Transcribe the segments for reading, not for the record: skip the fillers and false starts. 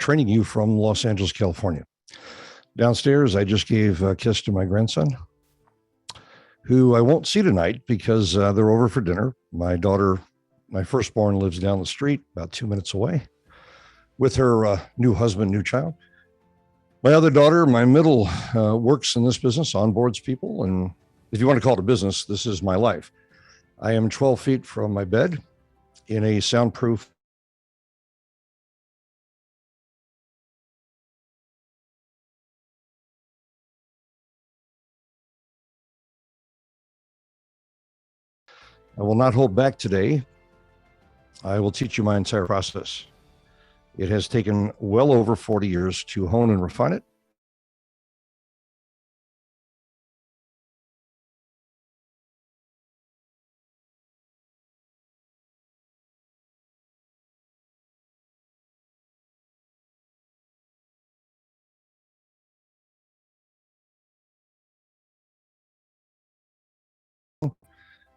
training you from Los Angeles, California. Downstairs, I just gave a kiss to my grandson, who I won't see tonight because they're over for dinner. My daughter, my firstborn, lives down the street, about 2 minutes away, with her new husband, new child. My other daughter, my middle, works in this business, onboards people. And if you want to call it a business, this is my life. I am 12 feet from my bed in a soundproof I will not hold back today. I will teach you my entire process. It has taken well over 40 years to hone and refine it.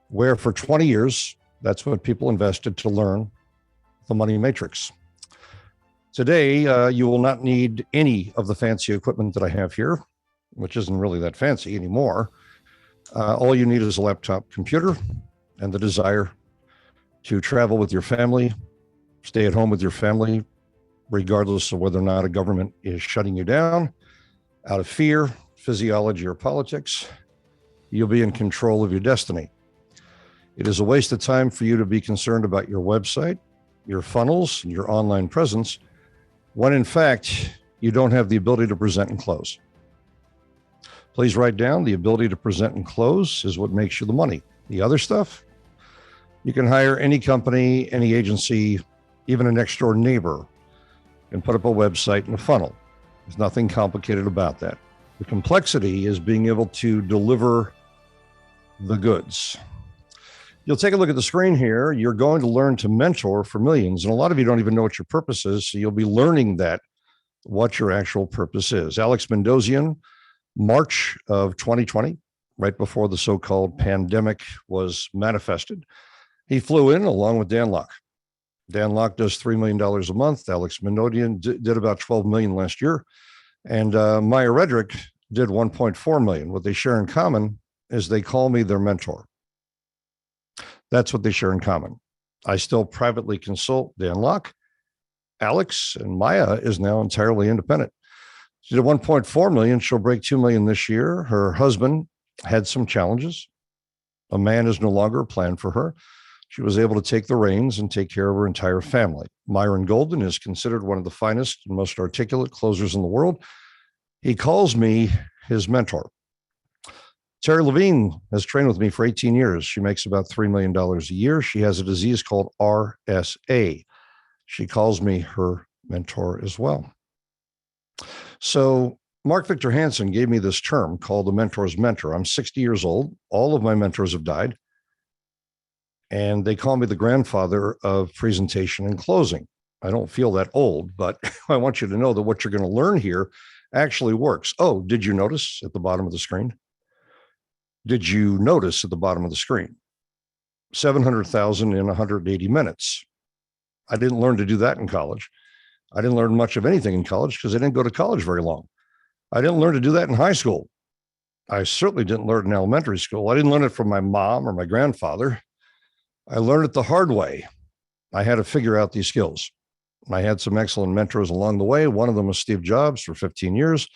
Where for 20 years, that's what people invested to learn the money matrix. Today, you will not need any of the fancy equipment that I have here, which isn't really that fancy anymore. All you need is a laptop computer and the desire to travel with your family, stay at home with your family, regardless of whether or not a government is shutting you down out of fear, physiology, or politics. You'll be in control of your destiny. It is a waste of time for you to be concerned about your website, your funnels, and your online presence, when in fact, you don't have the ability to present and close. Please write down the ability to present and close is what makes you the money. The other stuff, you can hire any company, any agency, even a next door neighbor, and put up a website and a funnel. There's nothing complicated about that. The complexity is being able to deliver the goods. You'll take a look at the screen here. You're going to learn to mentor for millions. And a lot of you don't even know what your purpose is. So you'll be learning that, what your actual purpose is. Alex Mendozian, March of 2020, right before the so-called pandemic was manifested, he flew in along with Dan Lok. Dan Lok does $3 million a month. Alex Mendozian did about 12 million last year. And Maya Redrick did 1.4 million. What they share in common is they call me their mentor. That's what they share in common. I still privately consult Dan Lok. Alex and Maya is now entirely independent. She did 1.4 million. She'll break 2 million this year. Her husband had some challenges. A man is no longer a plan for her. She was able to take the reins and take care of her entire family. Myron Golden is considered one of the finest and most articulate closers in the world. He calls me his mentor. Terry Levine has trained with me for 18 years. She makes about $3 million a year. She has a disease called RSA. She calls me her mentor as well. So Mark Victor Hansen gave me this term called the mentor's mentor. I'm 60 years old. All of my mentors have died. And they call me the grandfather of presentation and closing. I don't feel that old, but I want you to know that what you're going to learn here actually works. Oh, did you notice at the bottom of the screen? Did you notice at the bottom of the screen? 700,000 in 180 minutes. I didn't learn to do that in college. I didn't learn much of anything in college because I didn't go to college very long. I didn't learn to do that in high school. I certainly didn't learn it in elementary school. I didn't learn it from my mom or my grandfather. I learned it the hard way. I had to figure out these skills. I had some excellent mentors along the way. One of them was Steve Jobs for 15 years.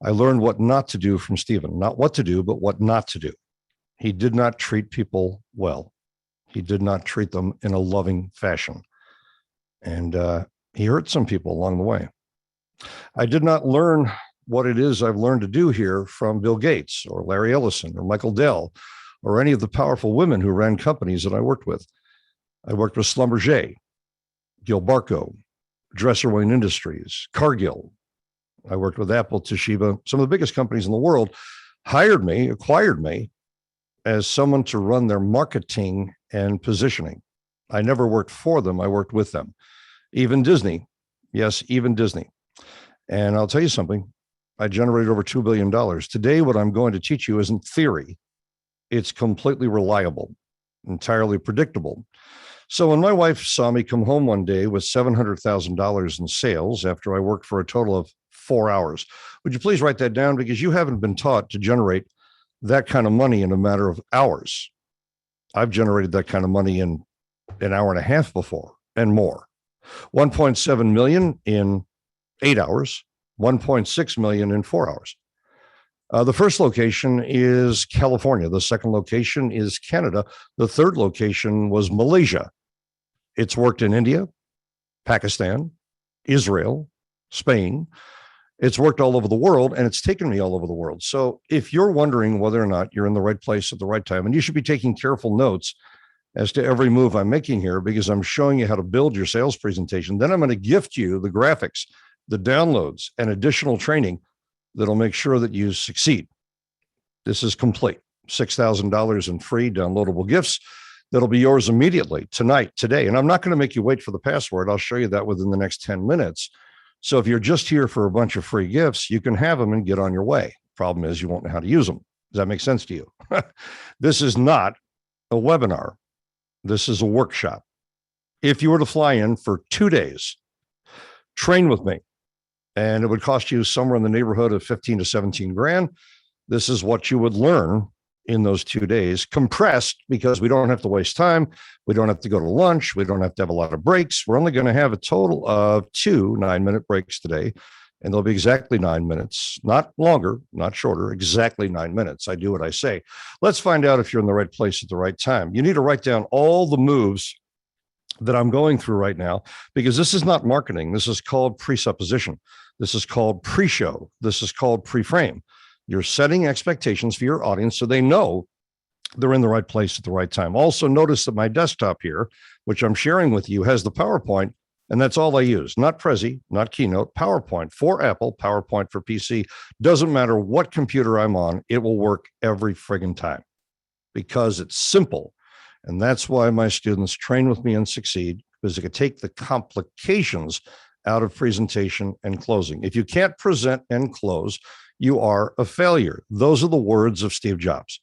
I learned what not to do from Stephen, not what to do, but what not to do. He did not treat people well. He did not treat them in a loving fashion. And he hurt some people along the way. I did not learn what it is I've learned to do here from Bill Gates or Larry Ellison or Michael Dell or any of the powerful women who ran companies that I worked with. I worked with Schlumberger, Gilbarco, Dresser Wayne Industries, Cargill. I worked with Apple, Toshiba. Some of the biggest companies in the world hired me, acquired me as someone to run their marketing and positioning. I never worked for them. I worked with them. Even Disney. Yes, even Disney. And I'll tell you something. I generated over $2 billion. Today, what I'm going to teach you isn't theory. It's completely reliable, entirely predictable. So when my wife saw me come home one day with $700,000 in sales after I worked for a total of 4 hours, would you please write that down? Because you haven't been taught to generate that kind of money in a matter of hours. I've generated that kind of money in an hour and a half before and more. 1.7 million in 8 hours, 1.6 million in 4 hours. The first location is California. The second location is Canada. The third location was Malaysia. It's worked in India, Pakistan, Israel, Spain. It's worked all over the world, and it's taken me all over the world. So if you're wondering whether or not you're in the right place at the right time, and you should be taking careful notes as to every move I'm making here, because I'm showing you how to build your sales presentation. Then I'm going to gift you the graphics, the downloads, and additional training that'll make sure that you succeed. This is complete. $6,000 in free downloadable gifts that'll be yours immediately tonight, today. And I'm not going to make you wait for the password. I'll show you that within the next 10 minutes. So if you're just here for a bunch of free gifts, you can have them and get on your way. Problem is, you won't know how to use them. Does that make sense to you? This is not a webinar. This is a workshop. If you were to fly in for 2 days, train with me, and it would cost you somewhere in the neighborhood of 15 to 17 grand. This is what you would learn in those 2 days, compressed, because we don't have to waste time. We don't have to go to lunch. We don't have to have a lot of breaks. We're only going to have a total of 2 9-minute breaks today, and they'll be exactly 9 minutes, not longer, not shorter, exactly 9 minutes. I do what I say. Let's find out if you're in the right place at the right time. You need to write down all the moves that I'm going through right now, because this is not marketing. This is called presupposition. This is called pre-show. This is called pre-frame. You're setting expectations for your audience so they know they're in the right place at the right time. Also, notice that my desktop here, which I'm sharing with you, has the PowerPoint, and that's all I use. Not Prezi, not Keynote, PowerPoint for Apple, PowerPoint for PC. Doesn't matter what computer I'm on, it will work every friggin' time because it's simple. And that's why my students train with me and succeed, because they can take the complications out of presentation and closing. If you can't present and close, you are a failure. Those are the words of Steve Jobs.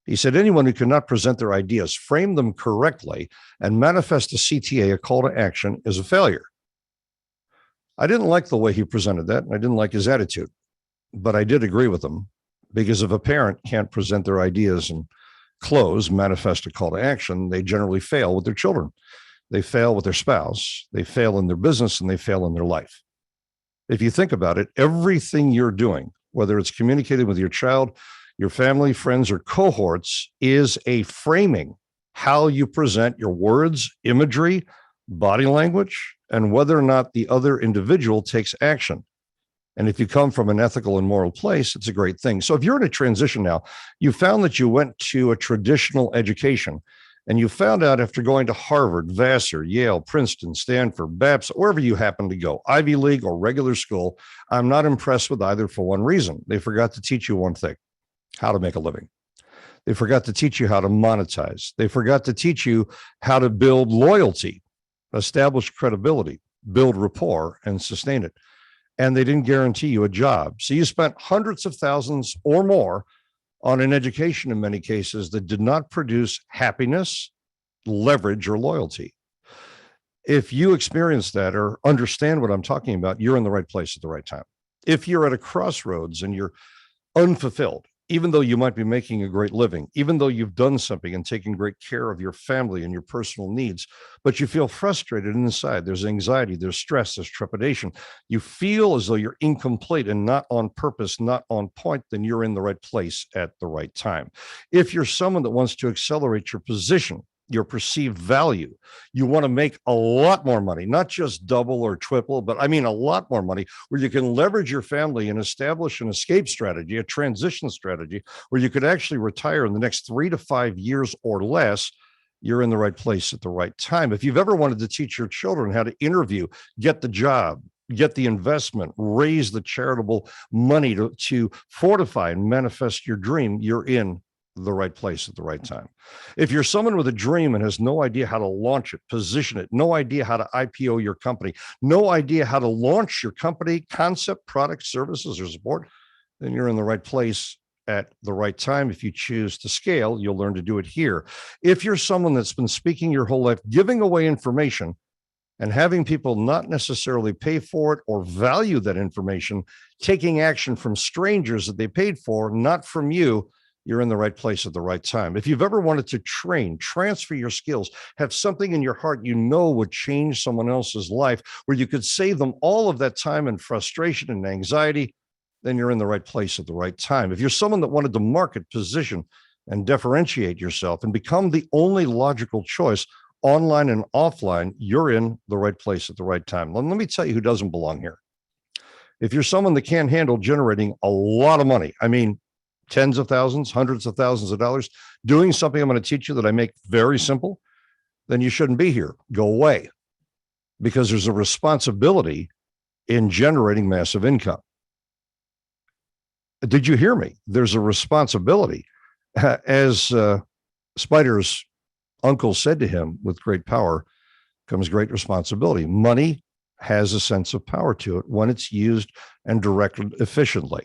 He said, anyone who cannot present their ideas, frame them correctly, and manifest a CTA, a call to action, is a failure. I didn't like the way he presented that, and I didn't like his attitude, but I did agree with him, because if a parent can't present their ideas and close, manifest a call to action, they generally fail with their children. They fail with their spouse, they fail in their business, and they fail in their life. If you think about it, everything you're doing, whether it's communicating with your child, your family, friends, or cohorts, is a framing. How you present your words, imagery, body language, and whether or not the other individual takes action. And if you come from an ethical and moral place, it's a great thing. So if you're in a transition now, you found that you went to a traditional education, and you found out after going to Harvard, Vassar, Yale, Princeton, Stanford, BAPS, wherever you happen to go, Ivy League or regular school, I'm not impressed with either for one reason. They forgot to teach you one thing: how to make a living. They forgot to teach you how to monetize. They forgot to teach you how to build loyalty, establish credibility, build rapport, and sustain it. And they didn't guarantee you a job. So you spent hundreds of thousands or more on an education in many cases that did not produce happiness, leverage, or loyalty. If you experience that or understand what I'm talking about, you're in the right place at the right time. If you're at a crossroads and you're unfulfilled, even though you might be making a great living, even though you've done something and taken great care of your family and your personal needs, but you feel frustrated inside, there's anxiety, there's stress, there's trepidation, you feel as though you're incomplete and not on purpose, not on point, then you're in the right place at the right time. If you're someone that wants to accelerate your position, your perceived value, you want to make a lot more money, not just double or triple, but I mean a lot more money, where you can leverage your family and establish an escape strategy, a transition strategy, where you could actually retire in the next 3 to 5 years or less, you're in the right place at the right time. If you've ever wanted to teach your children how to interview, get the job, get the investment, raise the charitable money to fortify and manifest your dream, you're in the right place at the right time. If you're someone with a dream and has no idea how to launch it, position it, no idea how to IPO your company, no idea how to launch your company, concept, product, services, or support, then you're in the right place at the right time. If you choose to scale, you'll learn to do it here. If you're someone that's been speaking your whole life, giving away information and having people not necessarily pay for it or value that information, taking action from strangers that they paid for, not from you, you're in the right place at the right time. If you've ever wanted to train, transfer your skills, have something in your heart you know would change someone else's life, where you could save them all of that time and frustration and anxiety, then you're in the right place at the right time. If you're someone that wanted to market, position, and differentiate yourself and become the only logical choice online and offline, you're in the right place at the right time. Let me tell you who doesn't belong here. If you're someone that can't handle generating a lot of money, I mean, tens of thousands, hundreds of thousands of dollars, doing something I'm going to teach you that I make very simple, then you shouldn't be here. Go away, because there's a responsibility in generating massive income. Did you hear me? There's a responsibility. As Spider's uncle said to him, with great power comes great responsibility. Money has a sense of power to it when it's used and directed efficiently.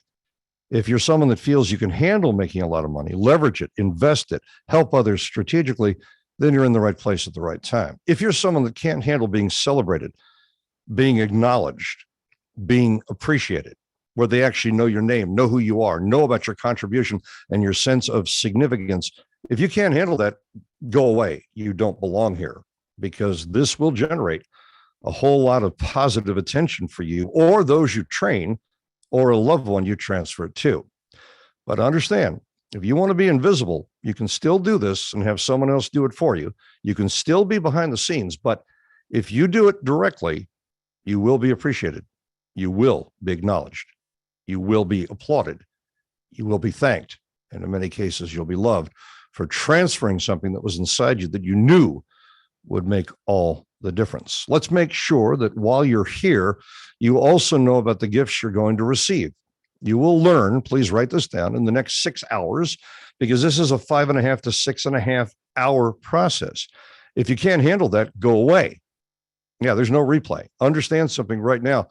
If you're someone that feels you can handle making a lot of money, leverage it, invest it, help others strategically, then you're in the right place at the right time. If you're someone that can't handle being celebrated, being acknowledged, being appreciated, where they actually know your name, know who you are, know about your contribution and your sense of significance, if you can't handle that, go away. You don't belong here, because this will generate a whole lot of positive attention for you or those you train or a loved one you transfer it to. But understand, if you want to be invisible, you can still do this and have someone else do it for you. You can still be behind the scenes, but if you do it directly, you will be appreciated. You will be acknowledged. You will be applauded. You will be thanked. And in many cases, you'll be loved for transferring something that was inside you that you knew would make all the difference. Let's make sure that while you're here, you also know about the gifts you're going to receive. You will learn, please write this down, in the next 6 hours, because this is a 5.5 to 6.5 hour process. If you can't handle that, go away. Yeah, there's no replay. Understand something right now.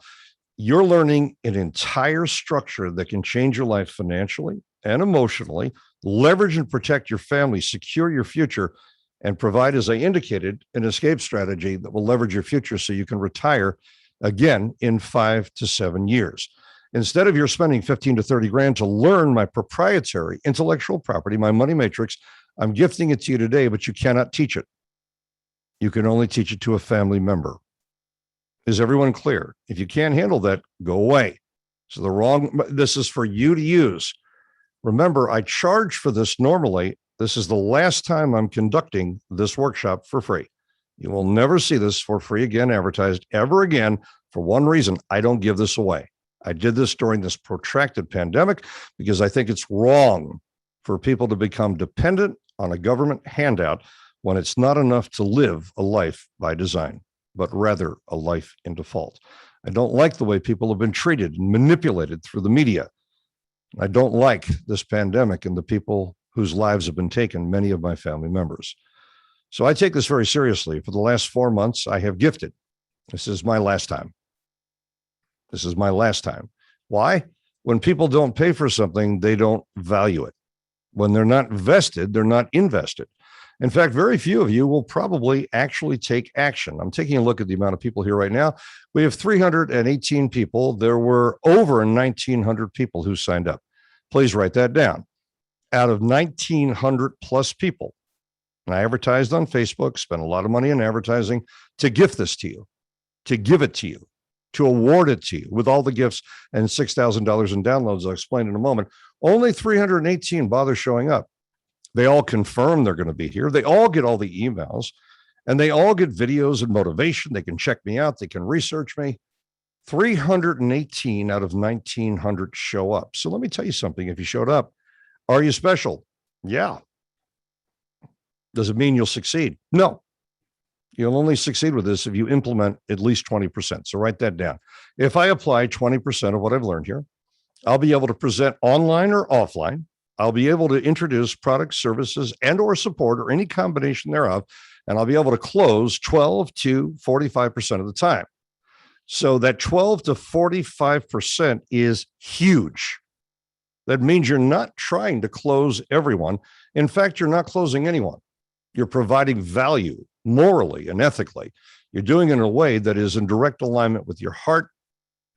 You're learning an entire structure that can change your life financially and emotionally, leverage and protect your family, secure your future, and provide, as I indicated, an escape strategy that will leverage your future so you can retire again in 5 to 7 years. Instead of you're spending 15 to 30 grand to learn my proprietary intellectual property, my money matrix, I'm gifting it to you today, but you cannot teach it. You can only teach it to a family member. Is everyone clear? If you can't handle that, go away. So this is for you to use. Remember, I charge for this normally. This is the last time I'm conducting this workshop for free. You will never see this for free again, advertised ever again, for one reason: I don't give this away. I did this during this protracted pandemic because I think it's wrong for people to become dependent on a government handout when it's not enough to live a life by design, but rather a life in default. I don't like the way people have been treated and manipulated through the media. I don't like this pandemic and the people whose lives have been taken, many of my family members. So I take this very seriously. For the last 4 months, I have gifted. This is my last time. This is my last time. Why? When people don't pay for something, they don't value it. When they're not vested, they're not invested. In fact, very few of you will probably actually take action. I'm taking a look at the amount of people here right now. We have 318 people. There were over 1,900 people who signed up. Please write that down. Out of 1,900 plus people, and I advertised on Facebook, spent a lot of money in advertising to gift this to you, to give it to you, to award it to you with all the gifts and $6,000 in downloads. I'll explain in a moment. Only 318 bother showing up. They all confirm they're going to be here. They all get all the emails, and they all get videos and motivation. They can check me out. They can research me. 318 out of 1,900 show up. So let me tell you something. If you showed up, are you special? Yeah. Does it mean you'll succeed? No. You'll only succeed with this if you implement at least 20%. So write that down. If I apply 20% of what I've learned here, I'll be able to present online or offline. I'll be able to introduce products, services, and or support, or any combination thereof, and I'll be able to close 12 to 45% of the time. So that 12 to 45% is huge. That means you're not trying to close everyone. In fact, you're not closing anyone. You're providing value morally and ethically. You're doing it in a way that is in direct alignment with your heart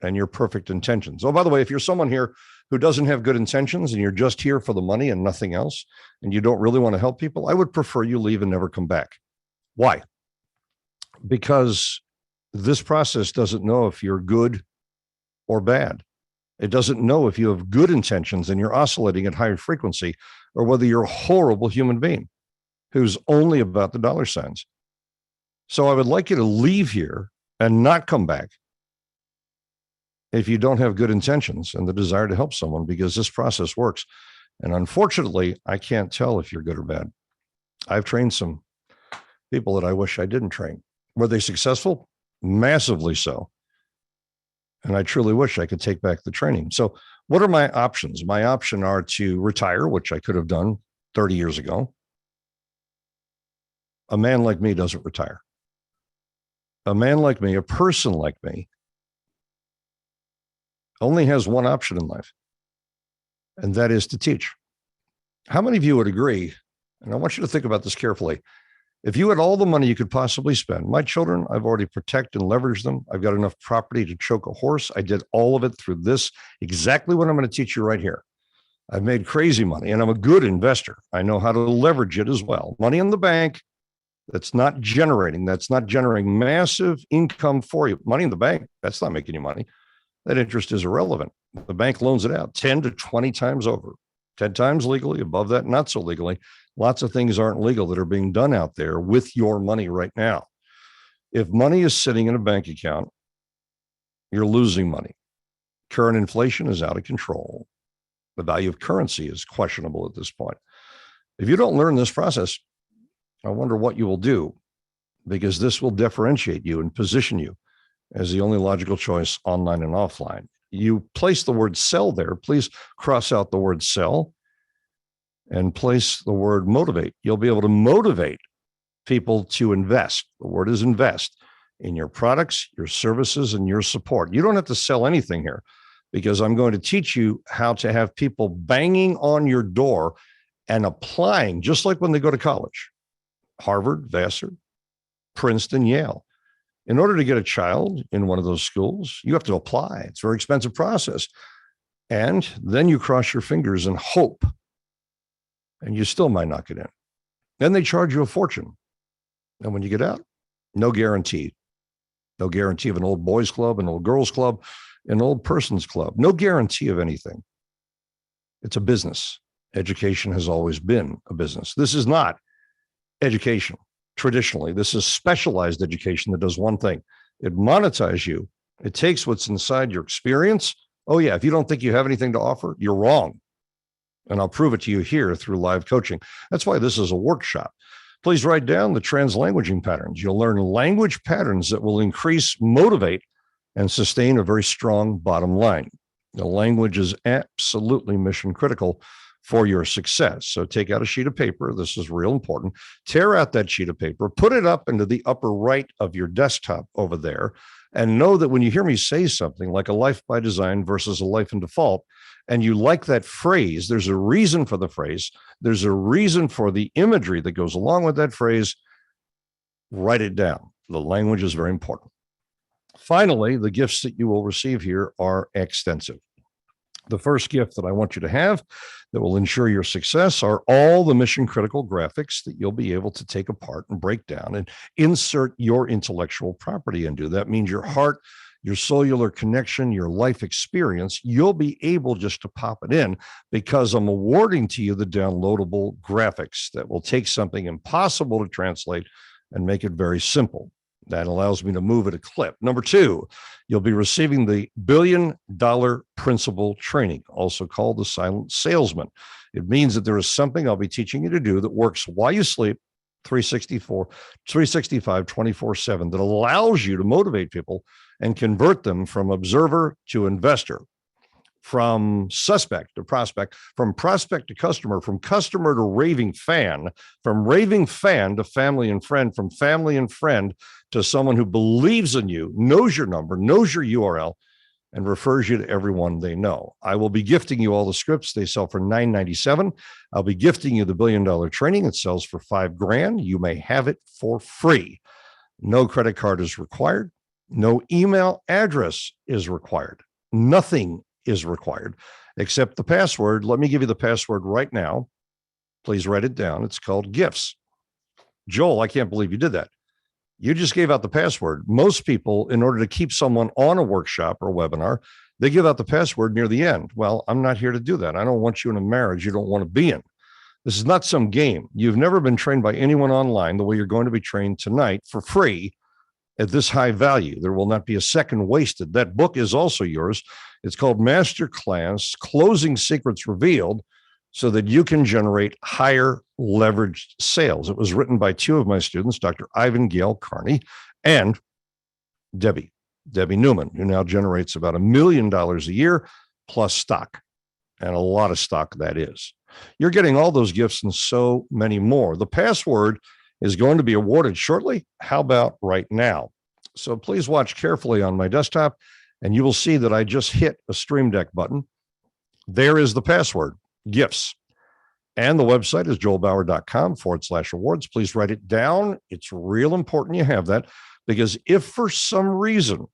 and your perfect intentions. Oh, by the way, if you're someone here who doesn't have good intentions and you're just here for the money and nothing else, and you don't really want to help people, I would prefer you leave and never come back. Why? Because this process doesn't know if you're good or bad. It doesn't know if you have good intentions and you're oscillating at higher frequency, or whether you're a horrible human being who's only about the dollar signs. So I would like you to leave here and not come back if you don't have good intentions and the desire to help someone, because this process works. And unfortunately, I can't tell if you're good or bad. I've trained some people that I wish I didn't train. Were they successful? Massively so. And I truly wish I could take back the training. So what are my options? My options are to retire, which I could have done 30 years ago. A man like me doesn't retire. A man like me, a person like me, only has one option in life, and that is to teach. How many of you would agree? And I want you to think about this carefully. If you had all the money you could possibly spend, my children, I've already protected and leveraged them. I've got enough property to choke a horse. I did all of it through this, exactly what I'm going to teach you right here. I've made crazy money, and I'm a good investor. I know how to leverage it as well. Money in the bank that's not generating massive income for you. Money in the bank, that's not making you money. That interest is irrelevant. The bank loans it out 10 to 20 times over, 10 times legally, above that, not so legally. Lots of things aren't legal that are being done out there with your money right now. If money is sitting in a bank account, you're losing money. Current inflation is out of control. The value of currency is questionable at this point. If you don't learn this process, I wonder what you will do, because this will differentiate you and position you as the only logical choice online and offline. You place the word sell there. Please cross out the word sell and place the word motivate. You'll be able to motivate people to invest. The word is invest in your products, your services, and your support. You don't have to sell anything here, because I'm going to teach you how to have people banging on your door and applying, just like when they go to college, Harvard, Vassar, Princeton, Yale. In order to get a child in one of those schools, you have to apply. It's a very expensive process. And then you cross your fingers and hope, and you still might not get in. Then they charge you a fortune. And when you get out, no guarantee. No guarantee of an old boys club, an old girls club, an old person's club. No guarantee of anything. It's a business. Education has always been a business. This is not education. Traditionally, this is specialized education that does one thing. It monetizes you. It takes what's inside your experience. Oh yeah, if you don't think you have anything to offer, you're wrong. And I'll prove it to you here through live coaching. That's why this is a workshop. Please write down the translanguaging patterns. You'll learn language patterns that will increase, motivate, and sustain a very strong bottom line. The language is absolutely mission critical for your success. So take out a sheet of paper. This is real important. Tear out that sheet of paper, put it up into the upper right of your desktop over there, and know that when you hear me say something like a life by design versus a life in default, and you like that phrase, there's a reason for the phrase. There's a reason for the imagery that goes along with that phrase. Write it down. The language is very important. Finally, the gifts that you will receive here are extensive. The first gift that I want you to have that will ensure your success are all the mission critical graphics that you'll be able to take apart and break down and insert your intellectual property into. That means your heart, your cellular connection, your life experience. You'll be able just to pop it in, because I'm awarding to you the downloadable graphics that will take something impossible to translate and make it very simple. That allows me to move at a clip. Number two, you'll be receiving the $1 billion principle training, also called the silent salesman. It means that there is something I'll be teaching you to do that works while you sleep, 365, 24/7, that allows you to motivate people and convert them from observer to investor, from suspect to prospect, from prospect to customer, from customer to raving fan, from raving fan to family and friend, from family and friend to someone who believes in you, knows your number, knows your URL, and refers you to everyone they know. I will be gifting you all the scripts. They sell for $9.97. I'll be gifting you the $1 billion training. It sells for $5,000. You may have it for free. No credit card is required. No email address is required. Nothing is required except the password. Let me give you the password right now. Please write it down. It's called GIFTS. Joel, I can't believe you did that. You just gave out the password. Most people, in order to keep someone on a workshop or a webinar, they give out the password near the end. Well, I'm not here to do that. I don't want you in a marriage you don't want to be in. This is not some game. You've never been trained by anyone online the way you're going to be trained tonight for free at this high value. There will not be a second wasted. That book is also yours. It's called Masterclass Closing Secrets Revealed, so that you can generate higher leveraged sales. It was written by two of my students, Dr. Ivan Gail Carney and Debbie Newman, who now generates about $1 million a year plus stock, and a lot of stock that is. You're getting all those gifts and so many more. The password is going to be awarded shortly. How about right now? So please watch carefully on my desktop, and you will see that I just hit a Stream Deck button. There is the password. Gifts. And the website is joelbauer.com/awards. Please write it down. It's real important you have that, because if for some reason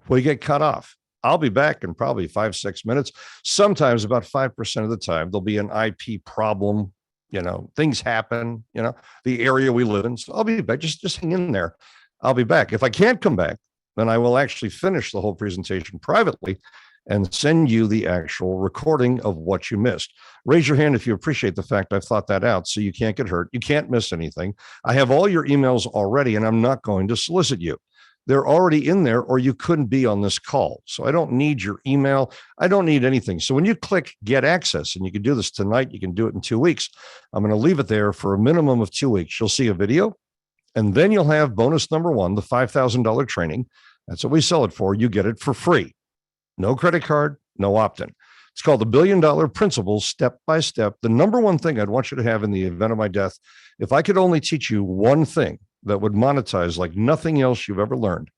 we get cut off, I'll be back in probably 5-6 minutes. Sometimes about 5% of the time, there'll be an IP problem. Things happen, the area we live in. So I'll be back. Just hang in there. I'll be back. If I can't come back, then I will actually finish the whole presentation privately and send you the actual recording of what you missed. Raise your hand if you appreciate the fact I've thought that out so you can't get hurt. You can't miss anything. I have all your emails already, and I'm not going to solicit you. They're already in there, or you couldn't be on this call. So I don't need your email. I don't need anything. So when you click Get Access, and you can do this tonight, you can do it in 2 weeks. I'm going to leave it there for a minimum of 2 weeks. You'll see a video, and then you'll have bonus number 1, the $5,000 training. That's what we sell it for. You get it for free. No credit card, no opt-in. It's called the $1 Billion Principles, step by step. The number one thing I'd want you to have in the event of my death, if I could only teach you one thing that would monetize like nothing else you've ever learned,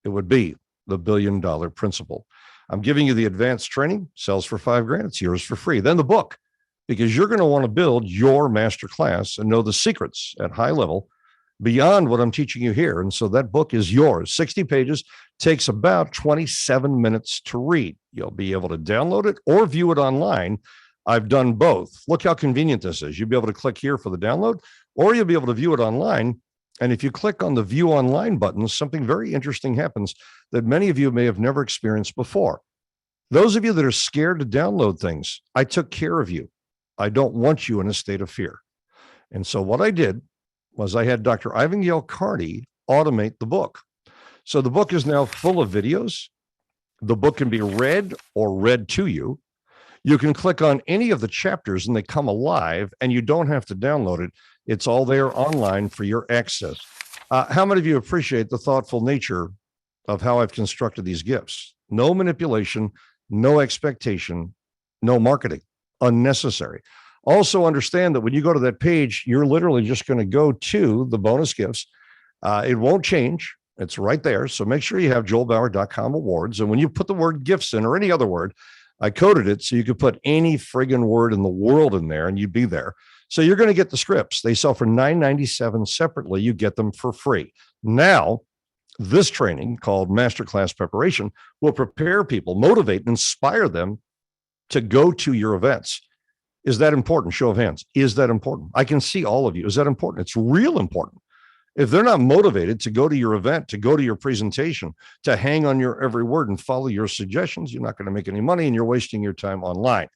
it would be the $1 Billion Principle. I'm giving you the advanced training, sells for $5,000. It's yours for free. Then the book, because you're going to want to build your master class and know the secrets at high level beyond what I'm teaching you here. And so that book is yours. 60 pages, takes about 27 minutes to read. You'll be able to download it or view it online. I've done both. Look how convenient this is. You'll be able to click here for the download, or you'll be able to view it online. And if you click on the View Online button, something very interesting happens that many of you may have never experienced before. Those of you that are scared to download things, I took care of you. I don't want you in a state of fear. And so what I did was I had Dr. Ivan Gail Carney automate the book. So the book is now full of videos. The book can be read or read to you. You can click on any of the chapters and they come alive, and you don't have to download it. It's all there online for your access. How many of you appreciate the thoughtful nature of how I've constructed these gifts? No manipulation, no expectation, no marketing, unnecessary. Also understand that when you go to that page, you're literally just going to go to the bonus gifts. It won't change. It's right there. So make sure you have joelbauer.com awards. And when you put the word gifts in, or any other word, I coded it so you could put any friggin' word in the world in there and you'd be there. So you're going to get the scripts. They sell for $9.97 separately. You get them for free. Now, this training called Masterclass Preparation will prepare people, motivate, and inspire them to go to your events. Is that important? Show of hands. Is that important? I can see all of you. Is that important? It's real important. If they're not motivated to go to your event, to go to your presentation, to hang on your every word and follow your suggestions, you're not going to make any money and you're wasting your time online.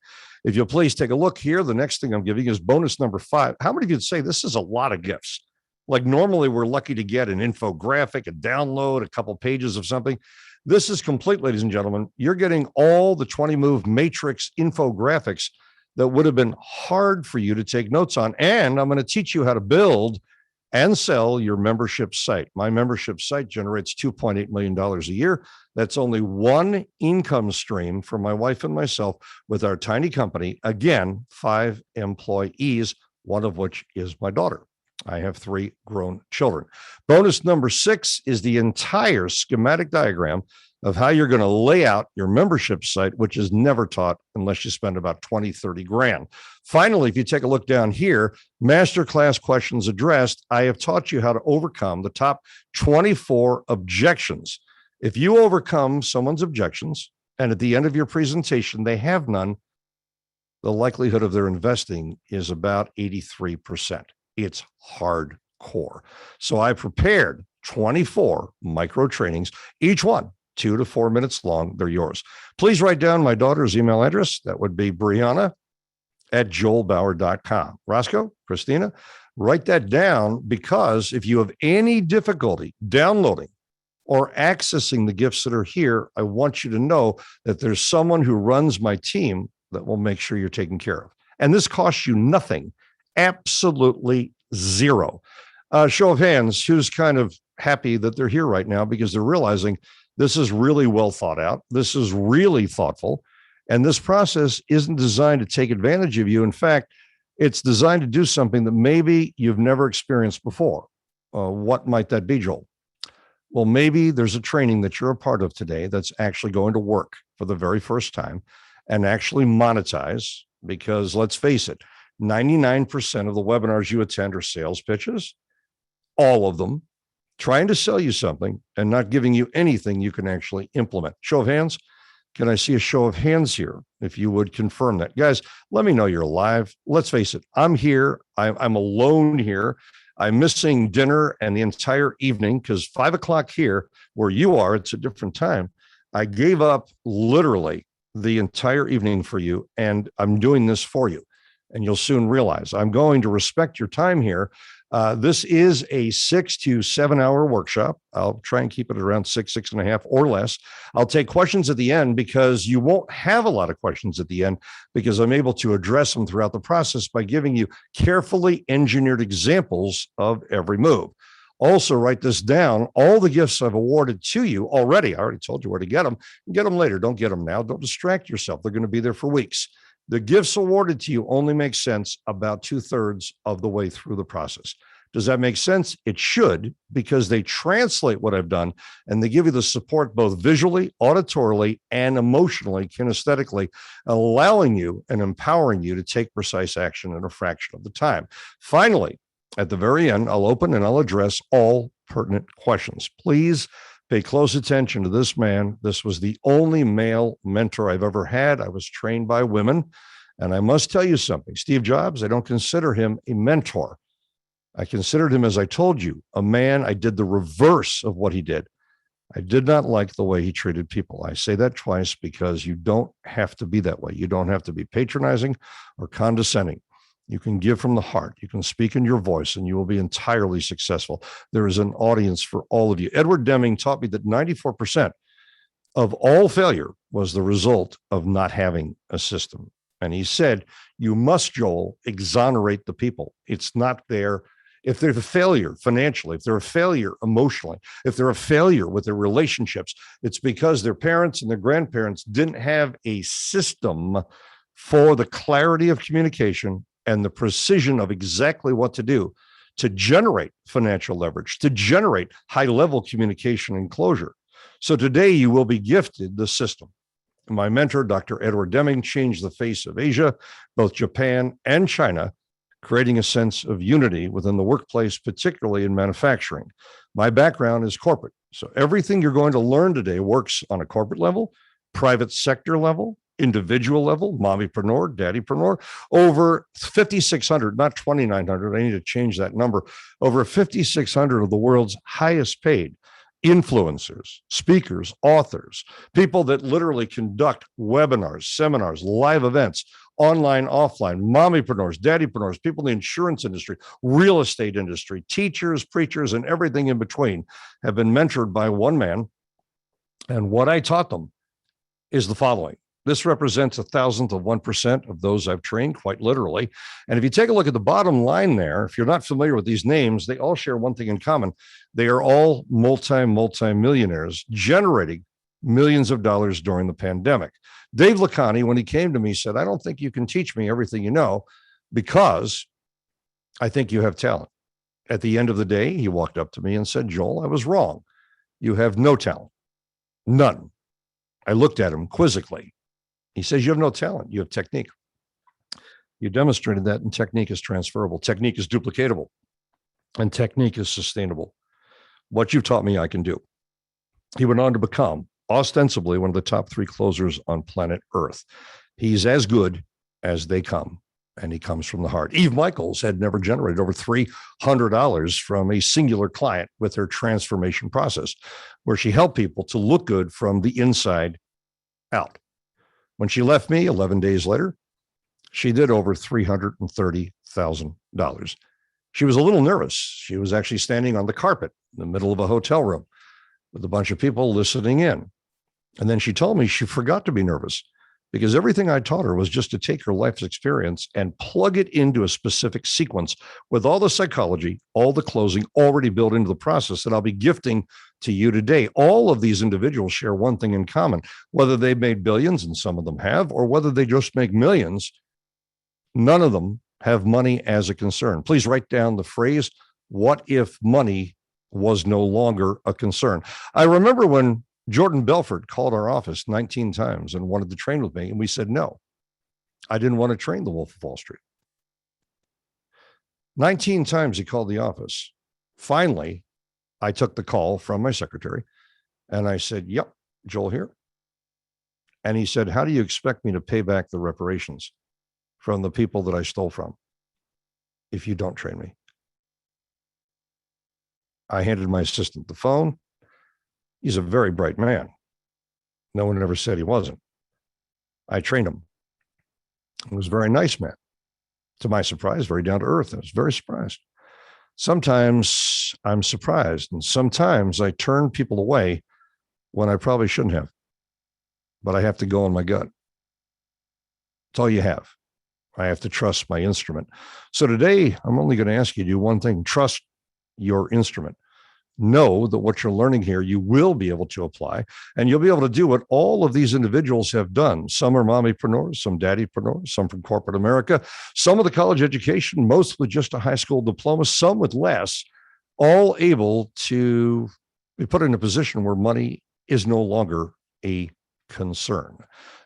If you'll please take a look here, the next thing I'm giving is bonus number 5. How many of you would say this is a lot of gifts? Like normally we're lucky to get an infographic, a download, a couple pages of something. This is complete, ladies and gentlemen. You're getting all the 20-move matrix infographics that would have been hard for you to take notes on. And I'm going to teach you how to build and sell your membership site. My membership site generates $2.8 million a year. That's only one income stream for my wife and myself with our tiny company. Again, 5 employees, one of which is my daughter. I have 3 grown children. Bonus number 6 is the entire schematic diagram of how you're going to lay out your membership site, which is never taught unless you spend about 20, 30 grand. Finally, if you take a look down here, masterclass questions addressed, I have taught you how to overcome the top 24 objections. If you overcome someone's objections, and at the end of your presentation, they have none, the likelihood of their investing is about 83%. It's hardcore. So I prepared 24 micro trainings, each one 2 to 4 minutes long. They're yours. Please write down my daughter's email address. That would be Brianna@joelbauer.com. Roscoe, Christina, write that down, because if you have any difficulty downloading or accessing the gifts that are here, I want you to know that there's someone who runs my team that will make sure you're taken care of. And this costs you nothing, absolutely zero. Show of hands, who's kind of happy that they're here right now because they're realizing this is really well thought out. This is really thoughtful. And this process isn't designed to take advantage of you. In fact, it's designed to do something that maybe you've never experienced before. What might that be, Joel? Well, maybe there's a training that you're a part of today that's actually going to work for the very first time and actually monetize, because let's face it, 99% of the webinars you attend are sales pitches, all of them, trying to sell you something and not giving you anything you can actually implement. Show of hands. Can I see a show of hands here? If you would confirm that. Guys, let me know you're alive. Let's face it, I'm here. I'm alone here. I'm missing dinner and the entire evening because 5 o'clock here where you are, it's a different time. I gave up literally the entire evening for you, and I'm doing this for you. And you'll soon realize I'm going to respect your time here. This is a 6 to 7 hour workshop. I'll try and keep it around 6.5 or less. I'll take questions at the end because you won't have a lot of questions at the end, because I'm able to address them throughout the process by giving you carefully engineered examples of every move. Also, write this down. All the gifts I've awarded to you already, I already told you where to get them. Get them later. Don't get them now. Don't distract yourself. They're going to be there for weeks. The gifts awarded to you only make sense about 2/3 of the way through the process. Does that make sense? It should, because they translate what I've done and they give you the support both visually, auditorily, and emotionally, kinesthetically, allowing you and empowering you to take precise action in a fraction of the time. Finally, at the very end, I'll open and I'll address all pertinent questions. Please pay close attention to this man. This was the only male mentor I've ever had. I was trained by women. And I must tell you something. Steve Jobs, I don't consider him a mentor. I considered him, as I told you, a man. I did the reverse of what he did. I did not like the way he treated people. I say that twice because you don't have to be that way. You don't have to be patronizing or condescending. You can give from the heart. You can speak in your voice, and you will be entirely successful. There is an audience for all of you. Edward Deming taught me that 94% of all failure was the result of not having a system. And he said, you must, Joel, exonerate the people. It's not there. If they're a failure financially, if they're a failure emotionally, if they're a failure with their relationships, it's because their parents and their grandparents didn't have a system for the clarity of communication and the precision of exactly what to do to generate financial leverage, to generate high-level communication and closure. So today you will be gifted the system. My mentor, Dr. Edward Deming, changed the face of Asia, both Japan and China, creating a sense of unity within the workplace, particularly in manufacturing. My background is corporate. So everything you're going to learn today works on a corporate level, private sector level, individual level, mommypreneur, daddypreneur, over 5,600, not 2,900. I need to change that number. Over 5,600 of the world's highest paid influencers, speakers, authors, people that literally conduct webinars, seminars, live events, online, offline, mommypreneurs, daddypreneurs, people in the insurance industry, real estate industry, teachers, preachers, and everything in between have been mentored by one man. And what I taught them is the following. This represents 1,000th of 1% of those I've trained, quite literally. And if you take a look at the bottom line there, if you're not familiar with these names, they all share one thing in common. They are all multi-millionaires generating millions of dollars during the pandemic. Dave Lacani, when he came to me, said, I don't think you can teach me everything you know because I think you have talent. At the end of the day, he walked up to me and said, Joel, I was wrong. You have no talent. None. I looked at him quizzically. He says, you have no talent. You have technique. You demonstrated that, and technique is transferable. Technique is duplicatable, and technique is sustainable. What you've taught me, I can do. He went on to become ostensibly one of the top 3 closers on planet Earth. He's as good as they come, and he comes from the heart. Eve Michaels had never generated over $300 from a singular client with her transformation process, where she helped people to look good from the inside out. When she left me 11 days later, she did over $330,000. She was a little nervous. She was actually standing on the carpet in the middle of a hotel room with a bunch of people listening in. And then she told me she forgot to be nervous because everything I taught her was just to take her life's experience and plug it into a specific sequence with all the psychology, all the closing already built into the process that I'll be gifting to you today. All of these individuals share one thing in common, whether they've made billions, and some of them have, or whether they just make millions. None of them have money as a concern. Please write down the phrase, what if money was no longer a concern? I remember when Jordan Belfort called our office 19 times and wanted to train with me, and we said no. I didn't want to train the Wolf of Wall Street. 19 times he called the office. Finally, I took the call from my secretary, and I said, yep, Joel here. And he said, how do you expect me to pay back the reparations from the people that I stole from if you don't train me? I handed my assistant the phone. He's a very bright man. No one ever said he wasn't. I trained him. He was a very nice man. To my surprise, very down to earth. I was very surprised. Sometimes I'm surprised, and sometimes I turn people away when I probably shouldn't have. But I have to go on my gut. It's all you have. I have to trust my instrument. So today, I'm only going to ask you to do one thing: trust your instrument. Know that what you're learning here, you will be able to apply, and you'll be able to do what all of these individuals have done. Some are mommypreneurs, some daddypreneurs, some from corporate America, some with a college education, most with just a high school diploma, some with less, all able to be put in a position where money is no longer a concern.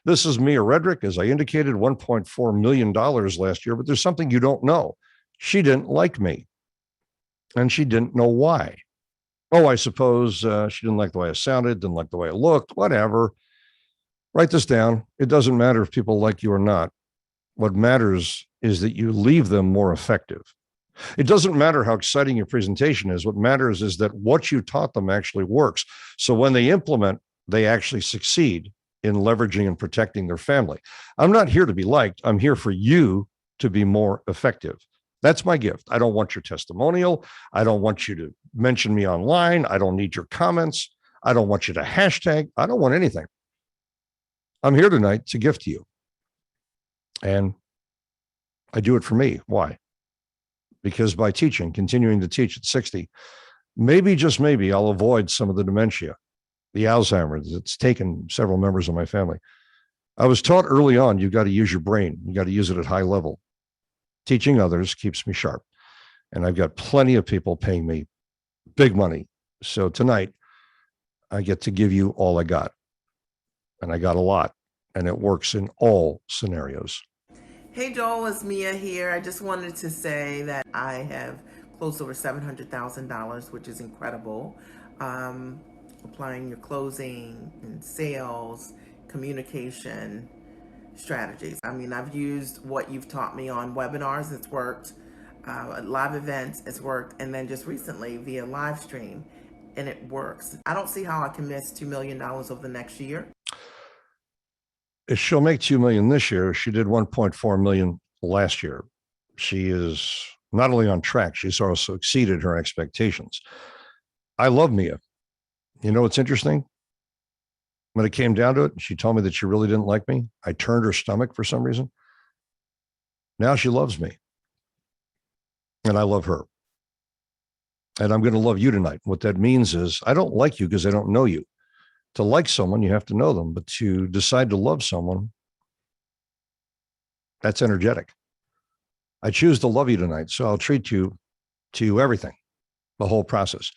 This is Mia Redrick. As I indicated, $1.4 million last year, but there's something you don't know. She didn't like me, and she didn't know why. Oh, I suppose she didn't like the way I sounded, didn't like the way I looked, whatever. Write this down. It doesn't matter if people like you or not. What matters is that you leave them more effective. It doesn't matter how exciting your presentation is. What matters is that what you taught them actually works. So when they implement, they actually succeed in leveraging and protecting their family. I'm not here to be liked. I'm here for you to be more effective. That's my gift. I don't want your testimonial. I don't want you to mention me online. I don't need your comments. I don't want you to hashtag. I don't want anything. I'm here tonight to gift to you. And I do it for me. Why? Because by teaching, continuing to teach at 60, maybe, just maybe, I'll avoid some of the dementia, the Alzheimer's that's taken several members of my family. I was taught early on, you've got to use your brain. You got to use it at high level. Teaching others keeps me sharp. And I've got plenty of people paying me big money. So tonight, I get to give you all I got. And I got a lot. And it works in all scenarios. Hey Joel, it's Mia here. I just wanted to say that I have closed over $700,000, which is incredible. Applying your closing and sales, communication strategies. I mean, I've used what you've taught me on webinars, it's worked, live events, it's worked, and then just recently via live stream, and it works. I don't see how I can miss $2 million over the next year. If she'll make 2 million this year, she did 1.4 million last year. She is not only on track, she's also exceeded her expectations. I love Mia. You know what's interesting? When it came down to it, she told me that she really didn't like me. I turned her stomach for some reason. Now she loves me. And I love her. And I'm going to love you tonight. What that means is I don't like you because I don't know you. To like someone, you have to know them. But to decide to love someone, that's energetic. I choose to love you tonight. So I'll treat you to everything. the whole process.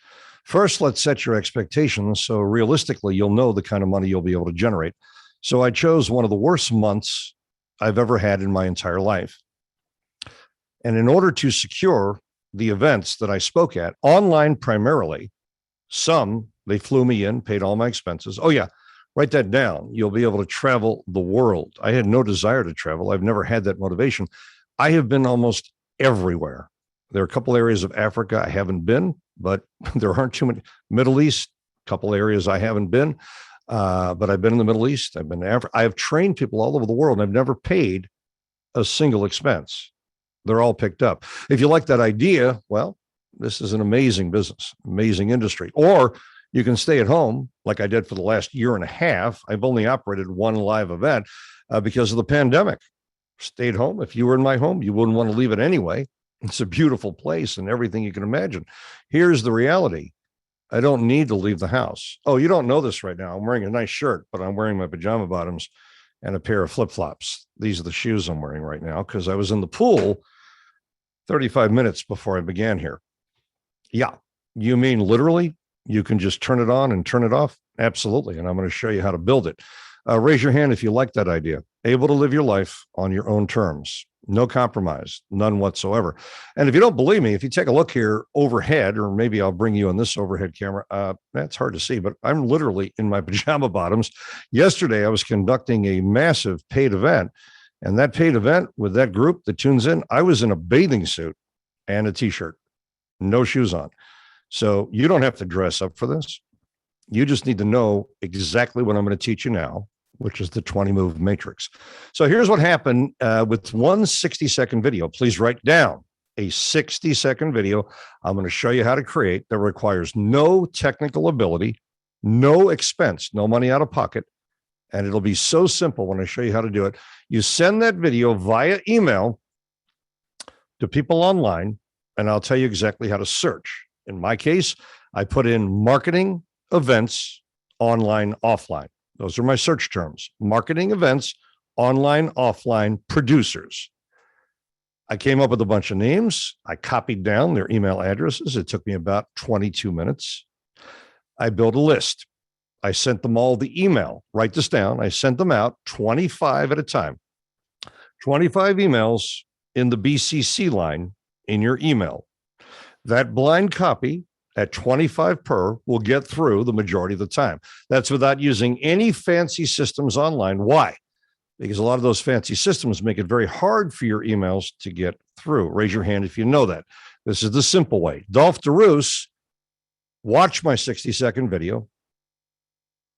First, let's set your expectations. So realistically, you'll know the kind of money you'll be able to generate. So I chose one of the worst months I've ever had in my entire life. And in order to secure the events that I spoke at online primarily, some they flew me in, paid all my expenses. Oh, yeah, write that down. You'll be able to travel the world. I had no desire to travel. I've never had that motivation. I have been almost everywhere. There are a couple areas of Africa I haven't been, but there aren't too many. Middle East, a couple areas I haven't been, but I've been in the Middle East. I've been to Africa. I've trained people all over the world, and I've never paid a single expense. They're all picked up. If you like that idea, well, this is an amazing business, amazing industry. Or you can stay at home like I did for the last year and a half. I've only operated one live event because of the pandemic. Stayed home. If you were in my home, you wouldn't want to leave it anyway. It's a beautiful place and everything you can imagine. Here's the reality. I don't need to leave the house. Oh, you don't know this right now. I'm wearing a nice shirt, but I'm wearing my pajama bottoms and a pair of flip-flops. These are the shoes I'm wearing right now because I was in the pool 35 minutes before I began here. Yeah. You mean literally? You can just turn it on and turn it off? Absolutely. And I'm going to show you how to build it. Raise your hand if you like that idea. Able to live your life on your own terms. No compromise, none whatsoever. And if you don't believe me, if you take a look here overhead, or maybe I'll bring you on this overhead camera, that's hard to see, but I'm literally in my pajama bottoms. Yesterday, I was conducting a massive paid event, and that paid event with that group that tunes in, I was in a bathing suit and a t-shirt, no shoes on. So you don't have to dress up for this. You just need to know exactly what I'm going to teach you now, which is the 20 move matrix. So here's what happened with one 60-second video. Please write down a 60-second video I'm going to show you how to create that requires no technical ability, no expense, no money out of pocket. And it'll be so simple when I show you how to do it. You send that video via email to people online, and I'll tell you exactly how to search. In my case, I put in marketing events, online, offline. Those are my search terms. Marketing events, online, offline, producers. I came up with a bunch of names. I copied down their email addresses. It took me about 22 minutes. I built a list. I sent them all the email. Write this down. I sent them out 25 at a time. 25 emails in the BCC line in your email. That blind copy at 25 per will get through the majority of the time. That's without using any fancy systems online. Why? Because a lot of those fancy systems make it very hard for your emails to get through. Raise your hand if you know that. This is the simple way. Dolph DeRoos watched my 60-second video,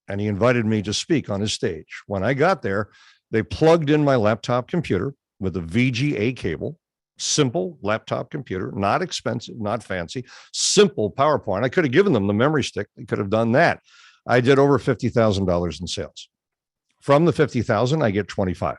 and he invited me to speak on his stage. When I got there, they plugged in my laptop computer with a VGA cable. Simple laptop computer, not expensive, not fancy, simple PowerPoint. I could have given them the memory stick. They could have done that. I did over $50,000 in sales. From the 50,000, I get 25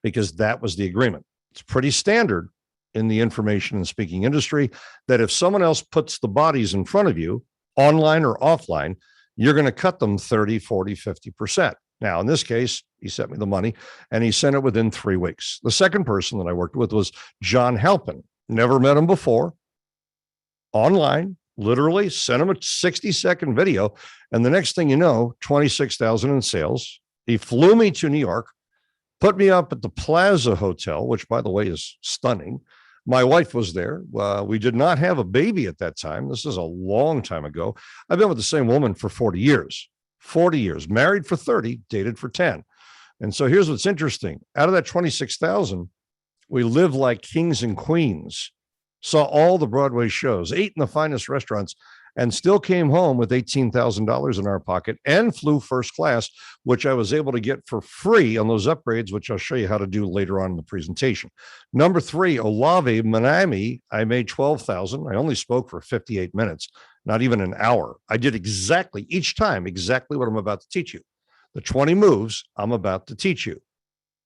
because that was the agreement. It's pretty standard in the information and speaking industry that if someone else puts the bodies in front of you, online or offline, you're going to cut them 30, 40, 50%. Now, in this case, he sent me the money and he sent it within 3 weeks. The second person that I worked with was John Halpin. Never met him before. Online, literally sent him a 60-second video. And the next thing you know, 26,000 in sales. He flew me to New York, put me up at the Plaza Hotel, which, by the way, is stunning. My wife was there. We did not have a baby at that time. This is a long time ago. I've been with the same woman for 40 years. 40 years, married for 30, dated for 10. And so here's what's interesting. Out of that 26,000, we lived like kings and queens, saw all the Broadway shows, ate in the finest restaurants, and still came home with $18,000 in our pocket and flew first class, which I was able to get for free on those upgrades, which I'll show you how to do later on in the presentation. Number 3, Olave, Miami, I made $12,000. I only spoke for 58 minutes. Not even an hour. I did exactly each time, exactly what I'm about to teach you. The 20 moves I'm about to teach you.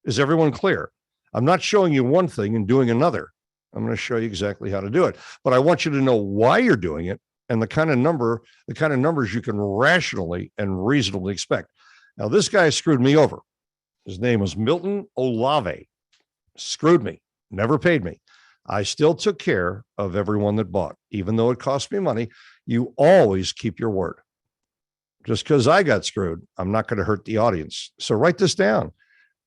Is everyone clear? I'm not showing you one thing and doing another. I'm going to show you exactly how to do it. But I want you to know why you're doing it and the kind of numbers you can rationally and reasonably expect. Now, this guy screwed me over. His name was Milton Olave. Screwed me. Never paid me. I still took care of everyone that bought, even though it cost me money. You always keep your word. Just because I got screwed, I'm not going to hurt the audience. So write this down.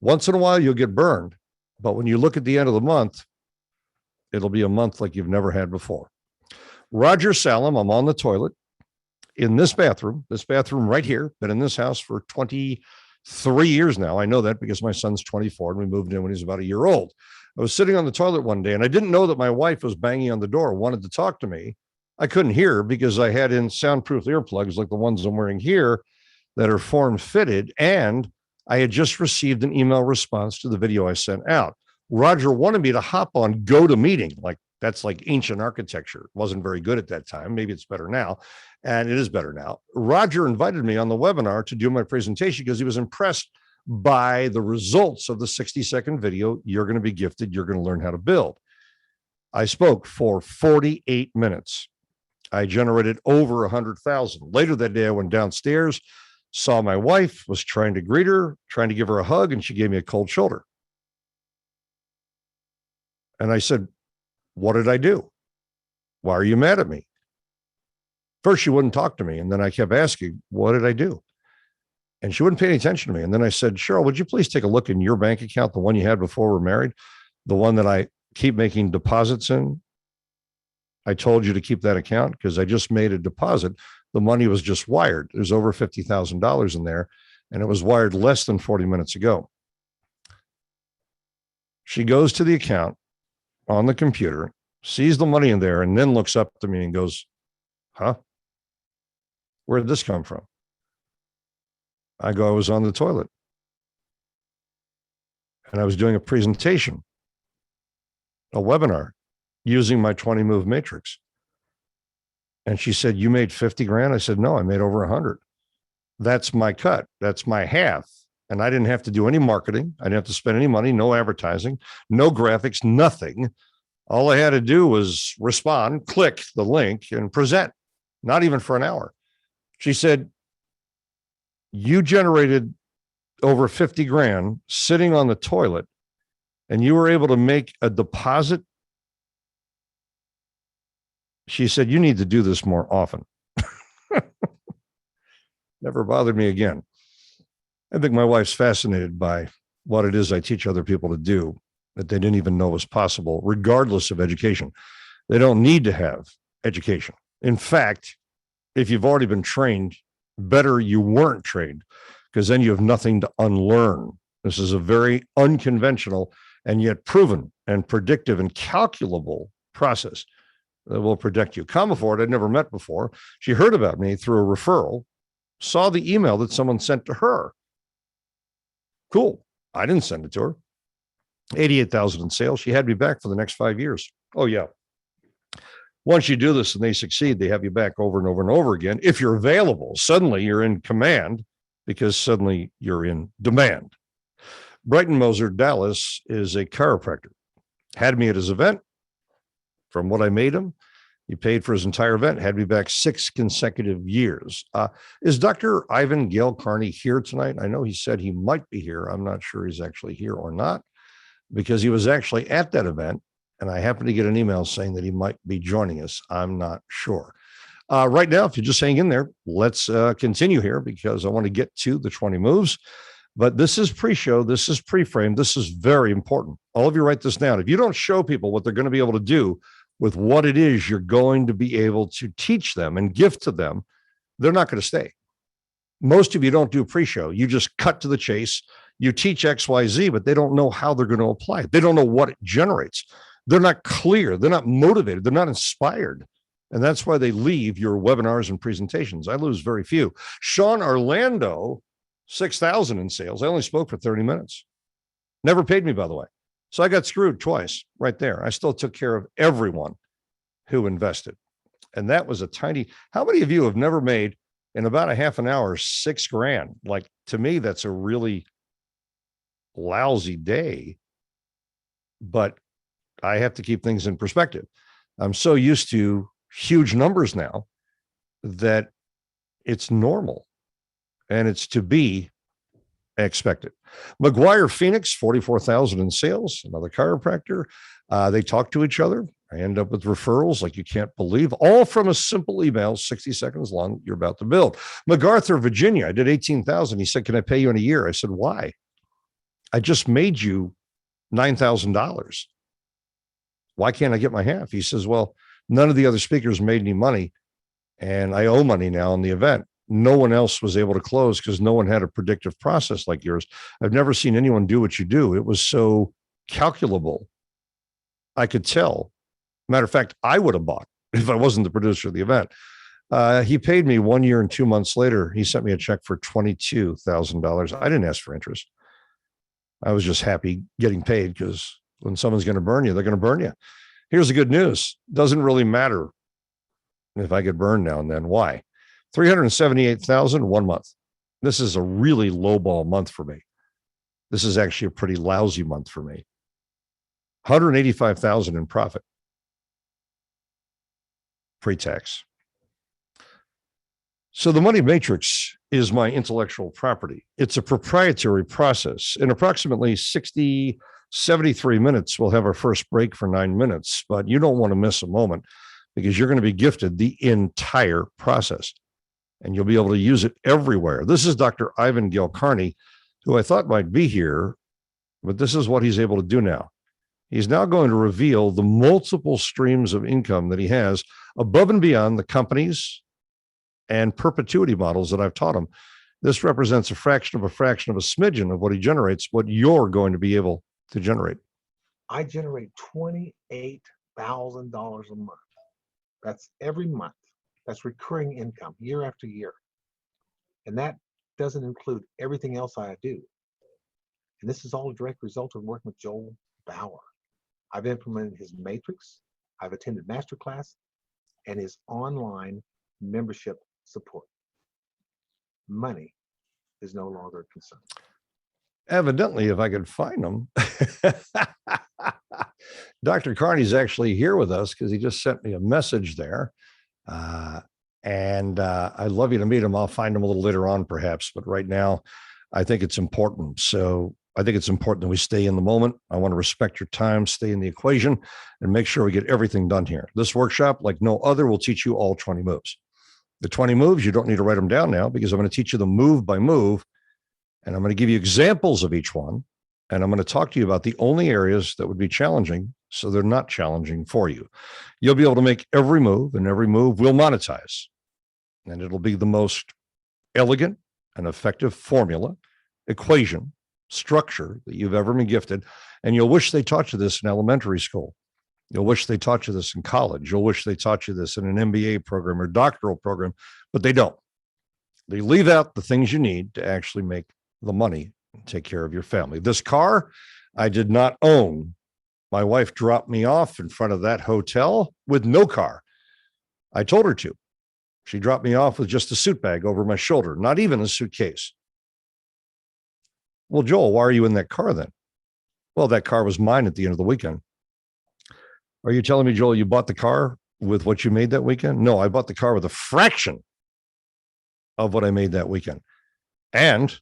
Once in a while, you'll get burned. But when you look at the end of the month, it'll be a month like you've never had before. Roger Salem, I'm on the toilet in this bathroom right here. Been in this house for 23 years now. I know that because my son's 24 and we moved in when he was about a year old. I was sitting on the toilet one day and I didn't know that my wife was banging on the door, wanted to talk to me. I couldn't hear her because I had in soundproof earplugs like the ones I'm wearing here that are form fitted. And I had just received an email response to the video I sent out. Roger wanted me to hop on GoToMeeting. Like that's like ancient architecture. It wasn't very good at that time. Maybe it's better now. And it is better now. Roger invited me on the webinar to do my presentation because he was impressed by the results of the 60-second video. You're going to be gifted. You're going to learn how to build. I spoke for 48 minutes. I generated over 100,000. Later that day, I went downstairs, saw my wife, was trying to greet her, trying to give her a hug, and she gave me a cold shoulder. And I said, what did I do? Why are you mad at me? First, she wouldn't talk to me. And then I kept asking, what did I do? And she wouldn't pay any attention to me. And then I said, Cheryl, would you please take a look in your bank account, the one you had before we're married, the one that I keep making deposits in? I told you to keep that account because I just made a deposit. The money was just wired. There's over $50,000 in there, and it was wired less than 40 minutes ago. She goes to the account on the computer, sees the money in there, and then looks up to me and goes, huh? Where did this come from? I go, I was on the toilet. And I was doing a presentation, a webinar, using my 20 move matrix. And she said, you made 50 grand? I said, no, I made over 100. That's my cut. That's my half. And I didn't have to do any marketing. I didn't have to spend any money, no advertising, no graphics, nothing. All I had to do was respond, click the link, and present, not even for an hour. She said, you generated over 50 grand sitting on the toilet, and you were able to make a deposit. She said, you need to do this more often. Never bothered me again. I think my wife's fascinated by what it is I teach other people to do that they didn't even know was possible, regardless of education. They don't need to have education. In fact, if you've already been trained, better you weren't trained, because then you have nothing to unlearn. This is a very unconventional and yet proven and predictive and calculable process that will protect you. Comafort, I'd never met before. She heard about me through a referral, saw the email that someone sent to her. Cool. I didn't send it to her. 88,000 in sales. She had me back for the next 5 years. Oh, yeah. Once you do this and they succeed, they have you back over and over and over again. If you're available, suddenly you're in command because suddenly you're in demand. Brighton Moser Dallas is a chiropractor. Had me at his event. From what I made him, he paid for his entire event, had me back 6 consecutive years. Is Dr. Ivan Gail Carney here tonight? I know he said he might be here. I'm not sure he's actually here or not, because he was actually at that event, and I happened to get an email saying that he might be joining us. I'm not sure. Right now, if you just hang in there, let's continue here because I want to get to the 20 moves. But this is pre-show. This is pre-frame. This is very important. All of you write this down. If you don't show people what they're going to be able to do with what it is you're going to be able to teach them and give to them, they're not going to stay. Most of you don't do pre-show. You just cut to the chase. You teach X, Y, Z, but they don't know how they're going to apply it. They don't know what it generates. They're not clear. They're not motivated. They're not inspired. And that's why they leave your webinars and presentations. I lose very few. Sean Orlando, 6,000 in sales. I only spoke for 30 minutes. Never paid me, by the way. So I got screwed twice right there. I still took care of everyone who invested. And that was a tiny, how many of you have never made in about a half an hour, 6 grand? Like, to me, that's a really lousy day, but I have to keep things in perspective. I'm so used to huge numbers now that it's normal, and it's to be expected. McGuire Phoenix, 44,000 in sales, another chiropractor. They talk to each other. I end up with referrals like you can't believe, all from a simple email, 60 seconds long, you're about to build. MacArthur, Virginia, I did 18,000. He said, can I pay you in a year? I said, why? I just made you $9,000. Why can't I get my half? He says, well, none of the other speakers made any money, and I owe money now on the event. No one else was able to close because no one had a predictive process like yours. I've never seen anyone do what you do. It was so calculable. I could tell. Matter of fact, I would have bought if I wasn't the producer of the event. He paid me 1 year and 2 months later. He sent me a check for $22,000. I didn't ask for interest. I was just happy getting paid because when someone's going to burn you, they're going to burn you. Here's the good news. Doesn't really matter if I get burned now and then. Why? 378,000 1 month. This is a really lowball month for me. This is actually a pretty lousy month for me. 185,000 in profit. Pre-tax. So the money matrix is my intellectual property. It's a proprietary process. In approximately 73 minutes, we'll have our first break for 9 minutes, but you don't want to miss a moment because you're going to be gifted the entire process and you'll be able to use it everywhere. This is Dr. Ivan Gilcarney, who I thought might be here, but this is what he's able to do now. He's now going to reveal the multiple streams of income that he has above and beyond the companies and perpetuity models that I've taught him. This represents a fraction of a smidgen of what he generates, what you're going to be able to generate. I generate $28,000 a month. That's every month. That's recurring income year after year. And that doesn't include everything else I do. And this is all a direct result of working with Joel Bauer. I've implemented his matrix. I've attended masterclass and his online membership support. Money is no longer a concern. Evidently, if I could find him, Dr. Carney's actually here with us because he just sent me a message there. I'd love you to meet him. I'll find him a little later on, perhaps. But right now, I think it's important. So I think it's important that we stay in the moment. I want to respect your time, stay in the equation, and make sure we get everything done here. This workshop, like no other, will teach you all 20 moves. The 20 moves, you don't need to write them down now because I'm going to teach you them move by move, and I'm going to give you examples of each one, and I'm going to talk to you about the only areas that would be challenging so they're not challenging for you. You'll be able to make every move, and every move will monetize, and it'll be the most elegant and effective formula, equation, structure that you've ever been gifted. And you'll wish they taught you this in elementary school. You'll wish they taught you this in college. You'll wish they taught you this in an MBA program or doctoral program, but they don't. They leave out the things you need to actually make the money and take care of your family. This car, I did not own. My wife dropped me off in front of that hotel with no car. I told her to. She dropped me off with just a suit bag over my shoulder, not even a suitcase. Well, Joel, why are you in that car then? Well, that car was mine at the end of the weekend. Are you telling me, Joel, you bought the car with what you made that weekend? No, I bought the car with a fraction of what I made that weekend. And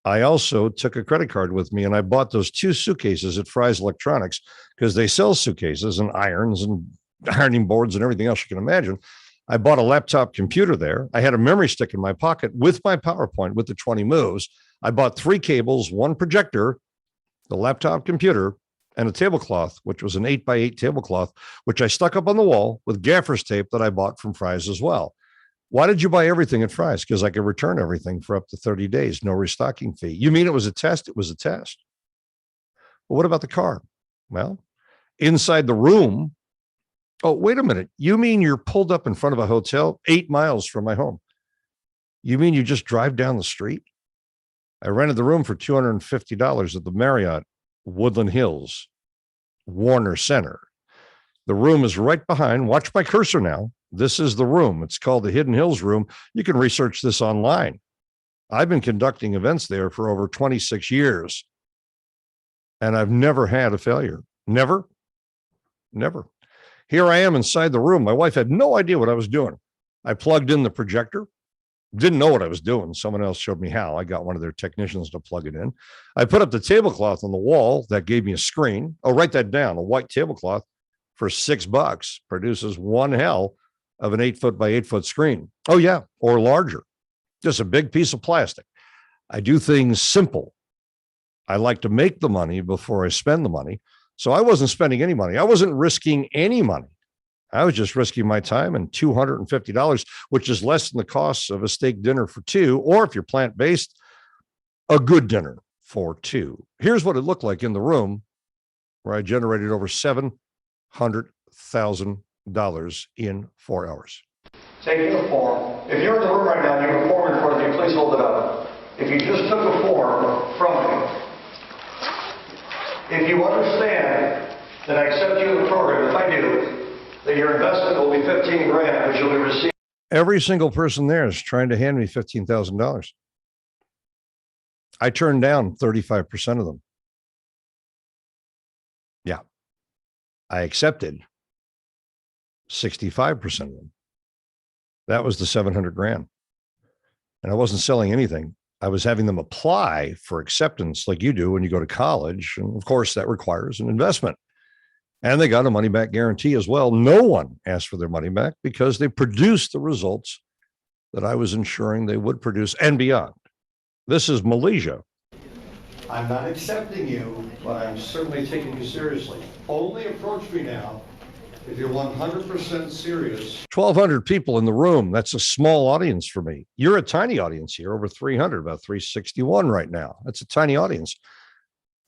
I also took a credit card with me and I bought those 2 suitcases at Fry's Electronics because they sell suitcases and irons and ironing boards and everything else you can imagine. I bought a laptop computer there. I had a memory stick in my pocket with my PowerPoint with the 20 moves. I bought 3 cables, 1 projector, the laptop computer, and a tablecloth, which was an 8x8 tablecloth, which I stuck up on the wall with gaffer's tape that I bought from Fry's as well. Why did you buy everything at Fry's? Because I could return everything for up to 30 days, no restocking fee. You mean it was a test? It was a test. Well, what about the car? Well, inside the room. Oh, wait a minute. You mean you're pulled up in front of a hotel 8 miles from my home? You mean you just drive down the street? I rented the room for $250 at the Marriott, Woodland Hills, Warner Center. The room is right behind. Watch my cursor now. This is the room. It's called the Hidden Hills Room. You can research this online. I've been conducting events there for over 26 years, and I've never had a failure. Never. Here I am inside the room. My wife had no idea what I was doing. I plugged in the projector, Didn't know what I was doing. Someone else showed me how. I got one of their technicians to plug it in. I put up the tablecloth on the wall. That gave me a screen. Oh, write that down. A white tablecloth for $6 produces one hell of an 8-foot by 8-foot screen. Oh, yeah, or larger. Just a big piece of plastic. I do things simple. I like to make the money before I spend the money. So I wasn't spending any money. I wasn't risking any money. I was just risking my time and $250, which is less than the cost of a steak dinner for two, or if you're plant-based, a good dinner for two. Here's what it looked like in the room where I generated over $700,000 in 4 hours. Take a form. If you're in the room right now and you have a form in front of you, please hold it up. If you just took a form from me, if you understand that I accept you in the program, if I do, that your investment will be $15,000, which you'll be receiving. Every single person there is trying to hand me $15,000. I turned down 35% of them. Yeah. I accepted 65% of them. That was the $700,000. And I wasn't selling anything. I was having them apply for acceptance like you do when you go to college. And of course, that requires an investment. And they got a money back guarantee as well. No one asked for their money back because they produced the results that I was ensuring they would produce and beyond. This is Malaysia. I'm not accepting you, but I'm certainly taking you seriously. Only approach me now if you're 100% serious. 1,200 people in the room. That's a small audience for me. You're a tiny audience here, over 300, about 361 right now. That's a tiny audience.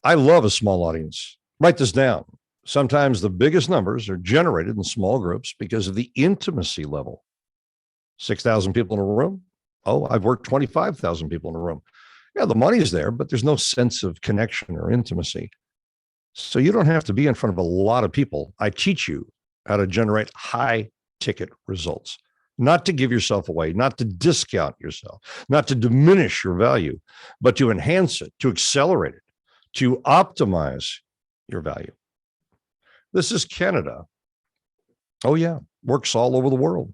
I love a small audience. Write this down. Sometimes the biggest numbers are generated in small groups because of the intimacy level. 6,000 people in a room. Oh, I've worked 25,000 people in a room. Yeah, the money's there, but there's no sense of connection or intimacy. So you don't have to be in front of a lot of people. I teach you how to generate high ticket results, not to give yourself away, not to discount yourself, not to diminish your value, but to enhance it, to accelerate it, to optimize your value. This is Canada. Oh, yeah, works all over the world.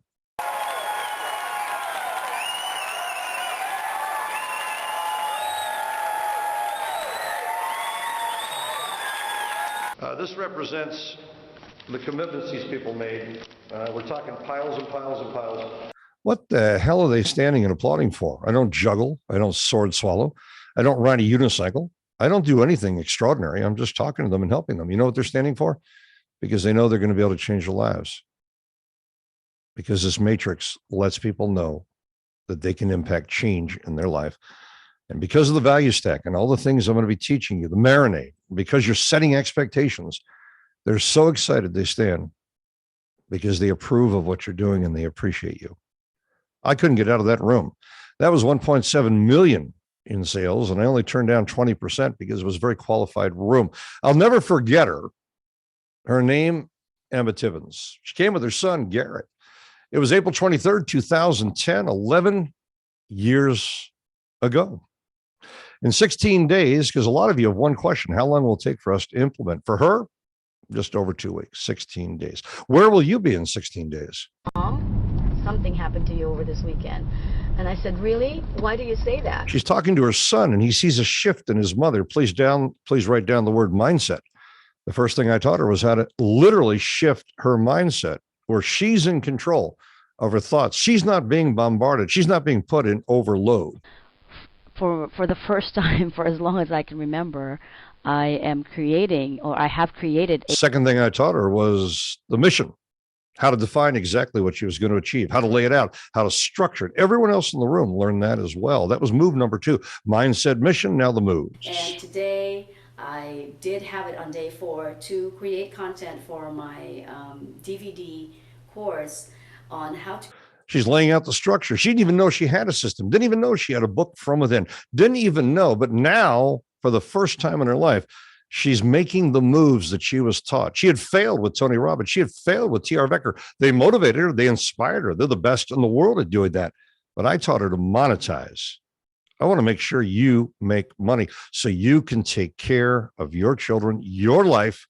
This represents the commitments these people made. We're talking piles and piles and piles. What the hell are they standing and applauding for? I don't juggle. I don't sword swallow. I don't ride a unicycle. I don't do anything extraordinary. I'm just talking to them and helping them. You know what they're standing for? Because they know they're going to be able to change their lives. Because this matrix lets people know that they can impact change in their life. And because of the value stack and all the things I'm going to be teaching you, the marinade, because you're setting expectations, they're so excited they stand because they approve of what you're doing and they appreciate you. I couldn't get out of that room. That was 1.7 million in sales, and I only turned down 20% because it was a very qualified room. I'll never forget her. Her name, Emma Tibbins. She came with her son, Garrett. It was April 23rd, 2010, 11 years ago. In 16 days, because a lot of you have one question, how long will it take for us to implement? For her, just over 2 weeks, 16 days. Where will you be in 16 days? Mom, something happened to you over this weekend. And I said, really? Why do you say that? She's talking to her son, and he sees a shift in his mother. Please write down the word mindset. The first thing I taught her was how to literally shift her mindset where she's in control of her thoughts. She's not being bombarded. She's not being put in overload. For the first time, for as long as I can remember, I am creating, or I have created. Second thing I taught her was the mission, how to define exactly what she was going to achieve, how to lay it out, how to structure it. Everyone else in the room learned that as well. That was move number 2. Mindset, mission, now the moves. And today I did have it on day 4 to create content for my DVD course on how to. She's laying out the structure. She didn't even know she had a system, didn't even know she had a book from within, didn't even know. But now, for the first time in her life, she's making the moves that she was taught. She had failed with Tony Robbins. She had failed with T.R. Becker. They motivated her. They inspired her. They're the best in the world at doing that. But I taught her to monetize. I want to make sure you make money so you can take care of your children, your life,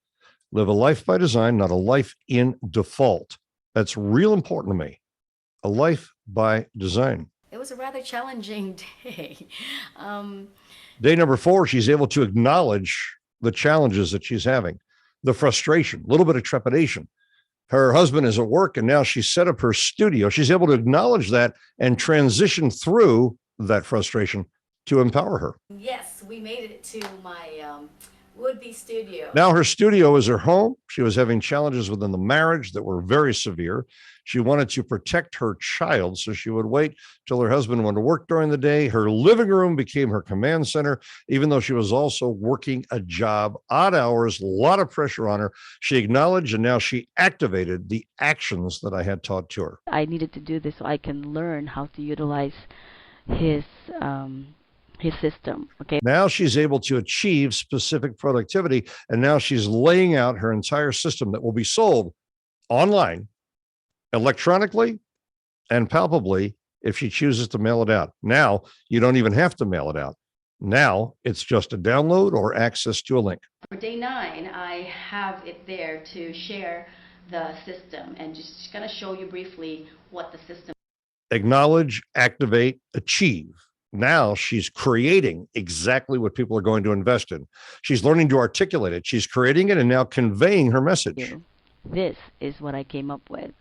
live a life by design, not a life in default. That's real important to me. A life by design. it was a rather challenging day. Um, Day number 4, she's able to acknowledge the challenges that she's having, the frustration, a little bit of trepidation. Her husband is at work and now she's set up her studio. She's able to acknowledge that and transition through that frustration to empower her. yes, we made it to my would-be studio. Now her studio is her home. She was having challenges within the marriage that were very severe. She wanted to protect her child, so she would wait till her husband went to work during the day. Her living room became her command center, even though she was also working a job, odd hours, a lot of pressure on her. She acknowledged and now she activated the actions that I had taught to her. I needed to do this so I can learn how to utilize his system. Okay. Now she's able to achieve specific productivity, and now she's laying out her entire system that will be sold online, electronically, and palpably if she chooses to mail it out. Now you don't even have to mail it out. Now it's just a download or access to a link. For day 9, I have it there to share the system and just going to show you briefly what the system. Acknowledge, activate, achieve. Now she's creating exactly what people are going to invest in. She's learning to articulate it. She's creating it and now conveying her message. This is what I came up with.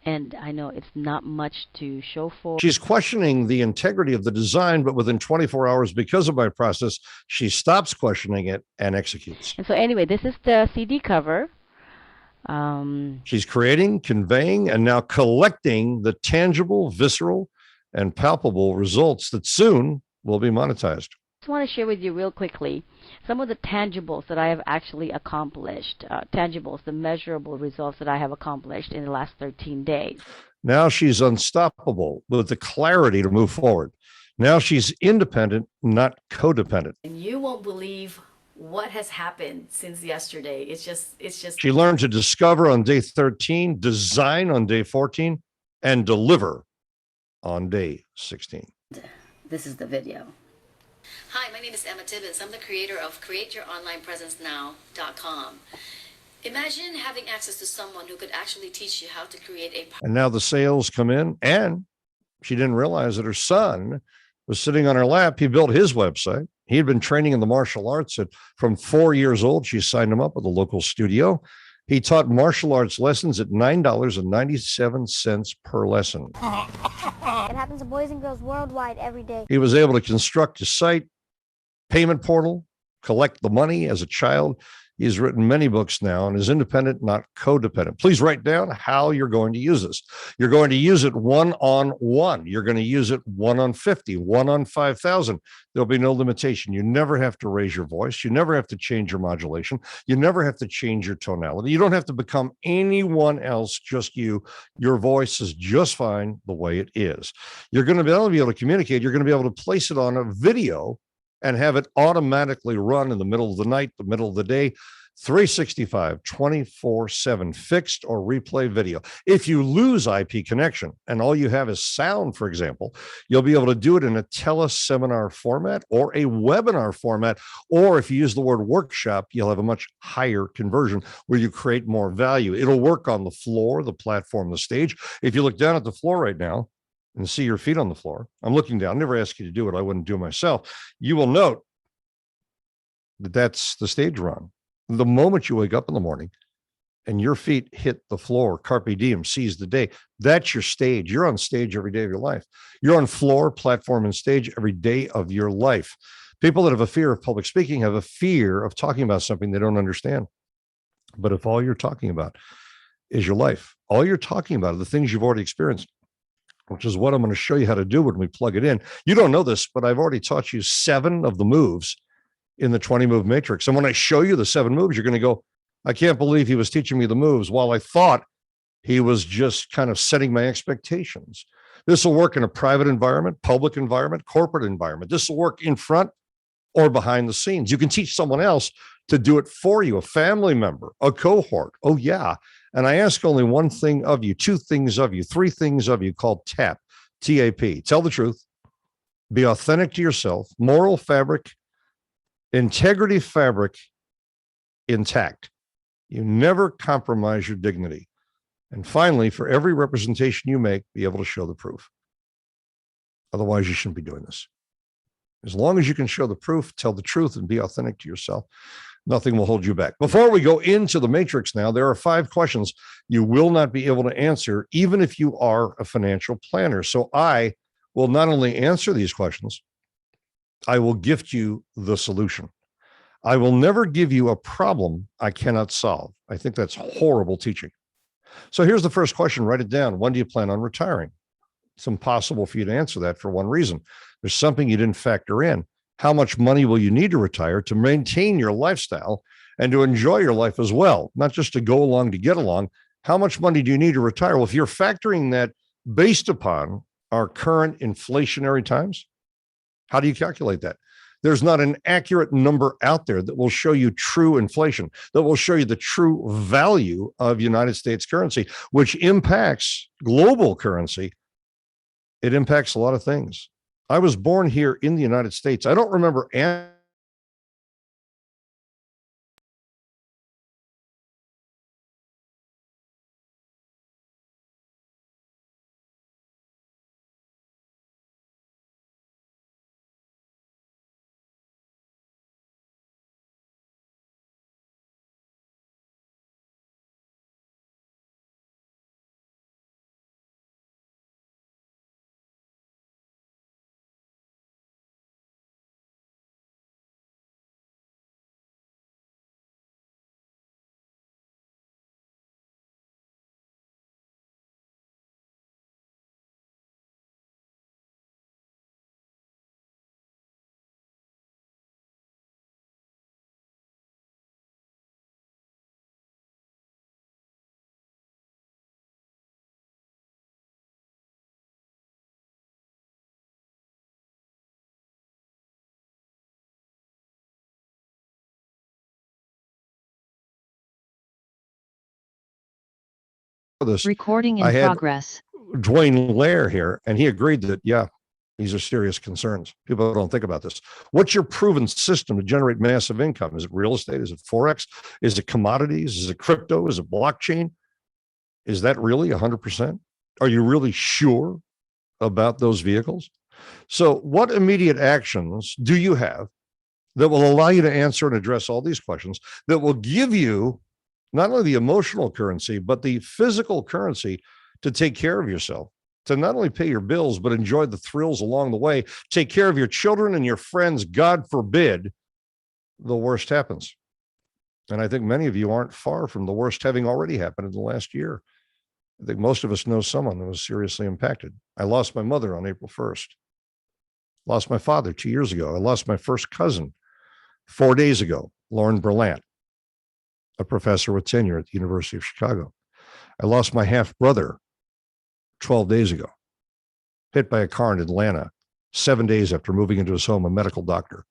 And I know it's not much to show for. She's questioning the integrity of the design, but within 24 hours, because of my process, she stops questioning it and executes. And so anyway, this is the CD cover. She's creating, conveying, and now collecting the tangible, visceral, and palpable results that soon will be monetized. I just want to share with you real quickly some of the tangibles that I have actually accomplished, tangibles, the measurable results that I have accomplished in the last 13 days. Now she's unstoppable with the clarity to move forward. Now she's independent, not codependent. And you won't believe what has happened since yesterday. It's just. She learned to discover on day 13, design on day 14, and deliver on day 16. This is the video. Hi, my name is Emma Tibbins. I'm the creator of CreateYourOnlinePresenceNow.com. Imagine having access to someone who could actually teach you how to create a. And now the sales come in, and she didn't realize that her son was sitting on her lap. He built his website. He had been training in the martial arts from 4 years old. She signed him up with a local studio. He taught martial arts lessons at $9.97 per lesson. It happens to boys and girls worldwide every day. He was able to construct a site, payment portal, collect the money as a child. He's written many books now and is independent, not codependent. Please write down how you're going to use this. You're going to use it 1-on-1. You're going to use it 1-on-50, 1-on-5,000. There'll be no limitation. You never have to raise your voice. You never have to change your modulation. You never have to change your tonality. You don't have to become anyone else, just you. Your voice is just fine the way it is. You're going to be able to communicate. You're going to be able to place it on a video and have it automatically run in the middle of the night, the middle of the day, 365, 24/7, fixed or replay video. If you lose IP connection and all you have is sound, for example, you'll be able to do it in a teleseminar format or a webinar format. Or if you use the word workshop, you'll have a much higher conversion where you create more value. It'll work on the floor, the platform, the stage. If you look down at the floor right now, and see your feet on the floor. I'm looking down. I never ask you to do it. I wouldn't do it myself. You will note that that's the stage run. The moment you wake up in the morning and your feet hit the floor, carpe diem, seize the day, that's your stage. You're on stage every day of your life. You're on floor, platform, and stage every day of your life. People that have a fear of public speaking have a fear of talking about something they don't understand. But if all you're talking about is your life, all you're talking about are the things you've already experienced, which is what I'm going to show you how to do when we plug it in. You don't know this, but I've already taught you 7 of the moves in the 20 move matrix. And when I show you the 7 moves, you're going to go, I can't believe he was teaching me the moves while I thought he was just kind of setting my expectations. This will work in a private environment, public environment, corporate environment. This will work in front or behind the scenes. You can teach someone else to do it for you, a family member, a cohort. Oh, yeah. And I ask only one thing of you, 2 things of you, 3 things of you called TAP, T-A-P. Tell the truth, be authentic to yourself, moral fabric, integrity fabric intact. You never compromise your dignity. And finally, for every representation you make, be able to show the proof. Otherwise, you shouldn't be doing this. As long as you can show the proof, tell the truth, and be authentic to yourself, nothing will hold you back. Before we go into the matrix now, there are 5 questions you will not be able to answer, even if you are a financial planner. So I will not only answer these questions, I will gift you the solution. I will never give you a problem I cannot solve. I think that's horrible teaching. So here's the first question. Write it down. When do you plan on retiring? It's impossible for you to answer that for one reason. There's something you didn't factor in. How much money will you need to retire to maintain your lifestyle and to enjoy your life as well? Not just to go along to get along. How much money do you need to retire? Well, if you're factoring that based upon our current inflationary times, how do you calculate that? There's not an accurate number out there that will show you true inflation, that will show you the true value of United States currency, which impacts global currency. It impacts a lot of things. I was born here in the United States. I don't remember this. Recording in I had progress. Dwayne Lair here, and he agreed that, yeah, these are serious concerns. People don't think about this. What's your proven system to generate massive income? Is it real estate? Is it Forex? Is it commodities? Is it crypto? Is it blockchain? Is that really 100%? Are you really sure about those vehicles? So what immediate actions do you have that will allow you to answer and address all these questions, that will give you not only the emotional currency, but the physical currency to take care of yourself, to not only pay your bills, but enjoy the thrills along the way, take care of your children and your friends. God forbid the worst happens. And I think many of you aren't far from the worst having already happened in the last year. I think most of us know someone that was seriously impacted. I lost my mother on April 1st. Lost my father 2 years ago. I lost my first cousin 4 days ago, Lauren Berlant, a professor with tenure at the University of Chicago. I lost my half brother 12 days ago, hit by a car in Atlanta, 7 days after moving into his home, a medical doctor.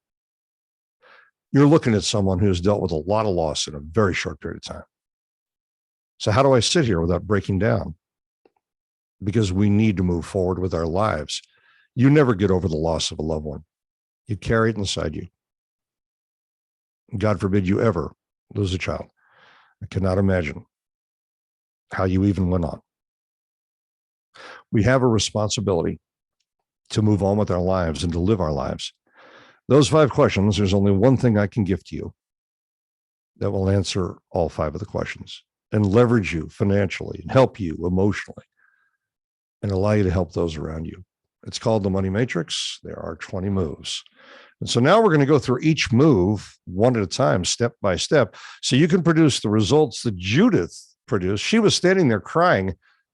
You're looking at someone who's dealt with a lot of loss in a very short period of time. So how do I sit here without breaking down? Because we need to move forward with our lives. You never get over the loss of a loved one. You carry it inside you. God forbid you ever lose a child. I cannot imagine how you even went on. We have a responsibility to move on with our lives and to live our lives. Those 5 questions, there's only one thing I can give to you that will answer all 5 of the questions and leverage you financially and help you emotionally and allow you to help those around you. It's called the Money Matrix. There are 20 moves. And so now we're going to go through each move one at a time, step by step, so you can produce the results that Judith produced. She was standing there crying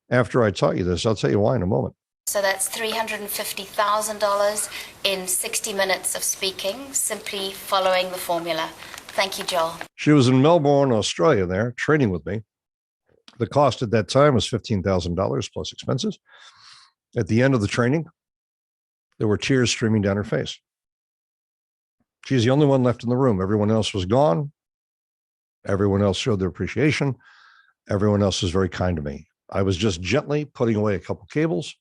after I taught you this. I'll tell you why in a moment. So that's $350,000 in 60 minutes of speaking, simply following the formula. Thank you, Joel. She was in Melbourne, Australia there, training with me. The cost at that time was $15,000 plus expenses. At the end of the training, there were tears streaming down her face. She's the only one left in the room. Everyone else was gone. Everyone else showed their appreciation. Everyone else was very kind to me. I was just gently putting away a couple cables,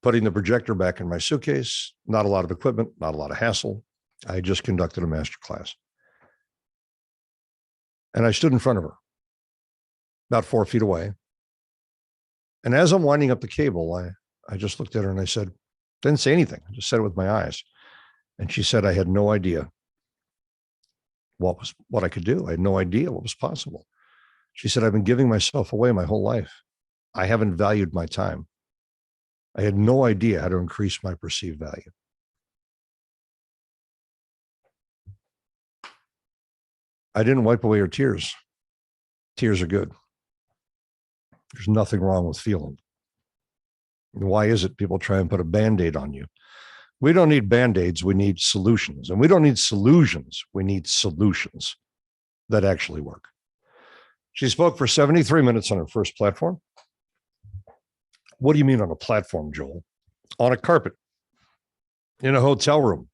putting the projector back in my suitcase. Not a lot of equipment, not a lot of hassle. I just conducted a master class. And I stood in front of her, about 4 feet away. And as I'm winding up the cable, I just looked at her and I said, Didn't say anything. I just said it with my eyes. And she said, I had no idea what I could do. I had no idea what was possible. She said, I've been giving myself away my whole life. I haven't valued my time. I had no idea how to increase my perceived value. I didn't wipe away her tears. Tears are good. There's nothing wrong with feeling. And why is it people try and put a Band-Aid on you? We don't need Band-Aids. We need solutions. And we don't need solutions. We need solutions that actually work. She spoke for 73 minutes on her first platform. What do you mean on a platform, Joel? On a carpet, in a hotel room,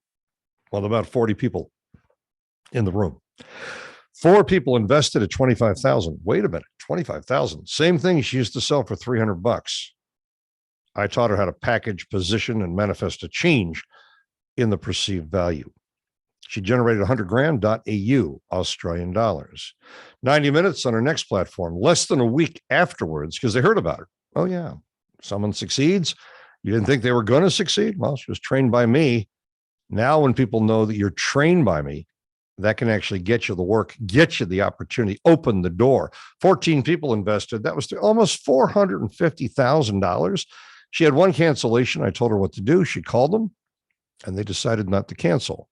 with about 40 people in the room. 4 people invested at 25,000. Wait a minute, 25,000. Same thing she used to sell for $300. I taught her how to package, position, and manifest a change in the perceived value. She generated 100 grand .au, Australian dollars. 90 minutes on her next platform, less than a week afterwards, because they heard about her. Oh, yeah. Someone succeeds. You didn't think they were going to succeed? Well, she was trained by me. Now, when people know that you're trained by me, that can actually get you the work, get you the opportunity, open the door. 14 people invested. That was almost $450,000. She had one cancellation. I told her what to do. She called them, and they decided not to cancel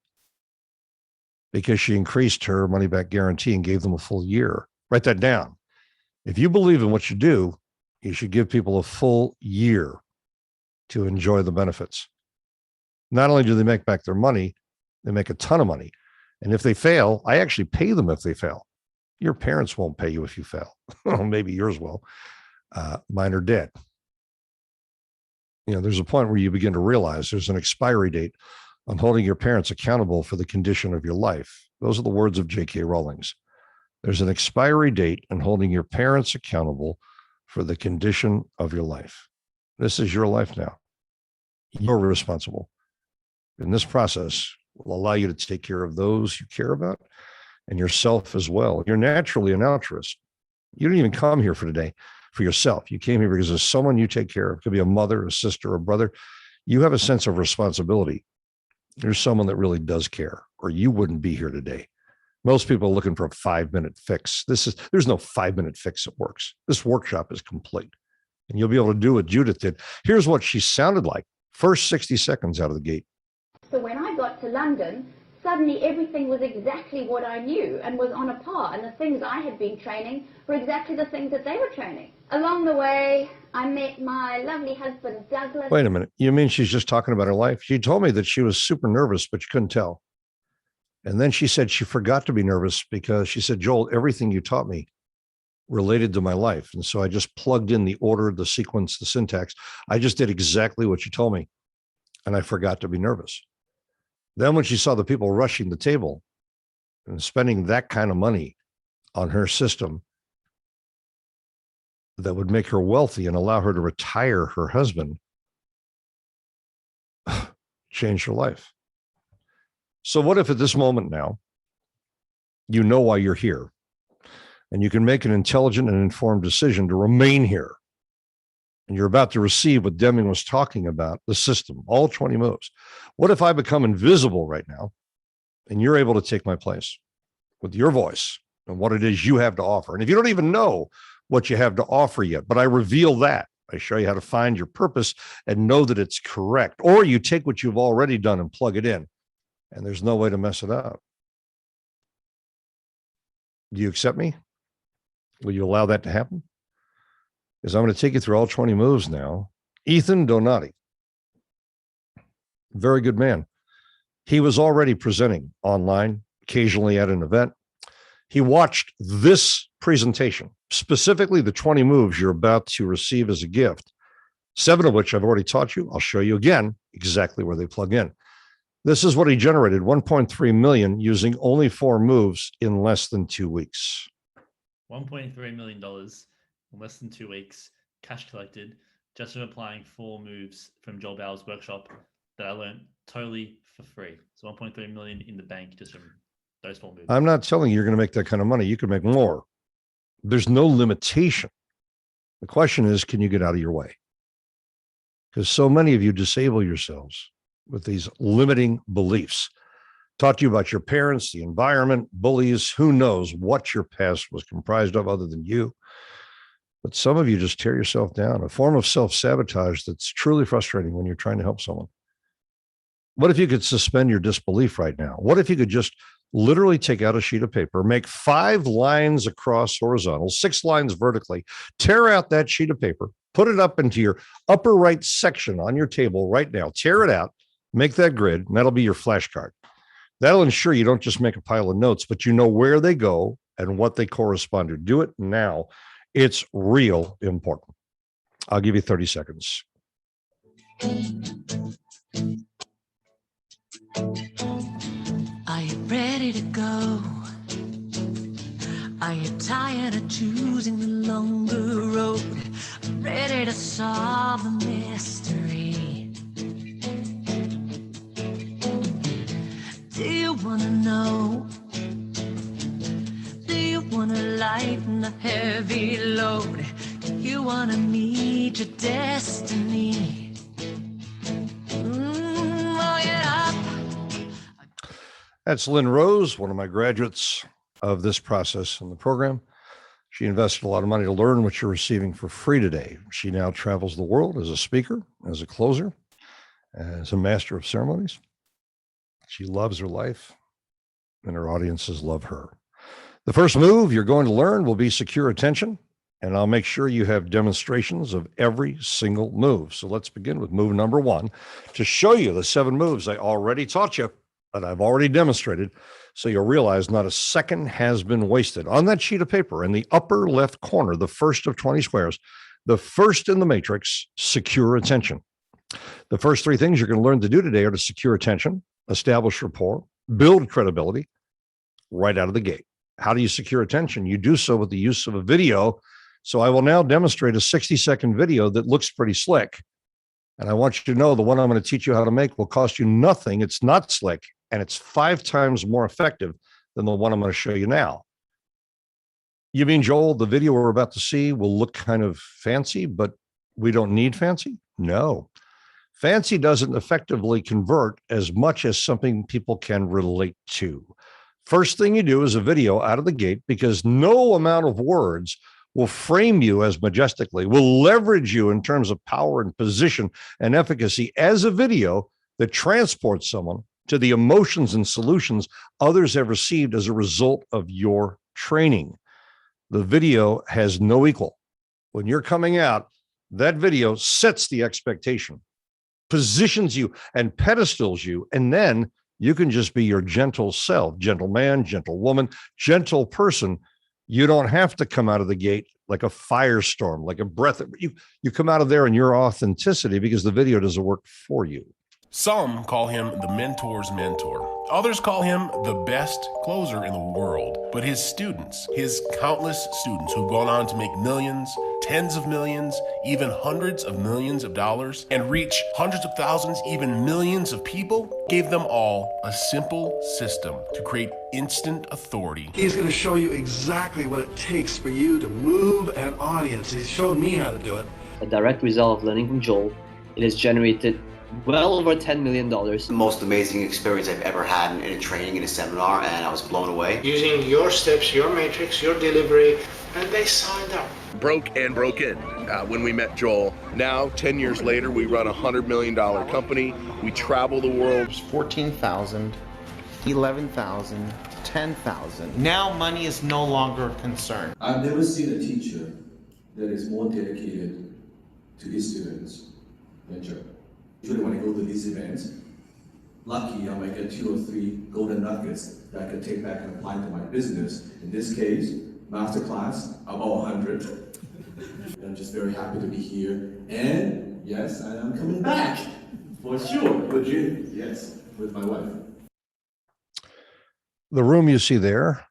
because she increased her money back guarantee and gave them a full year. Write that down. If you believe in what you do, you should give people a full year to enjoy the benefits. Not only do they make back their money, they make a ton of money. And if they fail, I actually pay them if they fail. Your parents won't pay you if you fail. Maybe yours will. Mine are dead. There's a point where you begin to realize there's an expiry date on holding your parents accountable for the condition of your life. Those are the words of J.K. Rowling's. There's an expiry date on holding your parents accountable for the condition of your life. This is your life now. You're responsible. And this process will allow you to take care of those you care about and yourself as well. You're naturally an altruist. You didn't even come here for today for yourself. You came here because there's someone you take care of. It could be a mother, a sister, a brother. You have a sense of responsibility. There's someone that really does care, or you wouldn't be here today. Most people are looking for a 5-minute fix. There's no 5-minute fix that works. This workshop is complete, and you'll be able to do what Judith did. Here's what she sounded like first 60 seconds out of the gate. So when I got to London, suddenly everything was exactly what I knew and was on a par, and the things I had been training were exactly the things that they were training. Along the way, I met my lovely husband, Douglas. Wait a minute. You mean she's just talking about her life? She told me that she was super nervous, but you couldn't tell. And then she said she forgot to be nervous because she said, Joel, everything you taught me related to my life. And so I just plugged in the order, the sequence, the syntax. I just did exactly what you told me. And I forgot to be nervous. Then when she saw the people rushing the table and spending that kind of money on her system that would make her wealthy and allow her to retire her husband, changed her life. So what if at this moment now, you know why you're here and you can make an intelligent and informed decision to remain here, and you're about to receive what Deming was talking about, the system, all 20 moves. What if I become invisible right now and you're able to take my place with your voice and what it is you have to offer? And if you don't even know what you have to offer yet, but I reveal that, I show you how to find your purpose and know that it's correct. Or you take what you've already done and plug it in, and there's no way to mess it up. Do you accept me? Will you allow that to happen? Because I'm going to take you through all 20 moves now. Ethan Donati, very good man. He was already presenting online, occasionally at an event. He watched this presentation, specifically the 20 moves you're about to receive as a gift, 7 of which I've already taught you. I'll show you again exactly where they plug in. This is what he generated, 1.3 million using only 4 moves in less than 2 weeks. $1.3 million in less than 2 weeks, cash collected, just from applying 4 moves from Joel Bauer's workshop that I learned totally for free. So 1.3 million in the bank just from those 4 moves. I'm not telling you you're going to make that kind of money. You can make more. There's no limitation. The question is, can you get out of your way? because so many of you disable yourselves with these limiting beliefs. Taught you about your parents, the environment, bullies, who knows what your past was comprised of other than you. But some of you just tear yourself down, a form of self-sabotage that's truly frustrating when you're trying to help someone. What if you could suspend your disbelief right now? What if you could just literally take out a sheet of paper, make 5 lines across horizontal, 6 lines vertically, tear out that sheet of paper, put it up into your upper right section on your table right now, tear it out, make that grid, and that'll be your flashcard. That'll ensure you don't just make a pile of notes, but you know where they go and what they correspond to. Do it now. It's real important. I'll give you 30 seconds. Are you ready to go? Are you tired of choosing the longer road? Ready to solve the mystery? Do you want to know? Do you want to lighten the heavy load? Do you want to meet your destiny? Get up. That's Lynn Rose, one of my graduates of this process in the program. She invested a lot of money to learn what you're receiving for free today. She now travels the world as a speaker, as a closer, as a master of ceremonies. She loves her life, and her audiences love her. The first move you're going to learn will be secure attention, and I'll make sure you have demonstrations of every single move. So let's begin with move number 1 to show you the 7 moves I already taught you, that I've already demonstrated, so you'll realize not a second has been wasted. On that sheet of paper in the upper left corner, the first of 20 squares, the first in the matrix, secure attention. The first 3 things you're going to learn to do today are to secure attention, establish rapport, build credibility right out of the gate. How do you secure attention? You do so with the use of a video. So I will now demonstrate a 60-second video that looks pretty slick. And I want you to know the one I'm going to teach you how to make will cost you nothing. It's not slick, and it's 5 times more effective than the one I'm going to show you now. You mean, Joel, the video we're about to see will look kind of fancy, but we don't need fancy? No. Fancy doesn't effectively convert as much as something people can relate to. First thing you do is a video out of the gate, because no amount of words will frame you as majestically, will leverage you in terms of power and position and efficacy as a video that transports someone to the emotions and solutions others have received as a result of your training. The video has no equal. When you're coming out, that video sets the expectation, positions you and pedestals you, and then you can just be your gentle self, gentle man, gentle woman, gentle person. You don't have to come out of the gate like a firestorm, like a breath. You come out of there in your authenticity, because the video doesn't work for you. Some call him the mentor's mentor. Others call him the best closer in the world. But his students, his countless students who've gone on to make millions, tens of millions, even hundreds of millions of dollars, and reach hundreds of thousands, even millions of people, gave them all a simple system to create instant authority. He's going to show you exactly what it takes for you to move an audience. He's showed me how to do it. A direct result of learning from Joel, it has generated well over $10 million. The most amazing experience I've ever had in a training, in a seminar, and I was blown away. Using your steps, your matrix, your delivery, and they signed up. Broke and broke in when we met Joel. Now, 10 years later, we run a $100 million company. We travel the world. 14,000, 11,000, 10,000. Now money is no longer a concern. I've never seen a teacher that is more dedicated to his students than Joe. Usually when I go to these events, lucky I might get 2 or 3 golden nuggets that I can take back and apply to my business. In this case, masterclass, about 100. I'm just very happy to be here. And yes, I am coming back for sure. With you? Yes, with my wife. The room you see there,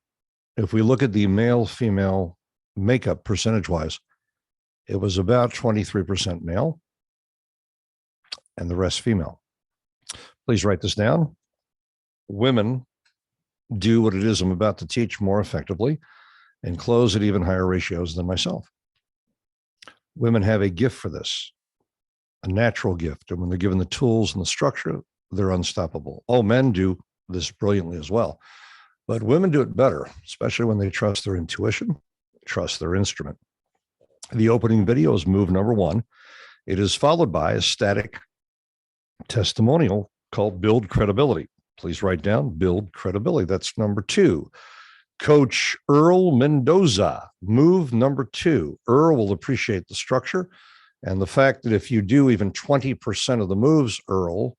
if we look at the male-female makeup percentage-wise, it was about 23% male and the rest female. Please write this down. Women do what it is I'm about to teach more effectively and close at even higher ratios than myself. Women have a gift for this. a natural gift. And when they're given the tools and the structure, they're unstoppable. Oh, men do this brilliantly as well, but women do it better, especially when they trust their intuition, trust their instrument. The opening video is move number one. It is followed by a static testimonial called Build Credibility. Please write down Build Credibility. That's number two. Coach Earl Mendoza, move number two. Earl will appreciate the structure and the fact that if you do even 20% of the moves, Earl,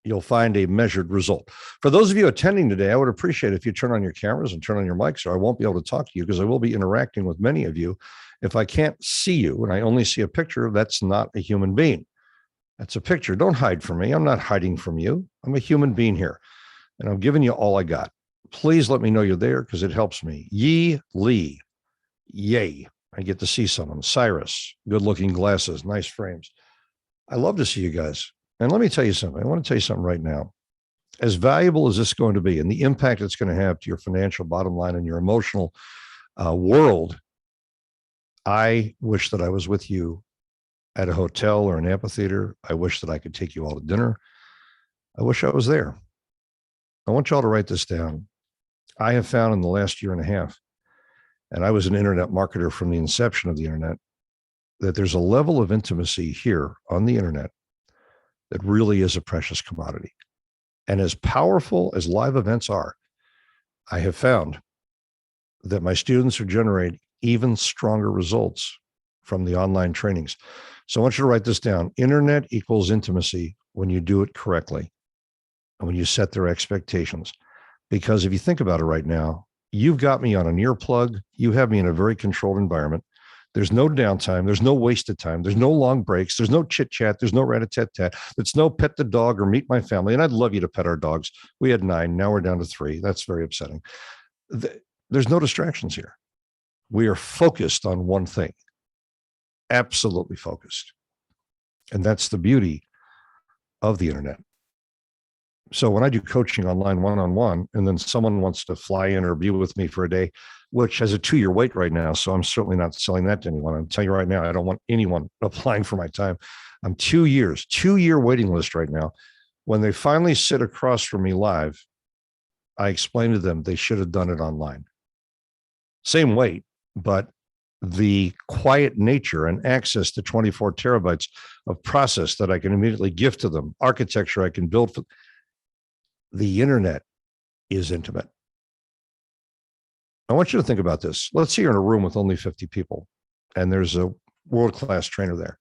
you'll find a measured result. For those of you attending today, I would appreciate if you turn on your cameras and turn on your mics, or I won't be able to talk to you because I will be interacting with many of you. If I can't see you and I only see a picture, that's not a human being. That's a picture. Don't hide from me. I'm not hiding from you. I'm a human being here, and I'm giving you all I got. Please let me know you're there because it helps me. Yi Lee, yay. I get to see someone. Cyrus, good looking glasses, nice frames. I love to see you guys. And let me tell you something. I want to tell you something right now. As valuable as this is going to be and the impact it's going to have to your financial bottom line and your emotional world, I wish that I was with you at a hotel or an amphitheater. I wish that I could take you all to dinner. I wish I was there. I want you all to write this down. I have found in the last year and a half, and I was an internet marketer from the inception of the internet, that there's a level of intimacy here on the internet that really is a precious commodity. And as powerful as live events are, I have found that my students are generating even stronger results from the online trainings. So I want you to write this down. Internet equals intimacy when you do it correctly and when you set their expectations. Because if you think about it right now, you've got me on an earplug. You have me in a very controlled environment. There's no downtime. There's no wasted time. There's no long breaks. There's no chit chat. There's no rat-a-tat-tat. There's no pet the dog or meet my family. And I'd love you to pet our dogs. We had 9. Now we're down to 3. That's very upsetting. There's no distractions here. We are focused on one thing. Absolutely focused. And that's the beauty of the internet. So when I do coaching online one-on-one, and then someone wants to fly in or be with me for a day, which has a 2-year wait right now. So I'm certainly not selling that to anyone. I'm telling you right now, I don't want anyone applying for my time. I'm 2-year waiting list right now. When they finally sit across from me live, I explain to them they should have done it online. Same wait, but the quiet nature and access to 24 terabytes of process that I can immediately gift to them, architecture I can build for the internet is intimate. I want you to think about this. Let's say you're in a room with only 50 people and there's a world-class trainer there.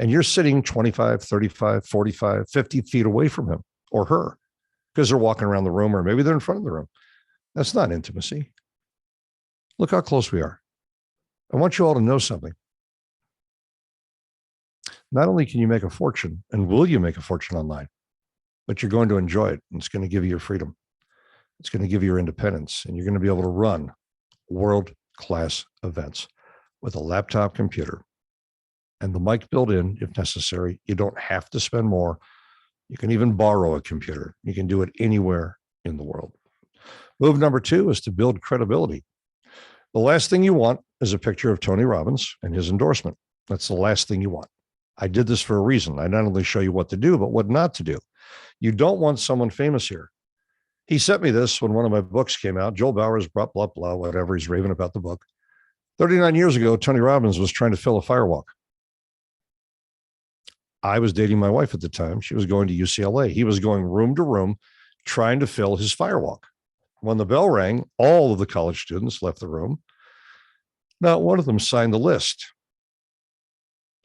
And you're sitting 25, 35, 45, 50 feet away from him or her because they're walking around the room or maybe they're in front of the room. That's not intimacy. Look how close we are. I want you all to know something. Not only can you make a fortune and will you make a fortune online, but you're going to enjoy it. And it's going to give you your freedom. It's going to give you your independence, and you're going to be able to run world-class events with a laptop computer and the mic built in if necessary. You don't have to spend more. You can even borrow a computer. You can do it anywhere in the world. Move number 2 is to build credibility. The last thing you want is a picture of Tony Robbins and his endorsement. That's the last thing you want. I did this for a reason. I not only show you what to do, but what not to do. You don't want someone famous here. He sent me this when one of my books came out. Joel Bauer's blah, blah, blah, whatever. He's raving about the book. 39 years ago, Tony Robbins was trying to fill a firewalk. I was dating my wife at the time. She was going to UCLA. He was going room to room trying to fill his firewalk. When the bell rang, all of the college students left the room. Not one of them signed the list.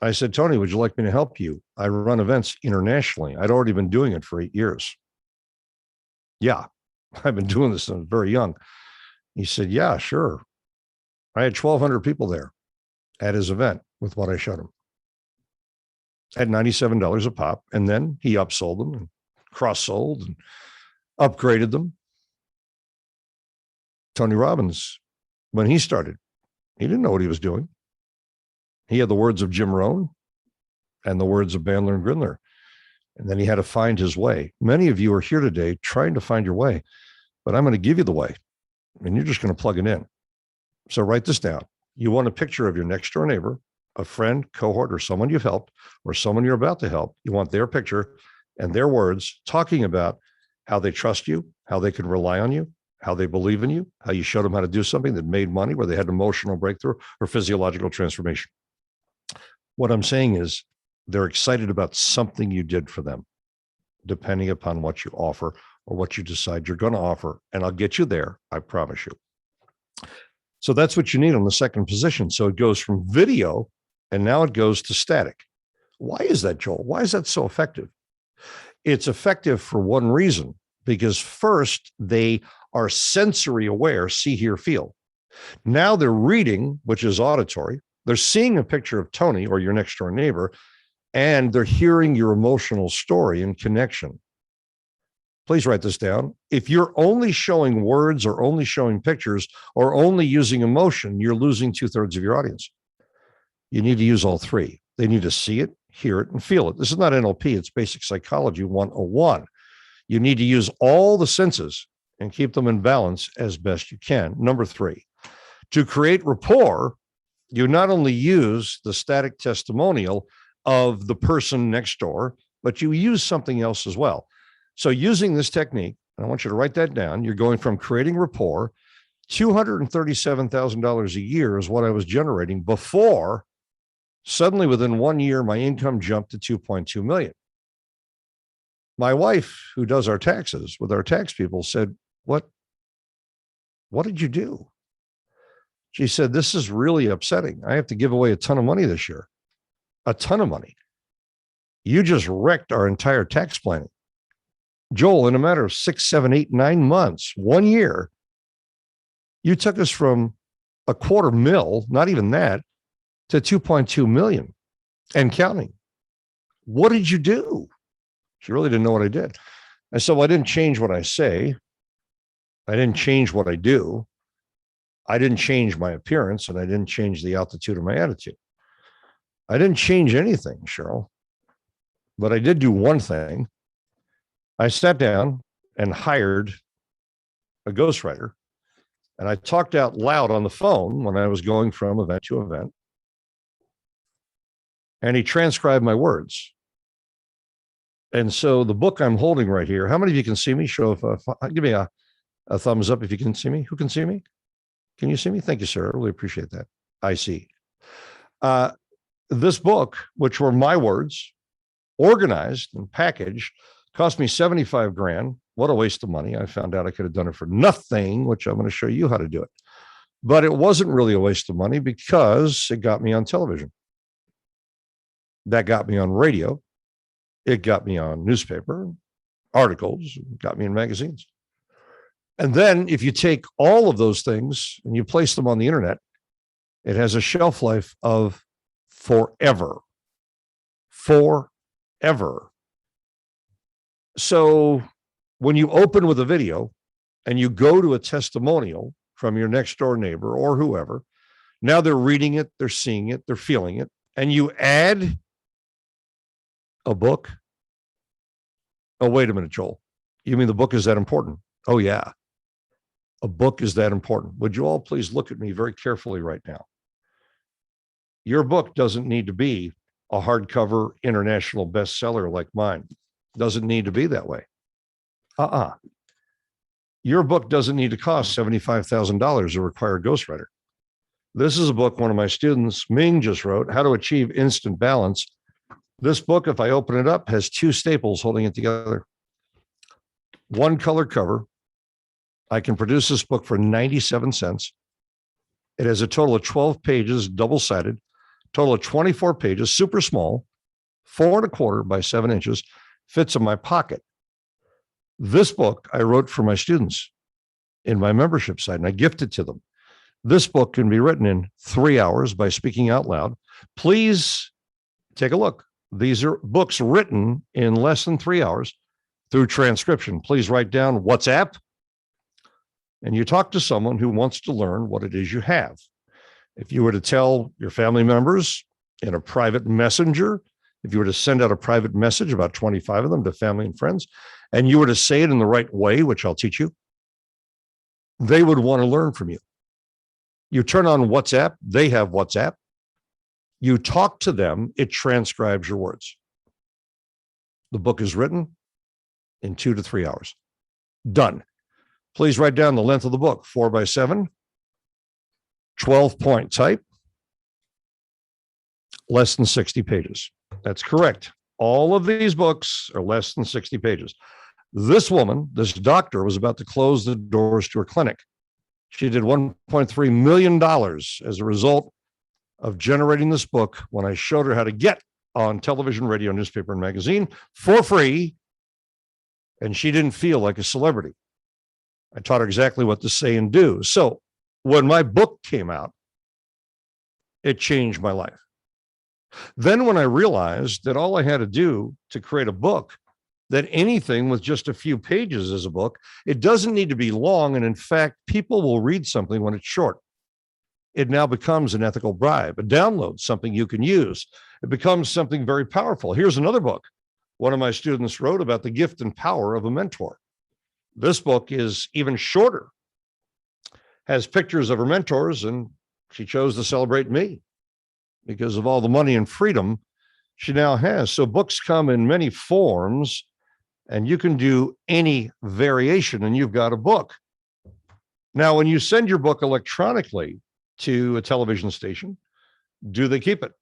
I said, Tony, would you like me to help you? I run events internationally. I'd already been doing it for 8 years. Yeah, I've been doing this since I was very young. He said, yeah, sure. I had 1,200 people there at his event with what I showed him. At $97 a pop. And then he upsold them and cross-sold and upgraded them. Tony Robbins, when he started, he didn't know what he was doing. He had the words of Jim Rohn and the words of Bandler and Grindler. And then he had to find his way. Many of you are here today trying to find your way, but I'm going to give you the way and you're just going to plug it in. So write this down. You want a picture of your next door neighbor a friend, cohort, or someone you've helped, or someone you're about to help. You want their picture and their words talking about how they trust you, how they can rely on you, how they believe in you, how you showed them how to do something that made money, where they had an emotional breakthrough or physiological transformation. What I'm saying is they're excited about something you did for them, depending upon what you offer or what you decide you're going to offer. And I'll get you there, I promise you. So that's what you need on the second position. So it goes from video and now it goes to static. Why is that, Joel? Why is that so effective? It's effective for one reason, because first, they are sensory aware, see, hear, feel. Now they're reading, which is auditory. They're seeing a picture of Tony or your next door neighbor, and they're hearing your emotional story and connection. Please write this down. If you're only showing words or only showing pictures or only using emotion, you're losing 2/3 of your audience. You need to use all three. They need to see it, hear it, and feel it. This is not NLP, it's basic psychology 101. You need to use all the senses and keep them in balance as best you can. Number 3, to create rapport, you not only use the static testimonial of the person next door, but you use something else as well. So using this technique, and I want you to write that down, you're going from creating rapport, $237,000 a year is what I was generating before. Suddenly within 1 year, my income jumped to 2.2 million. My wife, who does our taxes with our tax people, said, what did you do? She said, this is really upsetting. I have to give away a ton of money this year. A ton of money. You just wrecked our entire tax planning. Joel, in a matter of 6, 7, 8, 9 months, 1 year, you took us from $250,000, not even that, to 2.2 million and counting. What did you do? She really didn't know what I did. I said, well, I didn't change what I say. I didn't change what I do. I didn't change my appearance, and I didn't change the altitude of my attitude. I didn't change anything, Cheryl, but I did do one thing. I sat down and hired a ghostwriter, and I talked out loud on the phone when I was going from event to event, and he transcribed my words. And so the book I'm holding right here, how many of you can see me? Show give me a thumbs up if you can see me. Who can see me? Can you see me? Thank you, sir. I really appreciate that. I see. This book, which were my words, organized and packaged, cost me 75 grand. What a waste of money. I found out I could have done it for nothing, which I'm going to show you how to do it. But it wasn't really a waste of money because it got me on television. That got me on radio. It got me on newspaper, articles, got me in magazines. And then if you take all of those things and you place them on the internet, it has a shelf life of forever. Forever. So when you open with a video and you go to a testimonial from your next door neighbor or whoever, now they're reading it, they're seeing it, they're feeling it, and you add a book. Oh, wait a minute, Joel. You mean the book is that important? Oh, yeah. A book is that important. Would you all please look at me very carefully right now? Your book doesn't need to be a hardcover international bestseller like mine. Doesn't need to be that way. Your book doesn't need to cost $75,000 to require a ghostwriter. This is a book one of my students, Ming, just wrote, How to Achieve Instant Balance. This book, if I open it up, has 2 staples holding it together. One color cover. I can produce this book for 97 cents. It has a total of 12 pages, double-sided, total of 24 pages, super small, 4 1/4 by 7 inches, fits in my pocket. This book I wrote for my students in my membership site, and I gifted to them. This book can be written in 3 hours by speaking out loud. Please take a look. These are books written in less than 3 hours through transcription. Please write down WhatsApp, and you talk to someone who wants to learn what it is you have. If you were to tell your family members in a private messenger, if you were to send out a private message, about 25 of them to family and friends, and you were to say it in the right way, which I'll teach you, they would want to learn from you. You turn on WhatsApp, they have WhatsApp. You talk to them, it transcribes your words. The book is written in 2 to 3 hours. Done. Please write down the length of the book, 4x7, 12-point type, less than 60 pages. That's correct. All of these books are less than 60 pages. This woman, this doctor, was about to close the doors to her clinic. She did $1.3 million as a result of generating this book when I showed her how to get on television, radio, newspaper, and magazine for free. And she didn't feel like a celebrity. I taught her exactly what to say and do. So when my book came out, it changed my life. Then when I realized that all I had to do to create a book, that anything with just a few pages is a book, it doesn't need to be long. And in fact, people will read something when it's short. It now becomes an ethical bribe, a download, something you can use. It becomes something very powerful. Here's another book. One of my students wrote about the gift and power of a mentor. This book is even shorter, has pictures of her mentors, and she chose to celebrate me because of all the money and freedom she now has. So books come in many forms, and you can do any variation, and you've got a book. Now, when you send your book electronically to a television station, do they keep it?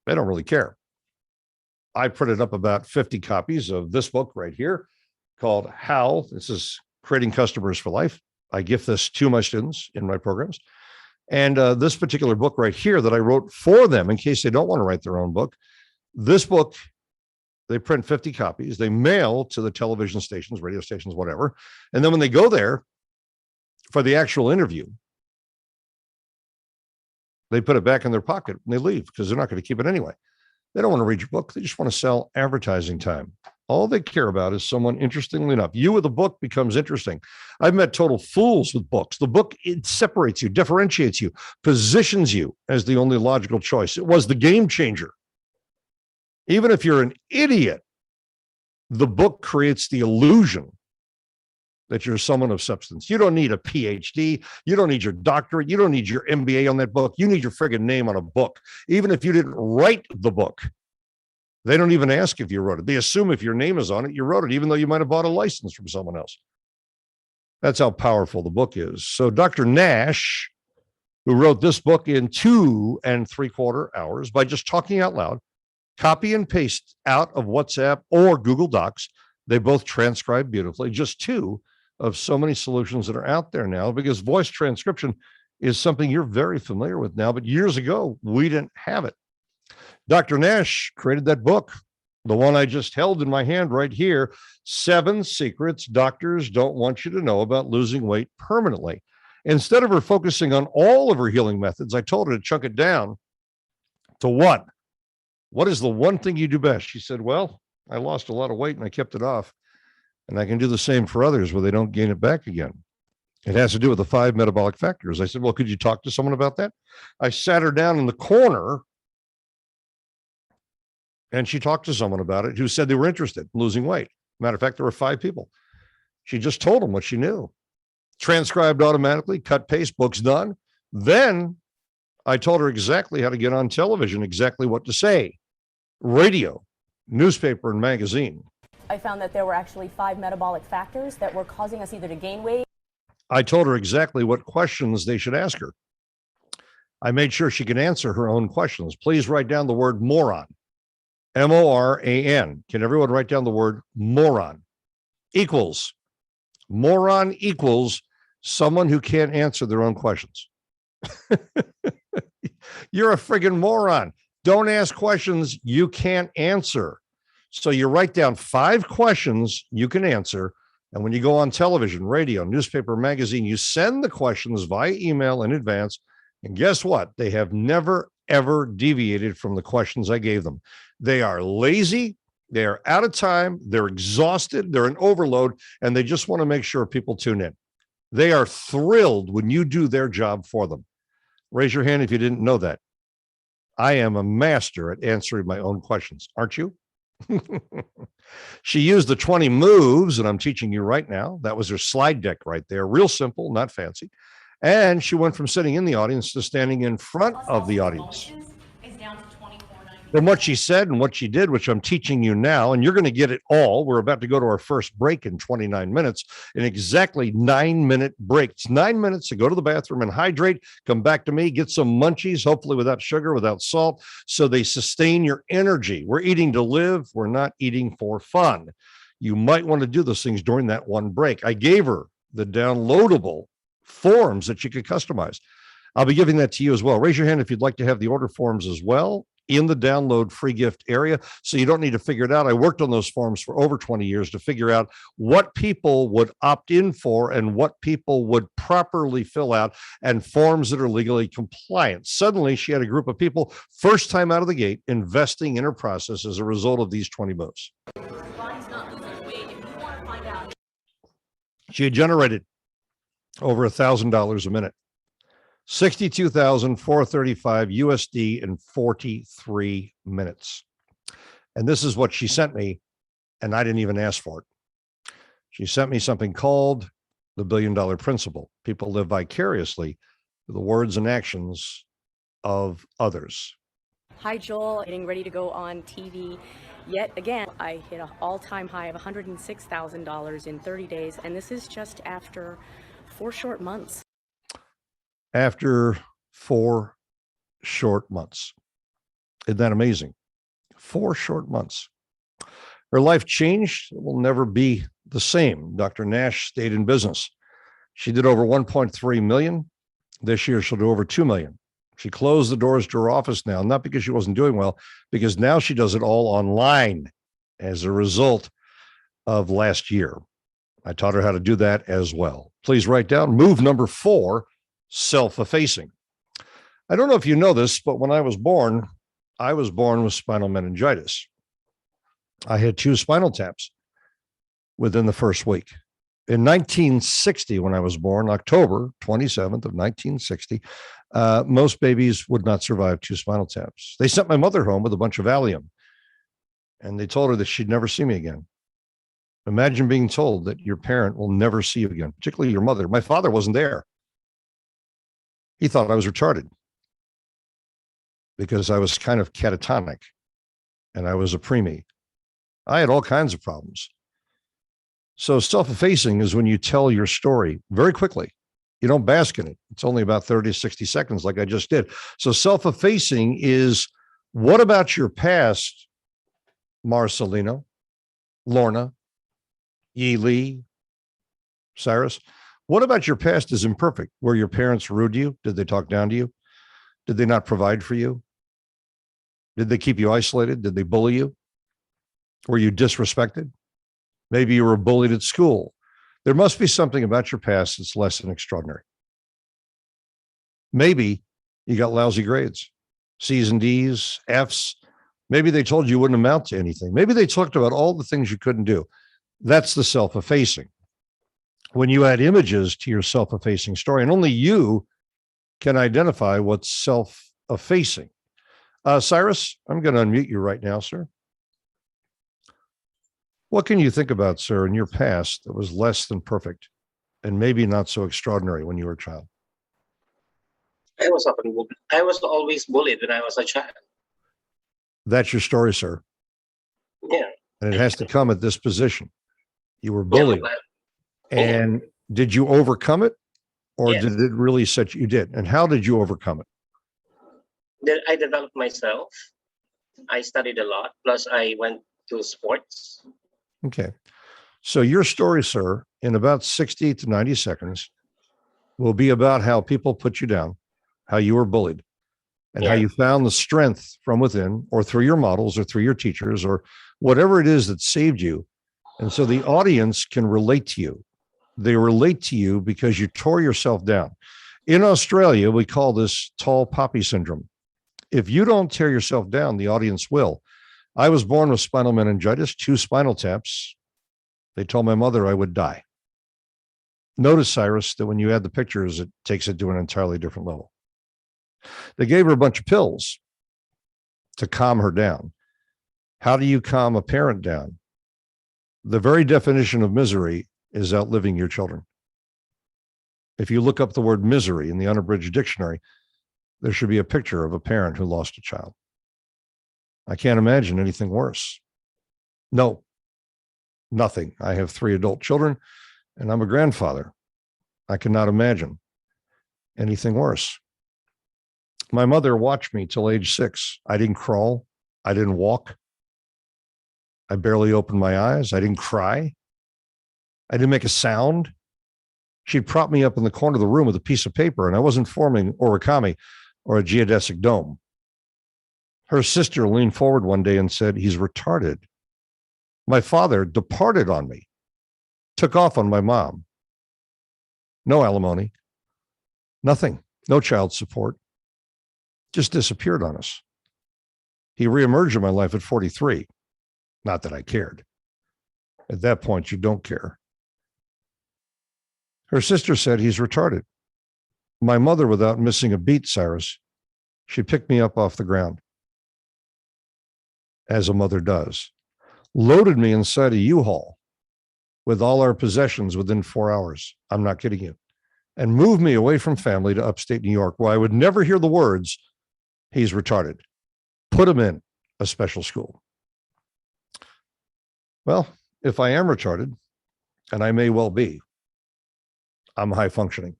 They don't really care. I printed up about 50 copies of this book right here called How. This is Creating Customers for Life. I gift this to my students in my programs. And this particular book right here that I wrote for them in case they don't want to write their own book, this book, they print 50 copies. They mail to the television stations, radio stations, whatever. And then when they go there for the actual interview, they put it back in their pocket and they leave because they're not going to keep it anyway. They don't want to read your book. They just want to sell advertising time. All they care about is someone, interestingly enough. You with a book becomes interesting. I've met total fools with books. The book, it separates you, differentiates you, positions you as the only logical choice. It was the game changer. Even if you're an idiot, the book creates the illusion that you're someone of substance. You don't need a PhD. You don't need your doctorate. You don't need your MBA on that book. You need your friggin' name on a book. Even if you didn't write the book, they don't even ask if you wrote it. They assume if your name is on it, you wrote it, even though you might have bought a license from someone else. That's how powerful the book is. So Dr. Nash, who wrote this book in 2 3/4 hours by just talking out loud, copy and paste out of WhatsApp or Google Docs. They both transcribe beautifully, just 2 of so many solutions that are out there now, because voice transcription is something you're very familiar with now, but years ago, we didn't have it. Dr. Nash created that book, the one I just held in my hand right here, 7 Secrets Doctors Don't Want You to Know About Losing Weight Permanently. Instead of her focusing on all of her healing methods, I told her to chunk it down to what? What is the one thing you do best? She said, well, I lost a lot of weight and I kept it off. And I can do the same for others where they don't gain it back again. It has to do with the 5 metabolic factors. I said, well, could you talk to someone about that? I sat her down in the corner and she talked to someone about it who said they were interested in losing weight. Matter of fact, there were 5 people. She just told them what she knew. Transcribed automatically, cut, paste, book's done. Then I told her exactly how to get on television, exactly what to say. Radio, newspaper, and magazine. I found that there were actually 5 metabolic factors that were causing us either to gain weight. I told her exactly what questions they should ask her. I made sure she could answer her own questions. Please write down the word moron, M-O-R-A-N. Can everyone write down the word moron? Equals. Moron equals someone who can't answer their own questions. You're a friggin' moron. Don't ask questions you can't answer. So you write down 5 questions you can answer. And when you go on television, radio, newspaper, magazine, you send the questions via email in advance. And guess what? They have never, ever deviated from the questions I gave them. They are lazy. They are out of time. They're exhausted. They're in overload. And they just want to make sure people tune in. They are thrilled when you do their job for them. Raise your hand if you didn't know that. I am a master at answering my own questions. Aren't you? She used the 20 moves that I'm teaching you right now. That was her slide deck right there. Real simple, not fancy. And she went from sitting in the audience to standing in front of the audience. from what she said and what she did, which I'm teaching you now, and you're going to get it all. We're about to go to our first break in 29 minutes, an exactly 9-minute break. It's 9 minutes to go to the bathroom and hydrate, come back to me, get some munchies, hopefully without sugar, without salt, so they sustain your energy. We're eating to live. We're not eating for fun. You might want to do those things during that one break. I gave her the downloadable forms that you could customize. I'll be giving that to you as well. Raise your hand if you'd like to have the order forms as well in the download free gift area, so you don't need to figure it out. I worked on those forms for over 20 years to figure out what people would opt in for and what people would properly fill out, and forms that are legally compliant. Suddenly, she had a group of people, first time out of the gate, investing in her process as a result of these 20 moves. She had generated over $1,000 a minute. 62,435 USD in 43 minutes. And this is what she sent me, and I didn't even ask for it. She sent me something called the $1 billion principle. People live vicariously through the words and actions of others. Hi, Joel. Getting ready to go on TV. Yet again, I hit an all-time high of $106,000 in 30 days, and this is just after 4 short months. After 4 short months. Isn't that amazing? 4 short months. Her life changed. It will never be the same. Dr. Nash stayed in business. She did over 1.3 million. This year, she'll do over 2 million. She closed the doors to her office now, not because she wasn't doing well, because now she does it all online as a result of last year. I taught her how to do that as well. Please write down move number 4, self-effacing. I don't know if you know this, but when I was born with spinal meningitis. I had 2 spinal taps within the first week. In 1960, when I was born, October 27th of 1960, most babies would not survive 2 spinal taps. They sent my mother home with a bunch of Valium, and they told her that she'd never see me again. Imagine being told that your parent will never see you again, particularly your mother. My father wasn't there. He thought I was retarded because I was kind of catatonic and I was a preemie. I had all kinds of problems. So self-effacing is when you tell your story very quickly. You don't bask in it. It's only about 30 to 60 seconds like I just did. So self-effacing is, what about your past, Marcelino, Lorna, Yi Lee, Cyrus? What about your past is imperfect? Were your parents rude to you? Did they talk down to you? Did they not provide for you? Did they keep you isolated? Did they bully you? Were you disrespected? Maybe you were bullied at school. There must be something about your past that's less than extraordinary. Maybe you got lousy grades, C's and D's, F's. Maybe they told you wouldn't amount to anything. Maybe they talked about all the things you couldn't do. That's the self-effacing. When you add images to your self-effacing story, and only you can identify what's self-effacing. Cyrus, I'm going to unmute you right now, sir. What can you think about, sir, in your past that was less than perfect and maybe not so extraordinary when you were a child? I was always bullied when I was a child. That's your story, sir. Yeah. And it has to come at this position. You were bullied. Yeah, and did you overcome it? Or yes. did it really set you? You did. And how did you overcome it? Then I developed myself. I studied a lot. Plus, I went to sports. Okay. So your story, sir, in about 60 to 90 seconds will be about how people put you down, how you were bullied, and how you found the strength from within or through your models or through your teachers or whatever it is that saved you. And so the audience can relate to you. They relate to you because you tore yourself down. In Australia, we call this tall poppy syndrome. If you don't tear yourself down, the audience will. I was born with spinal meningitis, 2 spinal taps. They told my mother I would die. Notice, Cyrus, that when you add the pictures, it takes it to an entirely different level. They gave her a bunch of pills to calm her down. How do you calm a parent down? The very definition of misery is outliving your children. If you look up the word misery in the unabridged dictionary, there should be a picture of a parent who lost a child. I can't imagine anything worse. No, nothing. I have 3 adult children and I'm a grandfather. I cannot imagine anything worse. My mother watched me till age 6. I didn't crawl. I didn't walk. I barely opened my eyes. I didn't cry. I didn't make a sound. She'd prop me up in the corner of the room with a piece of paper, and I wasn't forming origami or a geodesic dome. Her sister leaned forward one day and said, "He's retarded." My father departed on me, took off on my mom. No alimony, nothing, no child support, just disappeared on us. He reemerged in my life at 43. Not that I cared. At that point, you don't care. Her sister said, "He's retarded." My mother, without missing a beat, Cyrus, she picked me up off the ground, as a mother does, loaded me inside a U-Haul with all our possessions within 4 hours. I'm not kidding you. And moved me away from family to upstate New York, where I would never hear the words, "He's retarded." Put him in a special school. Well, if I am retarded, and I may well be, I'm high functioning.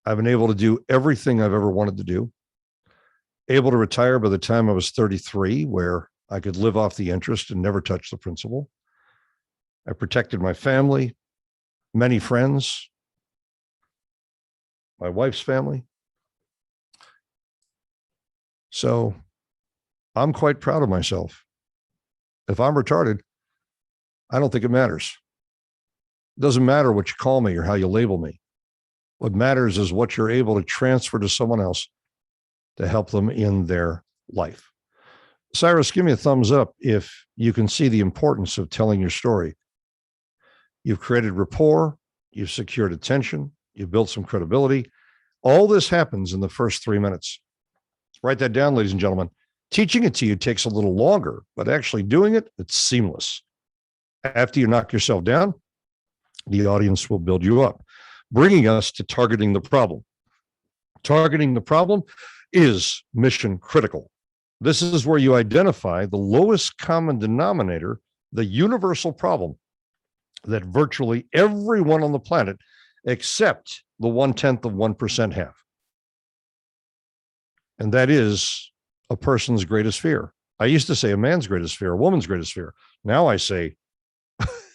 I've been able to do everything I've ever wanted to do. Able to retire by the time I was 33, where I could live off the interest and never touch the principal. I protected my family, many friends, my wife's family. So I'm quite proud of myself. If I'm retarded, I don't think it matters. It doesn't matter what you call me or how you label me. What matters is what you're able to transfer to someone else to help them in their life. Cyrus, give me a thumbs up if you can see the importance of telling your story. You've created rapport, you've secured attention, you've built some credibility. All this happens in the first 3 minutes. Write that down, ladies and gentlemen. Teaching it to you takes a little longer, but actually doing it, it's seamless. After you knock yourself down, the audience will build you up, bringing us to targeting the problem. Targeting the problem is mission critical. This is where you identify the lowest common denominator, the universal problem that virtually everyone on the planet, except the 0.1% have. And that is a person's greatest fear. I used to say a man's greatest fear, a woman's greatest fear. Now I say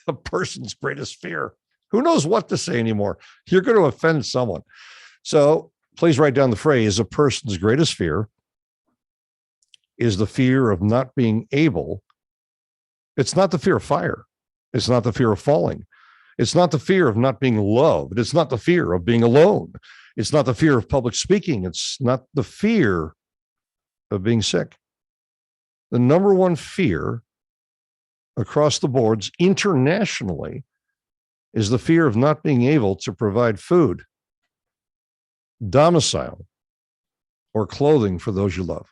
a person's greatest fear. Who knows what to say anymore? You're going to offend someone. So please write down the phrase, a person's greatest fear is the fear of not being able. It's not the fear of fire. It's not the fear of falling. It's not the fear of not being loved. It's not the fear of being alone. It's not the fear of public speaking. It's not the fear of being sick. The number one fear across the boards internationally is the fear of not being able to provide food, domicile, or clothing for those you love.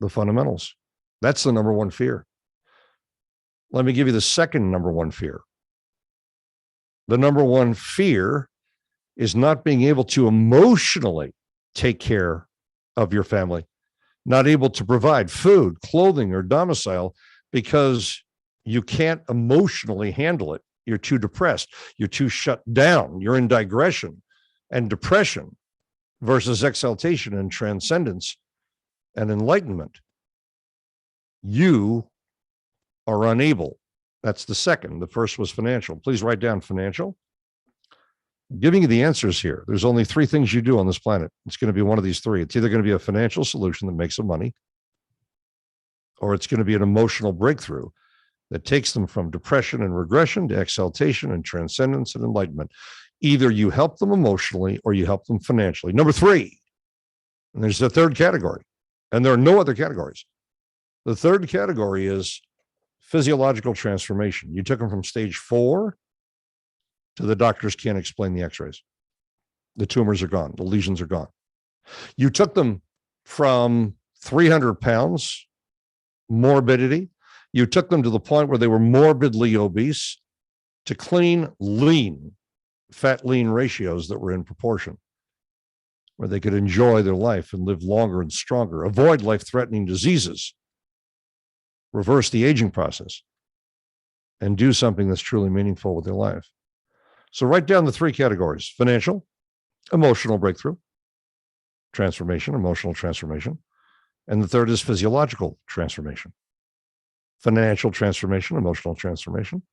The fundamentals. That's the number one fear. Let me give you the second number one fear. The number one fear is not being able to emotionally take care of your family, not able to provide food, clothing, or domicile because you can't emotionally handle it. You're too depressed. You're too shut down. You're in digression and depression versus exaltation and transcendence and enlightenment. You are unable. That's the second. The first was financial. Please write down financial. I'm giving you the answers here. There's only 3 things you do on this planet. It's going to be one of these 3. It's either going to be a financial solution that makes them money, or it's going to be an emotional breakthrough that takes them from depression and regression to exaltation and transcendence and enlightenment. Either you help them emotionally or you help them financially. Number 3, and there's the third category, and there are no other categories. The third category is physiological transformation. You took them from stage 4 to the doctors can't explain the x-rays. The tumors are gone. The lesions are gone. You took them from 300 pounds morbidity. You took them to the point where they were morbidly obese to clean, lean, fat lean ratios that were in proportion. where they could enjoy their life and live longer and stronger, avoid life-threatening diseases, reverse the aging process, and do something that's truly meaningful with their life. So write down the three categories: financial, emotional breakthrough, transformation, emotional transformation. And the third is physiological transformation. Financial transformation, emotional transformation,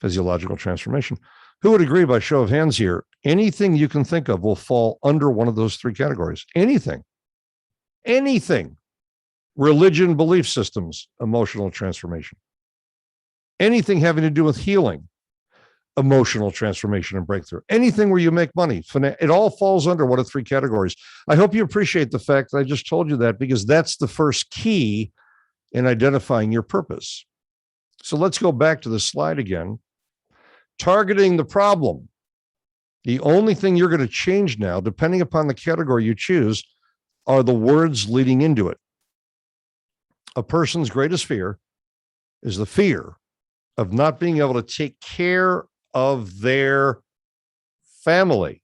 physiological transformation. Who would agree, by show of hands here, anything you can think of will fall under one of those three categories? Anything. Anything. Religion, belief systems, emotional transformation. Anything having to do with healing, emotional transformation and breakthrough. Anything where you make money, it all falls under one of three categories. I hope you appreciate the fact that I just told you that, because that's the first key in identifying your purpose. So let's go back to the slide again. Targeting the problem. The only thing you're going to change now, depending upon the category you choose, are the words leading into it. A person's greatest fear is the fear of not being able to take care of their family,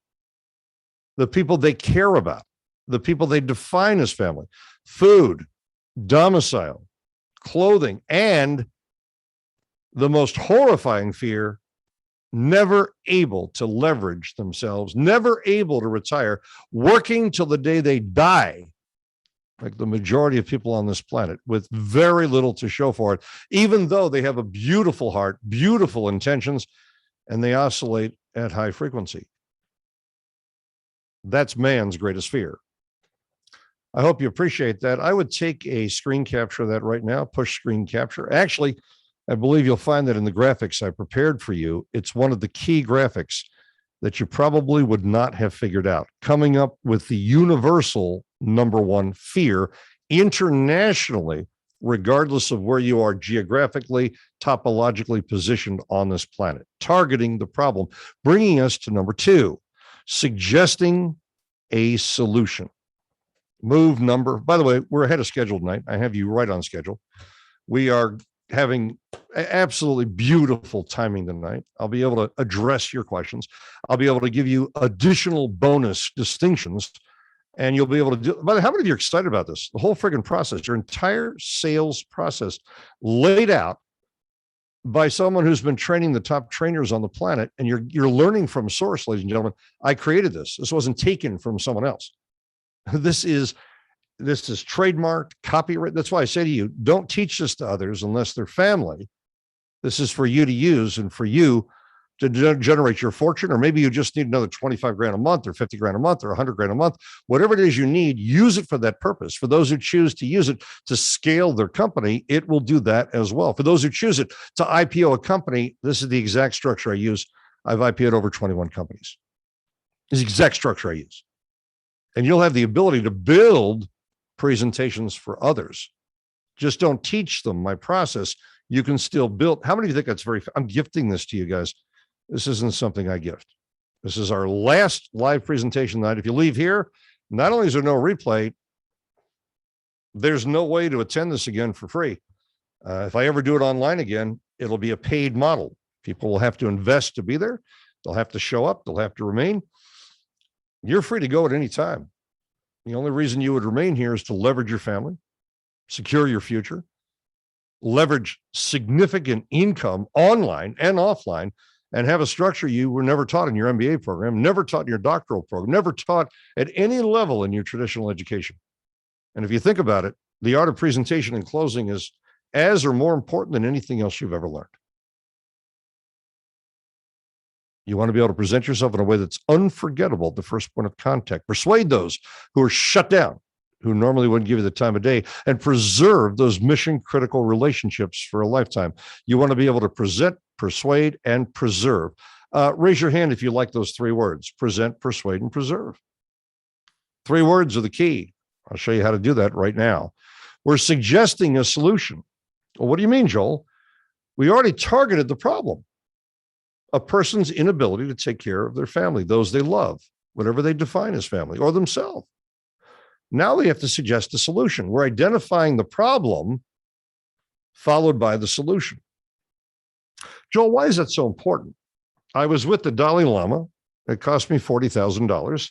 the people they care about, the people they define as family, food, domicile, clothing, and the most horrifying fear, never able to leverage themselves, never able to retire, working till the day they die, like the majority of people on this planet, with very little to show for it, even though they have a beautiful heart, beautiful intentions, and they oscillate at high frequency. That's man's greatest fear. I hope you appreciate that. I would take a screen capture of that right now, push screen capture. Actually, I believe you'll find that in the graphics I prepared for you, it's one of the key graphics that you probably would not have figured out, coming up with the universal number one fear internationally, regardless of where you are geographically, topologically positioned on this planet, targeting the problem, bringing us to number two, suggesting a solution. Move number, by the way, we're ahead of schedule tonight. I have you right on schedule. We are having absolutely beautiful timing tonight. I'll be able to address your questions. I'll be able to give you additional bonus distinctions, and you'll be able to do. But how many of you are excited about this? The whole friggin' process, your entire sales process laid out by someone who's been training the top trainers on the planet, and you're learning from source, ladies and gentlemen. I created this. This wasn't taken from someone else. This is trademarked, copyright. That's why I say to you, don't teach this to others unless they're family. This is for you to use and for you to generate your fortune, or maybe you just need another 25 grand a month or 50 grand a month or 100 grand a month, whatever it is you need, use it for that purpose. For those who choose to use it to scale their company, it will do that as well. For those who choose it to IPO a company, this is the exact structure I use. I've IPO'd over 21 companies. This is the exact structure I use. And you'll have the ability to build presentations for others. Just don't teach them my process. You can still build. How many of you think that's I'm gifting this to you guys. This isn't something I gift. This is our last live presentation night. If you leave here, not only is there no replay, there's no way to attend this again for free. If I ever do it online again, it'll be a paid model. People will have to invest to be there. They'll have to show up. They'll have to remain. You're free to go at any time. The only reason you would remain here is to leverage your family, secure your future, leverage significant income online and offline, and have a structure you were never taught in your MBA program, never taught in your doctoral program, never taught at any level in your traditional education. And if you think about it, the art of presentation and closing is as or more important than anything else you've ever learned. You want to be able to present yourself in a way that's unforgettable at the first point of contact. Persuade those who are shut down, who normally wouldn't give you the time of day, and preserve those mission critical relationships for a lifetime. You want to be able to present, persuade, and preserve. Raise your hand if you like those three words: present, persuade, and preserve. Three words are the key. I'll show you how to do that right now. We're suggesting a solution. Well, what do you mean, Joel? We already targeted the problem. A person's inability to take care of their family, those they love, whatever they define as family, or themselves. Now we have to suggest a solution. We're identifying the problem, followed by the solution. Joel, why is that so important? I was with the Dalai Lama. It cost me $40,000.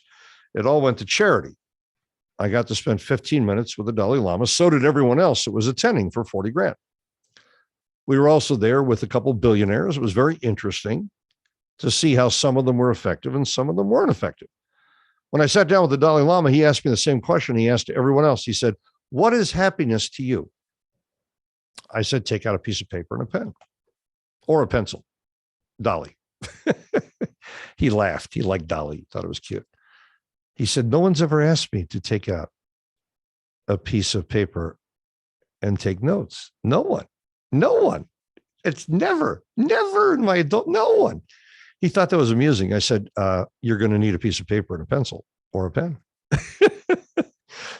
It all went to charity. I got to spend 15 minutes with the Dalai Lama. So did everyone else that was attending for 40 grand. We were also there with a couple billionaires. It was very interesting to see how some of them were effective and some of them weren't effective. When I sat down with the Dalai Lama, he asked me the same question he asked everyone else. He said, "What is happiness to you?" I said, "Take out a piece of paper and a pen or a pencil." Dolly. He laughed. He liked Dolly. He thought it was cute. He said, "No one's ever asked me to take out a piece of paper and take notes. No one. No one. It's never in my adult, no one." He thought that was amusing. I said, "You're going to need a piece of paper and a pencil or a pen."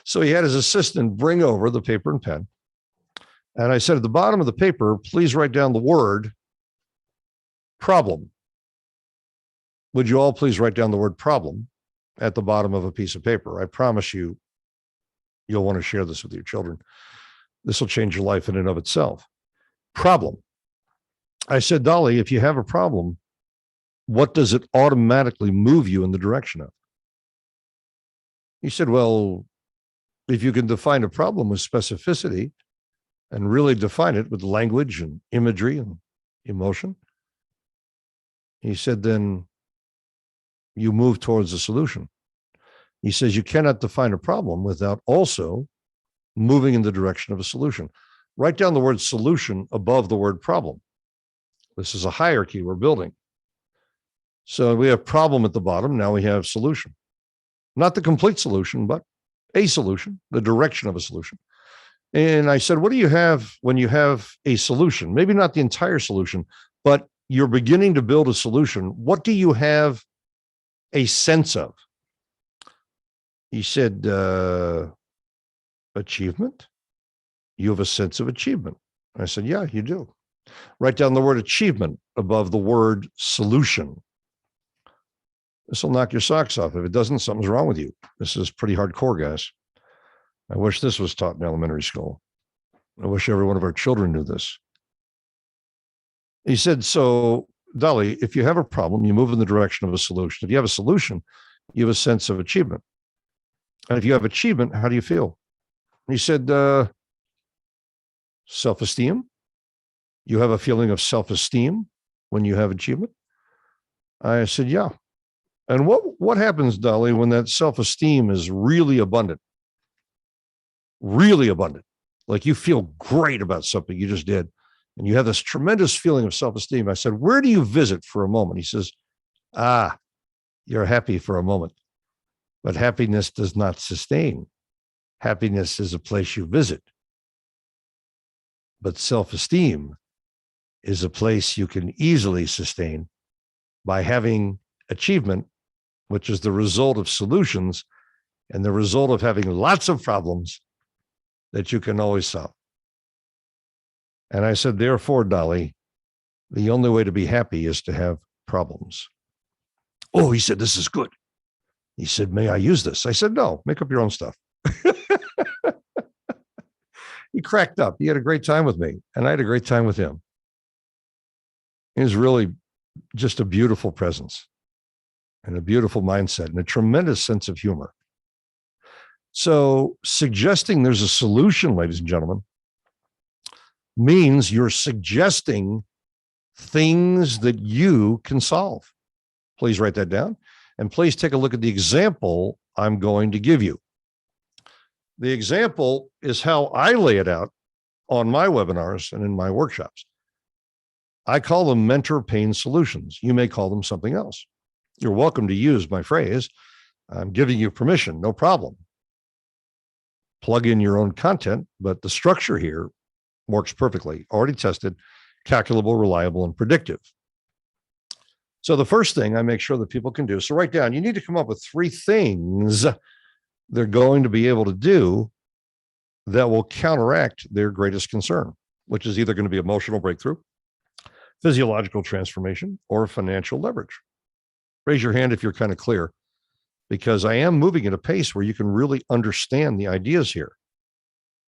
So he had his assistant bring over the paper and pen. And I said, at the bottom of the paper, please write down the word problem. Would you all please write down the word problem at the bottom of a piece of paper? I promise you, you'll want to share this with your children. This will change your life in and of itself. Problem. I said, "Dolly, if you have a problem, what does it automatically move you in the direction of?" He said, "Well, if you can define a problem with specificity and really define it with language and imagery and emotion," he said, "then you move towards a solution." He says, "You cannot define a problem without also moving in the direction of a solution." Write down the word solution above the word problem. This is a hierarchy we're building. So we have problem at the bottom. Now we have solution. Not the complete solution, but a solution, the direction of a solution. And I said, "What do you have when you have a solution? Maybe not the entire solution, but you're beginning to build a solution. What do you have a sense of?" He said, "Achievement. You have a sense of achievement." I said, "Yeah, you do." Write down the word achievement above the word solution. This will knock your socks off. If it doesn't, something's wrong with you. This is pretty hardcore, guys. I wish this was taught in elementary school. I wish every one of our children knew this. He said, "So, Dolly, if you have a problem, you move in the direction of a solution. If you have a solution, you have a sense of achievement. And if you have achievement, how do you feel?" He said, "Self-esteem. You have a feeling of self-esteem when you have achievement?" I said, "Yeah." And what happens, Dolly, when that self-esteem is really abundant? Really abundant. Like you feel great about something you just did, and you have this tremendous feeling of self-esteem. I said, "Where do you visit for a moment?" He says, "You're happy for a moment, but happiness does not sustain. Happiness is a place you visit. But self-esteem is a place you can easily sustain by having achievement, which is the result of solutions and the result of having lots of problems that you can always solve." And I said, "Therefore, Dolly, the only way to be happy is to have problems." Oh, he said, "This is good." He said, "May I use this?" I said, "No, make up your own stuff." He cracked up. He had a great time with me, and I had a great time with him. He was really just a beautiful presence and a beautiful mindset and a tremendous sense of humor. So suggesting there's a solution, ladies and gentlemen, means you're suggesting things that you can solve. Please write that down. And please take a look at the example I'm going to give you. The example is how I lay it out on my webinars and in my workshops. I call them mentor pain solutions. You may call them something else. You're welcome to use my phrase. I'm giving you permission, no problem. Plug in your own content, but the structure here works perfectly. Already tested, calculable, reliable, and predictive. So the first thing I make sure that people can do, so write down, you need to come up with 3 things they're going to be able to do that will counteract their greatest concern, which is either going to be emotional breakthrough, physiological transformation, or financial leverage. Raise your hand if you're kind of clear, because I am moving at a pace where you can really understand the ideas here.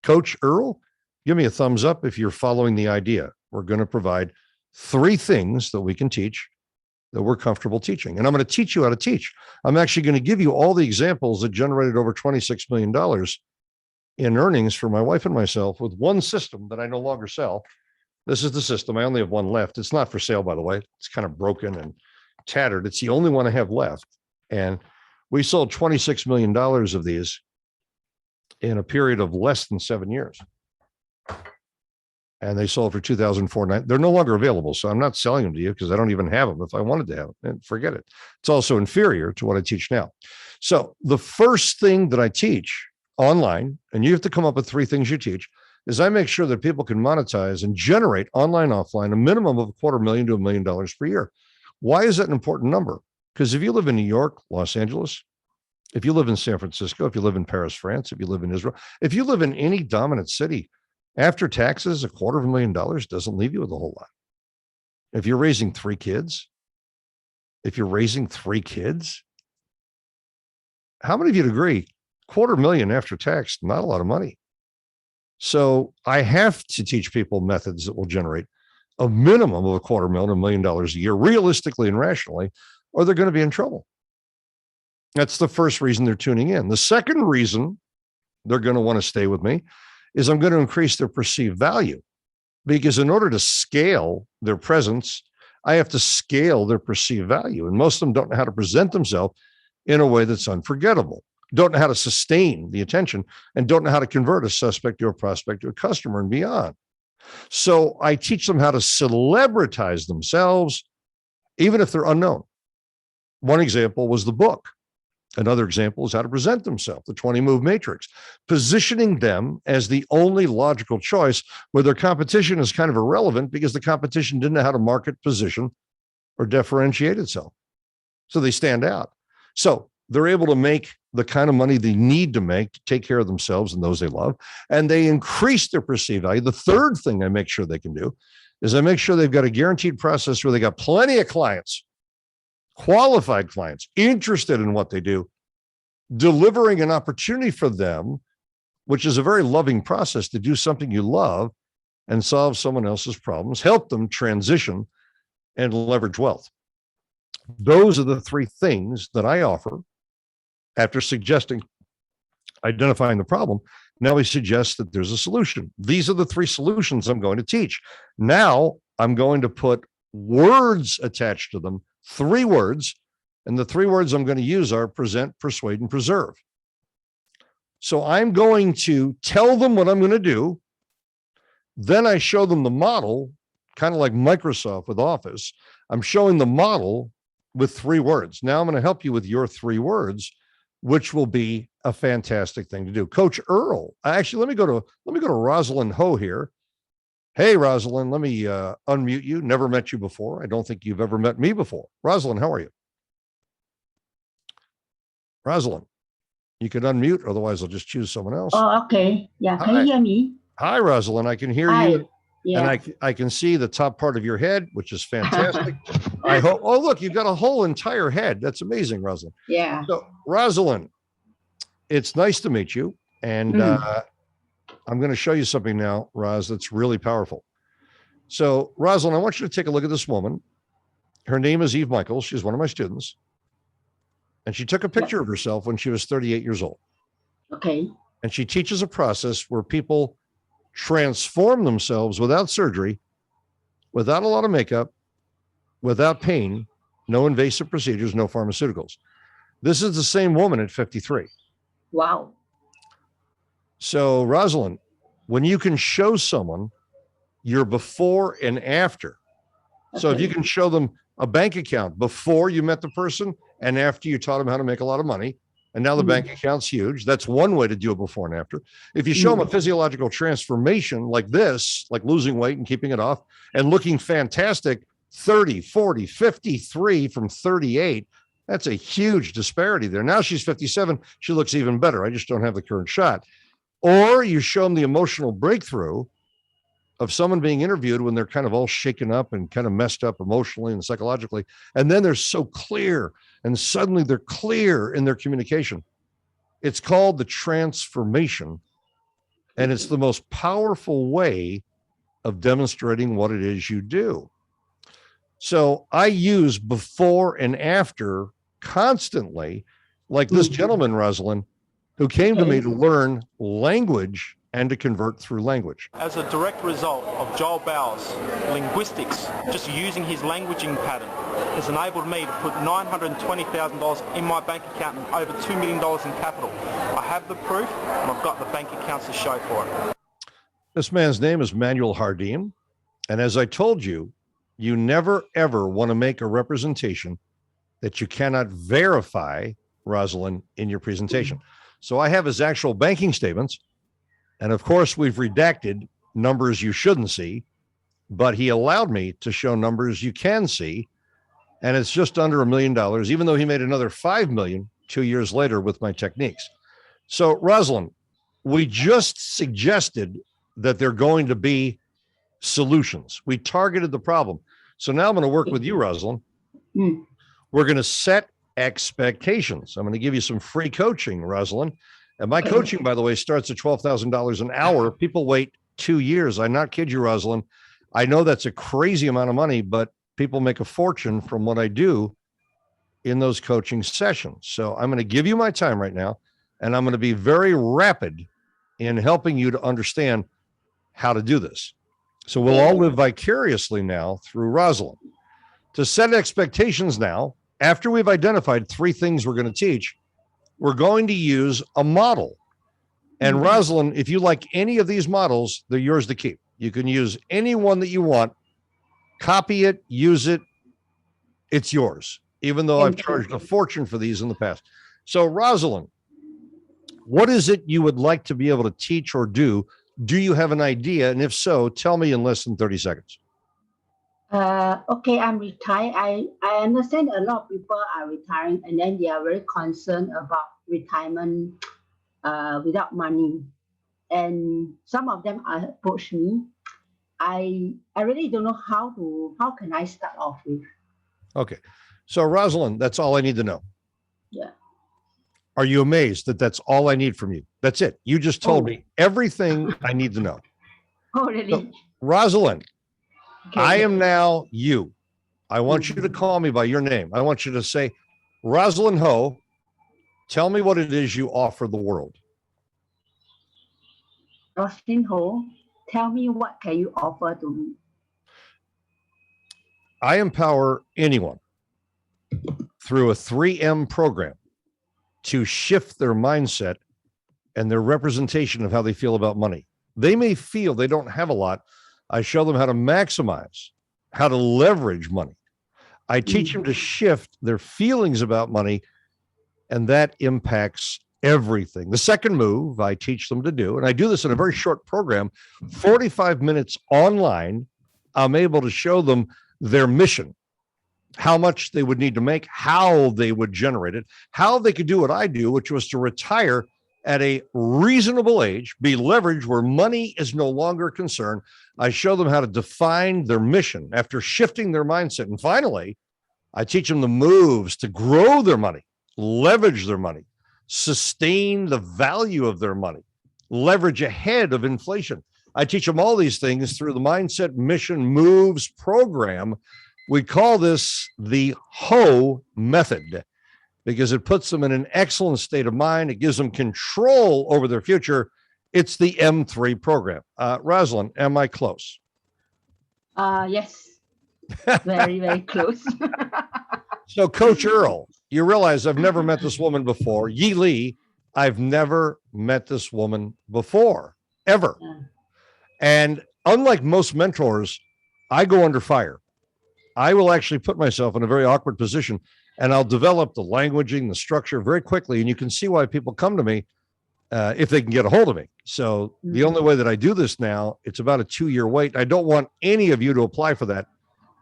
Coach Earl, give me a thumbs up if you're following the idea. We're going to provide 3 things that we can teach that we're comfortable teaching. And I'm going to teach you how to teach. I'm actually going to give you all the examples that generated over $26 million in earnings for my wife and myself with one system that I no longer sell. This is the system. I only have one left. It's not for sale, by the way. It's kind of broken and tattered. It's the only one I have left. And we sold $26 million of these in a period of less than 7 years. And they sold for 2004. They're no longer available. So I'm not selling them to you because I don't even have them. If I wanted to have them, and forget it. It's also inferior to what I teach now. So the first thing that I teach online, and you have to come up with 3 things you teach, is I make sure that people can monetize and generate online, offline, a minimum of $250,000 to $1 million per year. Why is that an important number? Because if you live in New York, Los Angeles, if you live in San Francisco, if you live in Paris, France, if you live in Israel, if you live in any dominant city, after taxes, $250,000 doesn't leave you with a whole lot. If you're raising 3 kids, how many of you'd agree? $250,000 after tax, not a lot of money. So I have to teach people methods that will generate a minimum of $250,000 to $1 million a year, realistically and rationally, or they're going to be in trouble. That's the first reason they're tuning in. The second reason they're going to want to stay with me is I'm going to increase their perceived value, because in order to scale their presence, I have to scale their perceived value. And most of them don't know how to present themselves in a way that's unforgettable, don't know how to sustain the attention, and don't know how to convert a suspect to a prospect to a customer and beyond. So I teach them how to celebritize themselves, even if they're unknown. One example was the book. Another example is how to present themselves, the 20-move matrix, positioning them as the only logical choice where their competition is kind of irrelevant because the competition didn't know how to market, position, or differentiate itself. So they stand out. So they're able to make the kind of money they need to make to take care of themselves and those they love, and they increase their perceived value. The third thing I make sure they can do is I make sure they've got a guaranteed process where they got plenty of clients, qualified clients, interested in what they do, delivering an opportunity for them, which is a very loving process to do something you love and solve someone else's problems, help them transition and leverage wealth. Those are the 3 things that I offer after identifying the problem. Now we suggest that there's a solution. These are the 3 solutions I'm going to teach. Now I'm going to put words attached to them, 3 words, and the 3 words I'm going to use are present, persuade, and preserve. So I'm going to tell them what I'm going to do. Then I show them the model, kind of like Microsoft with Office. I'm showing the model with 3 words. Now I'm going to help you with your 3 words, which will be a fantastic thing to do. Coach Earl, actually, let me go to Rosalind Ho here. Hey, Rosalind, let me unmute you. Never met you before. I don't think you've ever met me before. Rosalind, how are you? Rosalind, you can unmute. Otherwise, I'll just choose someone else. Oh, okay. Yeah. Can you hear me? Hi, Rosalind. I can hear Hi. you. Yeah. And I can see the top part of your head, which is fantastic. I hope. Oh, look, you've got a whole entire head. That's amazing, Rosalind. Yeah. So, Rosalind, it's nice to meet you. And I'm going to show you something now, Roz, that's really powerful. So, Rosalind, I want you to take a look at this woman. Her name is Eve Michaels. She's one of my students. And she took a picture of herself when she was 38 years old. Okay. And she teaches a process where people transform themselves without surgery, without a lot of makeup, without pain, no invasive procedures, no pharmaceuticals. This is the same woman at 53. Wow. So, Rosalind, when you can show someone your before and after, so if you can show them a bank account before you met the person and after you taught them how to make a lot of money, and now the bank account's huge, that's one way to do it before and after. If you show them a physiological transformation like this, like losing weight and keeping it off and looking fantastic, 30, 40, 53 from 38, that's a huge disparity there. Now she's 57, she looks even better. I just don't have the current shot. Or you show them the emotional breakthrough of someone being interviewed when they're kind of all shaken up and kind of messed up emotionally and psychologically. And then they're so clear, and suddenly they're clear in their communication. It's called the transformation. And it's the most powerful way of demonstrating what it is you do. So I use before and after constantly, like this gentleman, Rosalind, who came to me to learn language and to convert through language. As a direct result of Joel Bauer's linguistics, just using his languaging pattern, has enabled me to put $920,000 in my bank account and over $2 million in capital. I have the proof, and I've got the bank accounts to show for it. This man's name is Manuel Hardim. And as I told you, you never, ever want to make a representation that you cannot verify, Rosalind, in your presentation. So I have his actual banking statements. And of course, we've redacted numbers you shouldn't see, but he allowed me to show numbers you can see. And it's just under $1 million, even though he made another 5 million 2 years later with my techniques. So Rosalind, we just suggested that they're going to be solutions. We targeted the problem. So now I'm going to work with you, Rosalind. We're going to set expectations. I'm going to give you some free coaching, Rosalind. And my coaching, by the way, starts at $12,000 an hour. People wait 2 years. I not kid you, Rosalind. I know that's a crazy amount of money, but people make a fortune from what I do in those coaching sessions. So I'm going to give you my time right now, and I'm going to be very rapid in helping you to understand how to do this. So we'll all live vicariously now through Rosalind. To set expectations now, after we've identified 3 things we're going to teach, we're going to use a model. And Rosalind, if you like any of these models, they're yours to keep. You can use any one that you want, copy it, use it. It's yours, even though I've charged a fortune for these in the past. So Rosalind, what is it you would like to be able to teach or do? Do you have an idea? And if so, tell me in less than 30 seconds. Okay, I'm retired. I understand a lot of people are retiring and then they are very concerned about retirement without money. And some of them approach me. I really don't know how can I start off with. Okay. So Rosalind, that's all I need to know. Yeah. Are you amazed that that's all I need from you? That's it. You just told me everything I need to know. Oh, really? So, Rosalind, okay. I am now you. I want you to call me by your name. I want you to say, Rosalind Ho, tell me what it is you offer the world. Rosalind Ho, tell me what can you offer to me? I empower anyone through a 3M program to shift their mindset and their representation of how they feel about money. They may feel they don't have a lot. I show them how to maximize, how to leverage money. I teach them to shift their feelings about money, and that impacts everything. The second move I teach them to do, and I do this in a very short program, 45 minutes online, I'm able to show them their mission, how much they would need to make, how they would generate it, how they could do what I do, which was to retire at a reasonable age, be leveraged where money is no longer a concern. I show them how to define their mission after shifting their mindset. And finally, I teach them the moves to grow their money, leverage their money, sustain the value of their money, leverage ahead of inflation. I teach them all these things through the Mindset Mission Moves program. We call this the HO method because it puts them in an excellent state of mind. It gives them control over their future. It's the M3 program. Rosalind, am I close? Yes, very, very close. So Coach Earl, you realize I've never met this woman before. Yi Lee, I've never met this woman before, ever. And unlike most mentors, I go under fire. I will actually put myself in a very awkward position and I'll develop the languaging, the structure very quickly. And you can see why people come to me if they can get a hold of me. So the only way that I do this now, it's about a 2-year wait. I don't want any of you to apply for that.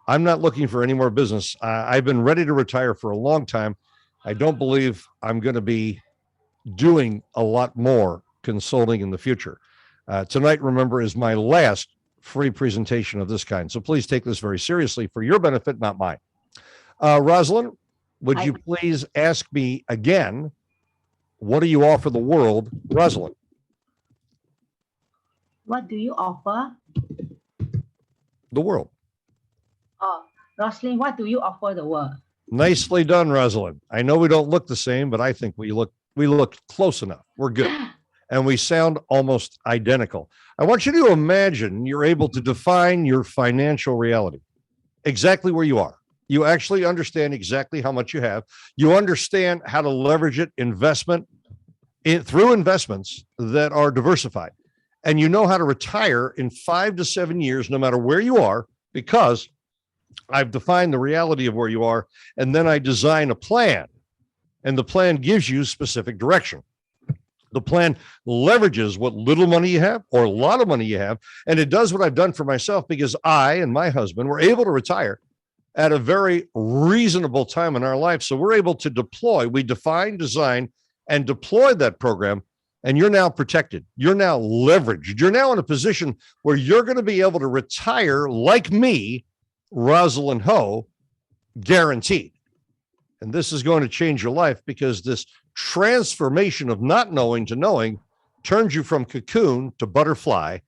I'm not looking for any more business. I've been ready to retire for a long time. I don't believe I'm going to be doing a lot more consulting in the future. Tonight, remember, is my last free presentation of this kind. So please take this very seriously for your benefit, not mine. Rosalind, would you please ask me again, what do you offer the world? Rosalind. What do you offer? The world. Oh, Rosalind, what do you offer the world? Nicely done, Rosalind. I know we don't look the same, but I think we look close enough. We're good. And we sound almost identical. I want you to imagine you're able to define your financial reality, exactly where you are. You actually understand exactly how much you have. You understand how to leverage it, through investments that are diversified. And you know how to retire in 5 to 7 years, no matter where you are, because I've defined the reality of where you are. And then I design a plan, and the plan gives you specific direction. The plan leverages what little money you have or a lot of money you have. And it does what I've done for myself, because I and my husband were able to retire at a very reasonable time in our life. So we're able to we define, design, and deploy that program. And you're now protected. You're now leveraged. You're now in a position where you're going to be able to retire like me, Rosalind Ho, guaranteed. And this is going to change your life, because this transformation of not knowing to knowing turns you from cocoon to butterfly,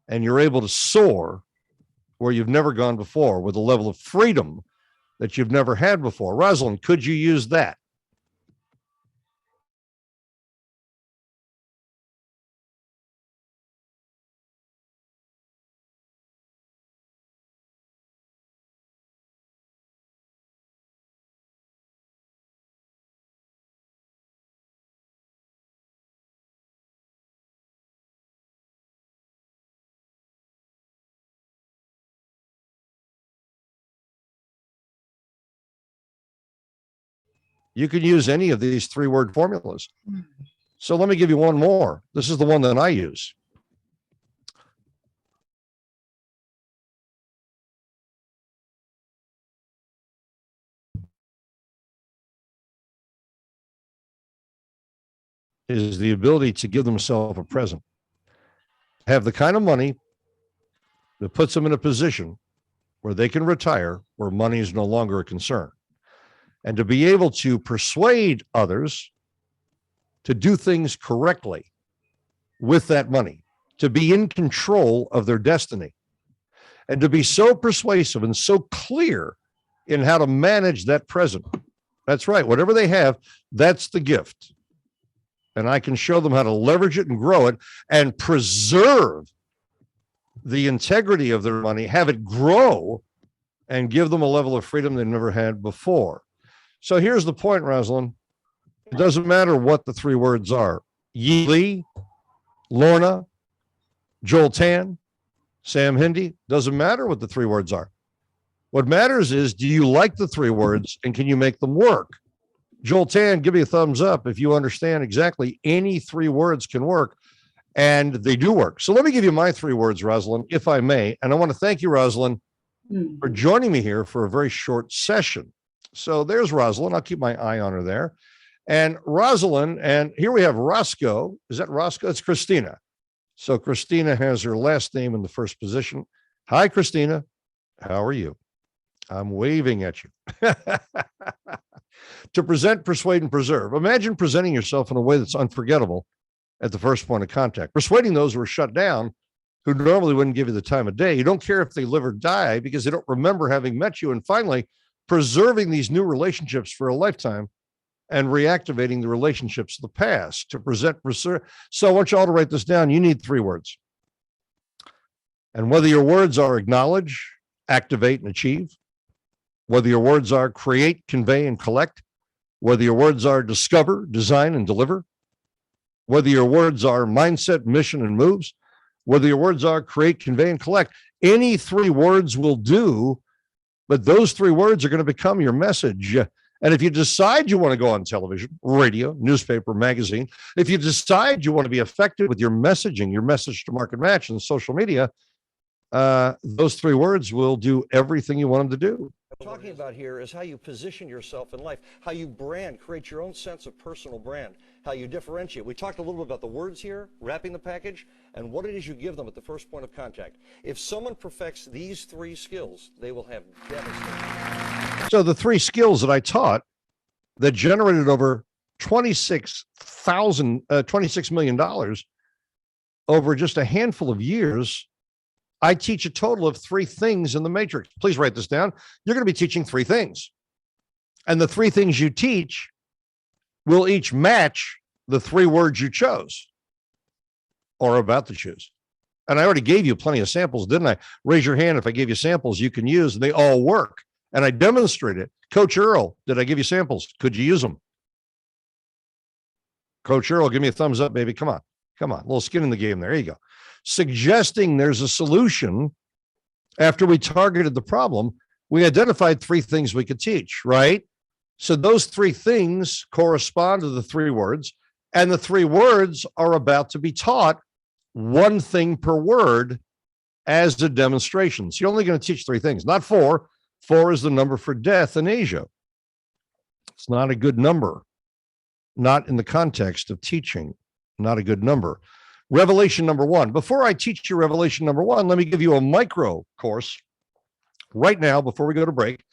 and you're able to soar where you've never gone before, with a level of freedom that you've never had before. Rosalind, could you use that? You can use any of these 3-word formulas. So let me give you one more. This is the one that I use. Is the ability to give themselves a present, have the kind of money that puts them in a position where they can retire, where money is no longer a concern, and to be able to persuade others to do things correctly with that money, to be in control of their destiny, and to be so persuasive and so clear in how to manage that present. That's right. Whatever they have, that's the gift. And I can show them how to leverage it and grow it and preserve the integrity of their money, have it grow, and give them a level of freedom they've never had before. So here's the point, Rosalind. It doesn't matter what the 3 words are. Yi Lee, Lorna, Joel Tan, Sam Hindi. Doesn't matter what the 3 words are. What matters is, do you like the 3 words, and can you make them work? Joel Tan, give me a thumbs up if you understand exactly any 3 words can work, and they do work. So let me give you my 3 words, Rosalind, if I may. And I want to thank you, Rosalind, for joining me here for a very short session. So there's Rosalind. I'll keep my eye on her there. And Rosalind, and here we have Roscoe. Is that Roscoe? It's Christina. So Christina has her last name in the first position. Hi, Christina. How are you? I'm waving at you. To present, persuade, and preserve. Imagine presenting yourself in a way that's unforgettable at the first point of contact. Persuading those who are shut down, who normally wouldn't give you the time of day. You don't care if they live or die, because they don't remember having met you. And finally, preserving these new relationships for a lifetime and reactivating the relationships of the past. To present, preserve. So I want you all to write this down. You need 3 words. And whether your words are acknowledge, activate, and achieve, whether your words are create, convey, and collect, whether your words are discover, design, and deliver, whether your words are mindset, mission, and moves, whether your words are create, convey, and collect, any 3 words will do, but those 3 words are going to become your message. And if you decide you want to go on television, radio, newspaper, magazine, if you decide you want to be effective with your messaging, your message to market match and social media, those 3 words will do everything you want them to do. What I'm talking about here is how you position yourself in life, how you brand, create your own sense of personal brand, how you differentiate. We talked a little bit about the words here, wrapping the package, and what it is you give them at the first point of contact. If someone perfects these 3 skills, they will have devastating. So the 3 skills that I taught that generated over $26 million over just a handful of years I teach a total of 3 things in the matrix. Please write this down. You're going to be teaching 3 things. And the 3 things you teach will each match the 3 words you chose or are about to choose. And I already gave you plenty of samples, didn't I? Raise your hand if I gave you samples you can use. They all work. And I demonstrated. Coach Earl, did I give you samples? Could you use them? Coach Earl, give me a thumbs up, baby. Come on. Come on. A little skin in the game there. There you go. Suggesting there's a solution. After we targeted the problem, we identified 3 things we could teach, right? So those 3 things correspond to the 3 words, and the 3 words are about to be taught 1 thing per word as a demonstration. So you're only going to teach 3 things, not 4. 4 is the number for death in Asia. It's not a good number, not in the context of teaching, not a good number. Revelation number 1. Before I teach you revelation number 1, let me give you a micro course right now before we go to break.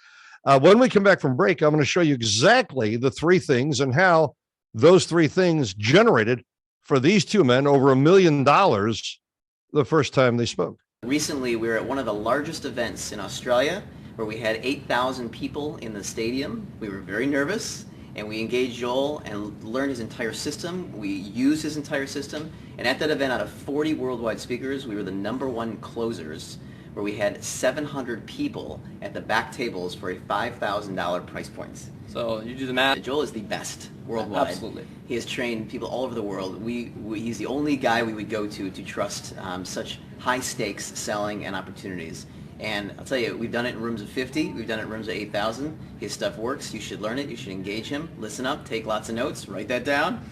When we come back from break, I'm going to show you exactly the 3 things and how those 3 things generated for these 2 men over $1 million the first time they spoke. Recently, we were at one of the largest events in Australia where we had 8,000 people in the stadium. We were very nervous, and we engaged Joel and learned his entire system. We used his entire system, and at that event, out of 40 worldwide speakers, we were the #1 closers, where we had 700 people at the back tables for a $5,000 price point. So you do the math. Joel is the best worldwide. Absolutely. He has trained people all over the world. He's the only guy we would go to trust such high stakes selling and opportunities. And I'll tell you, we've done it in rooms of 50. We've done it in rooms of 8,000. His stuff works. You should learn it. You should engage him. Listen up. Take lots of notes. Write that down.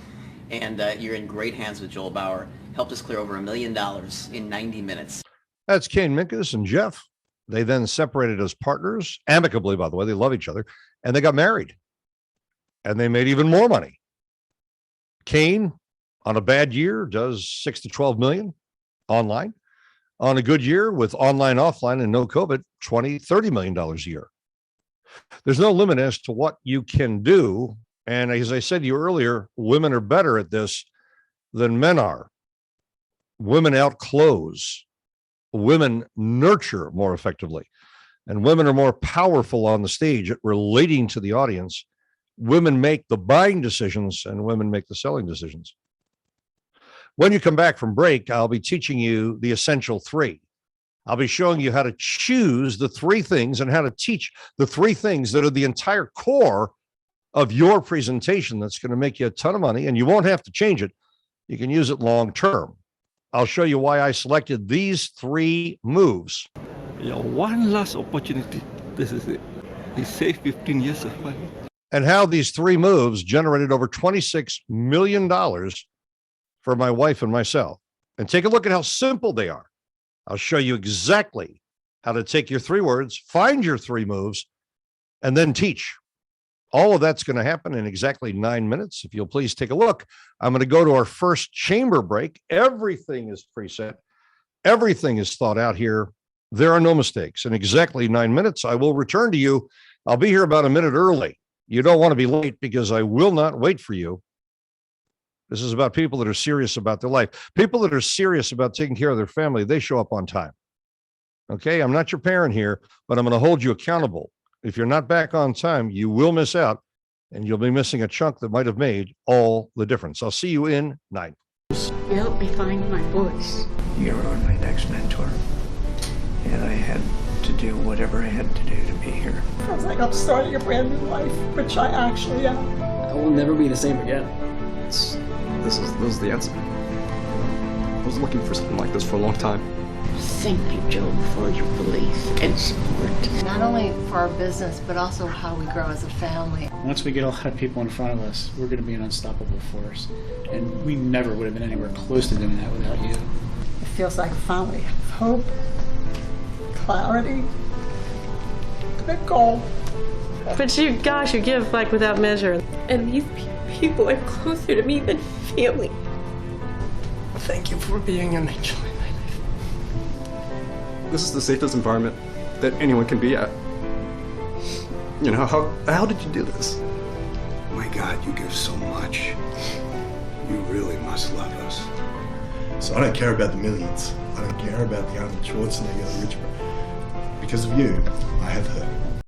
And you're in great hands with Joel Bauer. Helped us clear over $1 million in 90 minutes. That's Kane Minkus and Jeff. They then separated as partners, amicably, by the way. They love each other. And they got married. And they made even more money. Kane, on a bad year, does 6 to 12 million online. On a good year with online, offline, and no COVID, $20, $30 million a year. There's no limit as to what you can do. And as I said to you earlier, women are better at this than men are. Women outclose. Women nurture more effectively. And women are more powerful on the stage at relating to the audience. Women make the buying decisions and women make the selling decisions. When you come back from break, I'll be teaching you the essential 3. I'll be showing you how to choose the 3 things and how to teach the 3 things that are the entire core of your presentation that's going to make you a ton of money, and you won't have to change it. You can use it long term. I'll show you why I selected these 3 moves. Yeah, one last opportunity. This is it. He saved 15 years of my life. And how these 3 moves generated over $26 million for my wife and myself. And take a look at how simple they are. I'll show you exactly how to take your 3 words, find your 3 moves, and then teach. All of that's going to happen in exactly 9 minutes. If you'll please take a look, I'm going to go to our first chamber break. Everything is preset. Everything is thought out here. There are no mistakes. In exactly 9 minutes, I will return to you. I'll be here about a minute early. You don't want to be late because I will not wait for you. This is about people that are serious about their life. People that are serious about taking care of their family, they show up on time. Okay, I'm not your parent here, but I'm going to hold you accountable. If you're not back on time, you will miss out, and you'll be missing a chunk that might have made all the difference. I'll see you in 9. You helped me find my voice. You were my next mentor, and I had to do whatever I had to do to be here. Feels like I'm starting a brand new life, which I actually am. I will never be the same again. This is the answer. I was looking for something like this for a long time. Thank you, Joe, for your belief and support. Not only for our business, but also how we grow as a family. Once we get a lot of people in front of us, we're going to be an unstoppable force. And we never would have been anywhere close to doing that without you. It feels like finally hope, clarity, and a goal. But you, gosh, you give like without measure. And these people are closer to me than family. Thank you for being an angel in my life. This is the safest environment that anyone can be at. You know, how did you do this? My God, you give so much. You really must love us. So I don't care about the millions. I don't care about the Arnold Schwarzenegger, the rich. Because of you, I have her.